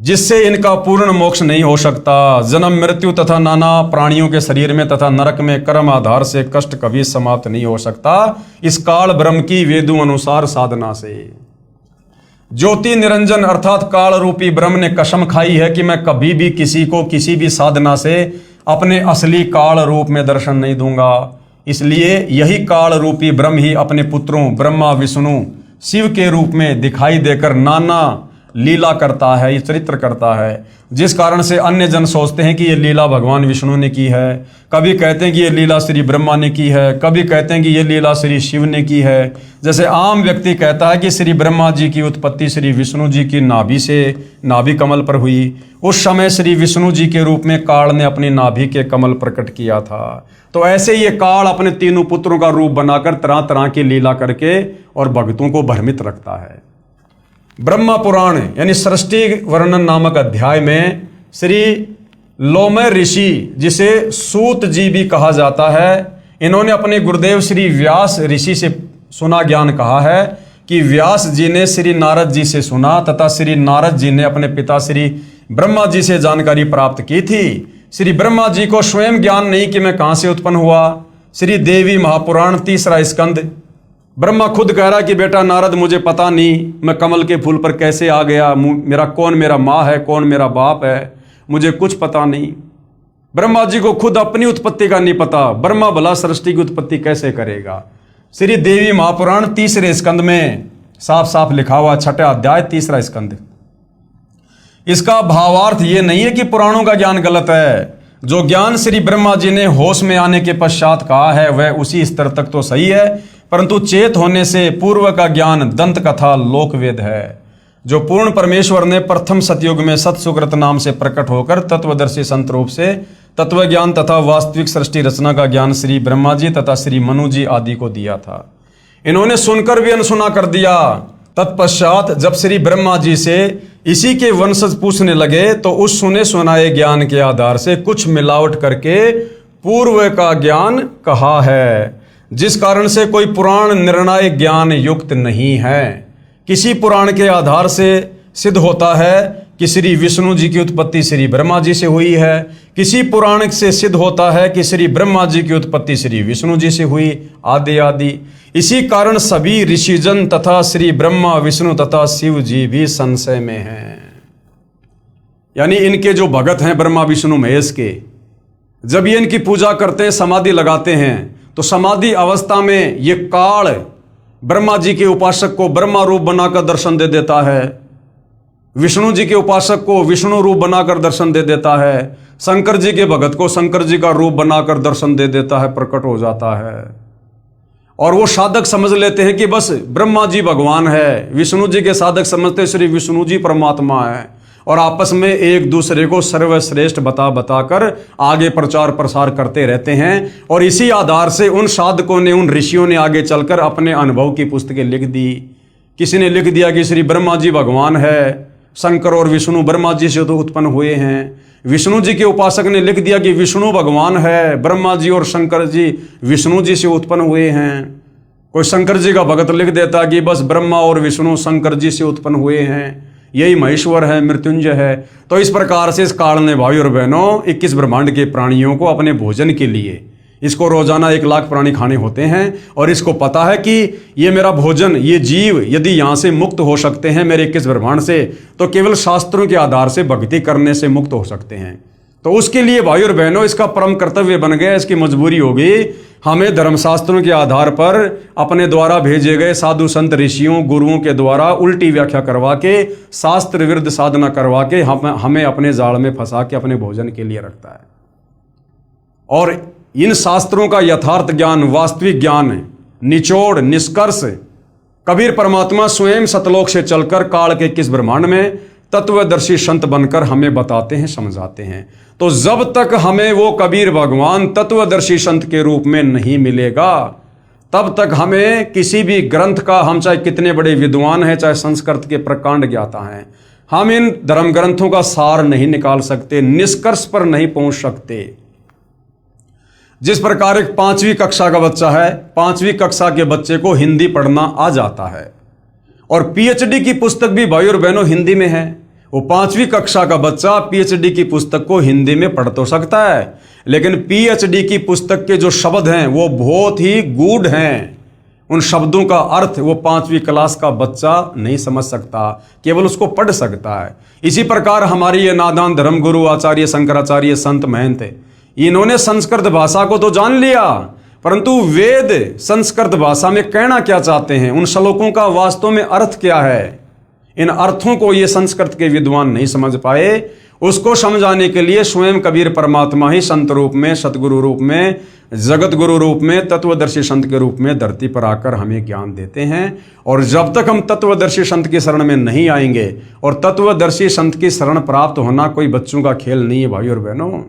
जिससे इनका पूर्ण मोक्ष नहीं हो सकता। जन्म मृत्यु तथा नाना प्राणियों के शरीर में तथा नरक में कर्म आधार से कष्ट कभी समाप्त नहीं हो सकता इस काल ब्रह्म की वेदों अनुसार साधना से। ज्योति निरंजन अर्थात काल रूपी ब्रह्म ने कसम खाई है कि मैं कभी भी किसी को किसी भी साधना से अपने असली काल रूप में दर्शन नहीं दूंगा। इसलिए यही काल रूपी ब्रह्म ही अपने पुत्रों ब्रह्मा विष्णु शिव के रूप में दिखाई देकर नाना लीला करता है, ये चरित्र करता है, जिस कारण से अन्य जन सोचते हैं कि ये लीला भगवान विष्णु ने की है, कभी कहते हैं कि ये लीला श्री ब्रह्मा ने की है, कभी कहते हैं कि ये लीला श्री शिव ने की है। जैसे आम व्यक्ति कहता है कि श्री ब्रह्मा जी की उत्पत्ति श्री विष्णु जी की नाभि से, नाभि कमल पर हुई, उस समय श्री विष्णु जी के रूप में काल ने अपनी नाभि के कमल प्रकट किया था। तो ऐसे ये काल अपने तीनों पुत्रों का रूप बनाकर तरह तरह की लीला करके और भक्तों को भ्रमित रखता है। ब्रह्मा पुराण यानी सृष्टि वर्णन नामक अध्याय में श्री लोमय ऋषि, जिसे सूत जी भी कहा जाता है, इन्होंने अपने गुरुदेव श्री व्यास ऋषि से सुना ज्ञान कहा है कि व्यास जी ने श्री नारद जी से सुना तथा श्री नारद जी ने अपने पिता श्री ब्रह्मा जी से जानकारी प्राप्त की थी। श्री ब्रह्मा जी को स्वयं ज्ञान नहीं कि मैं कहां से उत्पन्न हुआ। श्री देवी महापुराण 3रा स्कंद, ब्रह्मा खुद कह रहा कि बेटा नारद मुझे पता नहीं मैं कमल के फूल पर कैसे आ गया, मेरा माँ है, कौन मेरा बाप है, मुझे कुछ पता नहीं। ब्रह्मा जी को खुद अपनी उत्पत्ति का नहीं पता, ब्रह्मा भला सृष्टि की उत्पत्ति कैसे करेगा। श्री देवी महापुराण 3रे स्कंद में साफ साफ लिखा हुआ, 6ठा अध्याय 3रा स्कंद। इसका भावार्थ ये नहीं है कि पुराणों का ज्ञान गलत है। जो ज्ञान श्री ब्रह्मा जी ने होश में आने के पश्चात कहा है वह उसी स्तर तक तो सही है, परंतु चेत होने से पूर्व का ज्ञान दंत कथा लोकवेद है। जो पूर्ण परमेश्वर ने प्रथम सतयुग में सतसुकृत नाम से प्रकट होकर तत्वदर्शी संत रूप से तत्व ज्ञान तथा वास्तविक सृष्टि रचना का ज्ञान श्री ब्रह्मा जी तथा श्री मनु जी आदि को दिया था। इन्होंने सुनकर भी अनसुना कर दिया। तत्पश्चात जब श्री ब्रह्मा जी से इसी के वंशज पूछने लगे तो उस सुने सुनाए ज्ञान के आधार से कुछ मिलावट करके पूर्व का ज्ञान कहा है, जिस कारण से कोई पुराण निर्णय ज्ञान युक्त नहीं है। किसी पुराण के आधार से सिद्ध होता है कि श्री विष्णु जी की उत्पत्ति श्री ब्रह्मा जी से हुई है, किसी पुराण से सिद्ध होता है कि श्री ब्रह्मा जी की उत्पत्ति श्री विष्णु जी से हुई, आदि आदि। इसी कारण सभी ऋषिजन तथा श्री ब्रह्मा विष्णु तथा शिव जी भी संशय में हैं। यानी इनके जो भगत हैं ब्रह्मा विष्णु महेश के, जब ये इनकी पूजा करते हैं, समाधि लगाते हैं, तो समाधि अवस्था में ये काल ब्रह्मा जी के उपासक को ब्रह्मा रूप बनाकर दर्शन दे देता है, विष्णु जी के उपासक को विष्णु रूप बनाकर दर्शन दे देता है, शंकर जी के भगत को शंकर जी का रूप बनाकर दर्शन दे देता है, प्रकट हो जाता है। और वो साधक समझ लेते हैं कि बस ब्रह्मा जी भगवान है, विष्णु जी के साधक समझते श्री विष्णु जी परमात्मा है, और आपस में एक दूसरे को सर्वश्रेष्ठ बताकर आगे प्रचार प्रसार करते रहते हैं। और इसी आधार से उन साधकों ने, उन ऋषियों ने आगे चलकर अपने अनुभव की पुस्तकें लिख दी। किसी ने लिख दिया कि श्री ब्रह्मा जी भगवान है, शंकर और विष्णु ब्रह्मा जी से तो उत्पन्न हुए हैं। विष्णु जी के उपासक ने लिख दिया कि विष्णु भगवान है, ब्रह्मा जी और शंकर जी विष्णु जी से उत्पन्न हुए हैं। कोई शंकर जी का भगत लिख देता कि बस ब्रह्मा और विष्णु शंकर जी से उत्पन्न हुए हैं, यही महेश्वर है, मृत्युंजय है। तो इस प्रकार से इस काल ने भाई और बहनों 21 ब्रह्मांड के प्राणियों को अपने भोजन के लिए, इसको रोजाना 1 लाख प्राणी खाने होते हैं, और इसको पता है कि ये मेरा भोजन, ये जीव यदि यहाँ से मुक्त हो सकते हैं मेरे 21 ब्रह्मांड से, तो केवल शास्त्रों के आधार से भक्ति करने से मुक्त हो सकते हैं। तो उसके लिए भाई और बहनों इसका परम कर्तव्य बन गया, इसकी मजबूरी होगी हमें धर्मशास्त्रों के आधार पर अपने द्वारा भेजे गए साधु संत ऋषियों गुरुओं के द्वारा उल्टी व्याख्या करवा के, शास्त्र विरुद्ध साधना करवा के हमें अपने जाल में फंसा के अपने भोजन के लिए रखता है। और इन शास्त्रों का यथार्थ ज्ञान, वास्तविक ज्ञान, निचोड़, निष्कर्ष कबीर परमात्मा स्वयं सतलोक से चलकर काल के 21 ब्रह्मांड में तत्वदर्शी संत बनकर हमें बताते हैं, समझाते हैं। तो जब तक हमें वो कबीर भगवान तत्वदर्शी संत के रूप में नहीं मिलेगा, तब तक हमें किसी भी ग्रंथ का, हम चाहे कितने बड़े विद्वान हैं, चाहे संस्कृत के प्रकांड ज्ञाता हैं, हम इन धर्म ग्रंथों का सार नहीं निकाल सकते, निष्कर्ष पर नहीं पहुंच सकते। जिस प्रकार एक 5वीं कक्षा का बच्चा है, 5वीं कक्षा के बच्चे को हिंदी पढ़ना आ जाता है, और पीएचडी की पुस्तक भी भाई और बहनों हिंदी में है। वो 5वीं कक्षा का बच्चा पीएचडी की पुस्तक को हिंदी में पढ़ तो सकता है, लेकिन पीएचडी की पुस्तक के जो शब्द हैं वो बहुत ही गूढ़ हैं। उन शब्दों का अर्थ वो 5वीं क्लास का बच्चा नहीं समझ सकता, केवल उसको पढ़ सकता है। इसी प्रकार हमारी ये नादान धर्मगुरु आचार्य शंकराचार्य संत महंत, इन्होंने संस्कृत भाषा को तो जान लिया, परंतु वेद संस्कृत भाषा में कहना क्या चाहते हैं, उन श्लोकों का वास्तव में अर्थ क्या है, इन अर्थों को ये संस्कृत के विद्वान नहीं समझ पाए, उसको समझाने के लिए स्वयं कबीर परमात्मा ही संत रूप में, सतगुरु रूप में, जगत गुरु रूप में, तत्वदर्शी संत के रूप में धरती पर आकर हमें ज्ञान देते हैं। और जब तक हम तत्वदर्शी संत की शरण में नहीं आएंगे, और तत्वदर्शी संत की शरण प्राप्त होना कोई बच्चों का खेल नहीं है भाई और बहनों।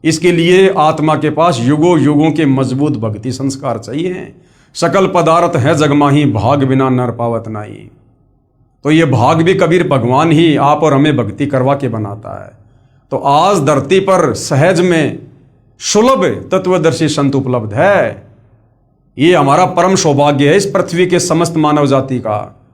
इसके लिए आत्मा के पास युगों युगों के मजबूत भक्ति संस्कार चाहिए। सकल पदार्थ है जगमाही, भाग बिना नर पावत नाई। तो ये भाग भी कबीर भगवान ही आप और हमें भक्ति करवा के बनाता है। तो आज धरती पर सहज में सुलभ तत्वदर्शी संत उपलब्ध है। ये हमारा परम सौभाग्य है इस पृथ्वी के समस्त मानव जाति का।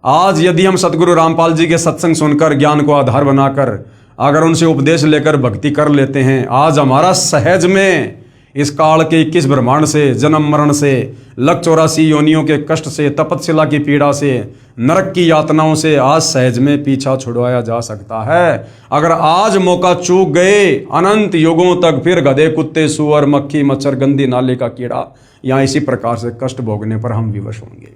आज यदि हम सतगुरु रामपाल जी के सत्संग सुनकर, ज्ञान को आधार बनाकर, अगर उनसे उपदेश लेकर भक्ति कर लेते हैं, आज हमारा सहज में इस काल के 21 ब्रह्मांड से, जन्म मरण से, लख 84 योनियों के कष्ट से, तपस्या की पीड़ा से, नरक की यातनाओं से आज सहज में पीछा छुड़वाया जा सकता है। अगर आज मौका चूक गए, अनंत युगों तक फिर गधे, कुत्ते, सुअर, मक्खी, मच्छर, गंदी नाले का कीड़ा, या इसी प्रकार से कष्ट भोगने पर हम विवश होंगे।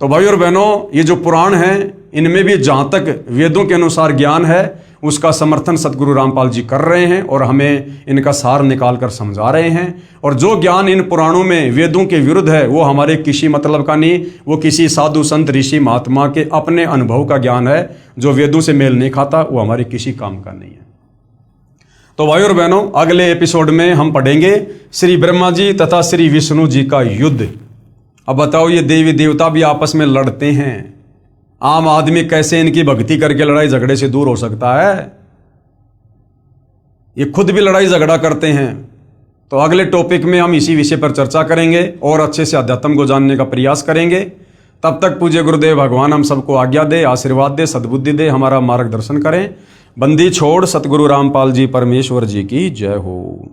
तो भाई और बहनों, ये जो पुराण हैं, इनमें भी जहाँ तक वेदों के अनुसार ज्ञान है, उसका समर्थन सतगुरु रामपाल जी कर रहे हैं और हमें इनका सार निकाल कर समझा रहे हैं। और जो ज्ञान इन पुराणों में वेदों के विरुद्ध है, वो हमारे किसी मतलब का नहीं, वो किसी साधु संत ऋषि महात्मा के अपने अनुभव का ज्ञान है, जो वेदों से मेल नहीं खाता, वो हमारे किसी काम का नहीं है। तो भाई और बहनों, अगले एपिसोड में हम पढ़ेंगे श्री ब्रह्मा जी तथा श्री विष्णु जी का युद्ध। अब बताओ, ये देवी देवता भी आपस में लड़ते हैं, आम आदमी कैसे इनकी भक्ति करके लड़ाई झगड़े से दूर हो सकता है? ये खुद भी लड़ाई झगड़ा करते हैं। तो अगले टॉपिक में हम इसी विषय पर चर्चा करेंगे और अच्छे से अध्यात्म को जानने का प्रयास करेंगे। तब तक पूज्य गुरुदेव भगवान हम सबको आज्ञा दे, आशीर्वाद दे, सद्बुद्धि दे, हमारा मार्गदर्शन करें। बंदी छोड़ सतगुरु रामपाल जी परमेश्वर जी की जय हो।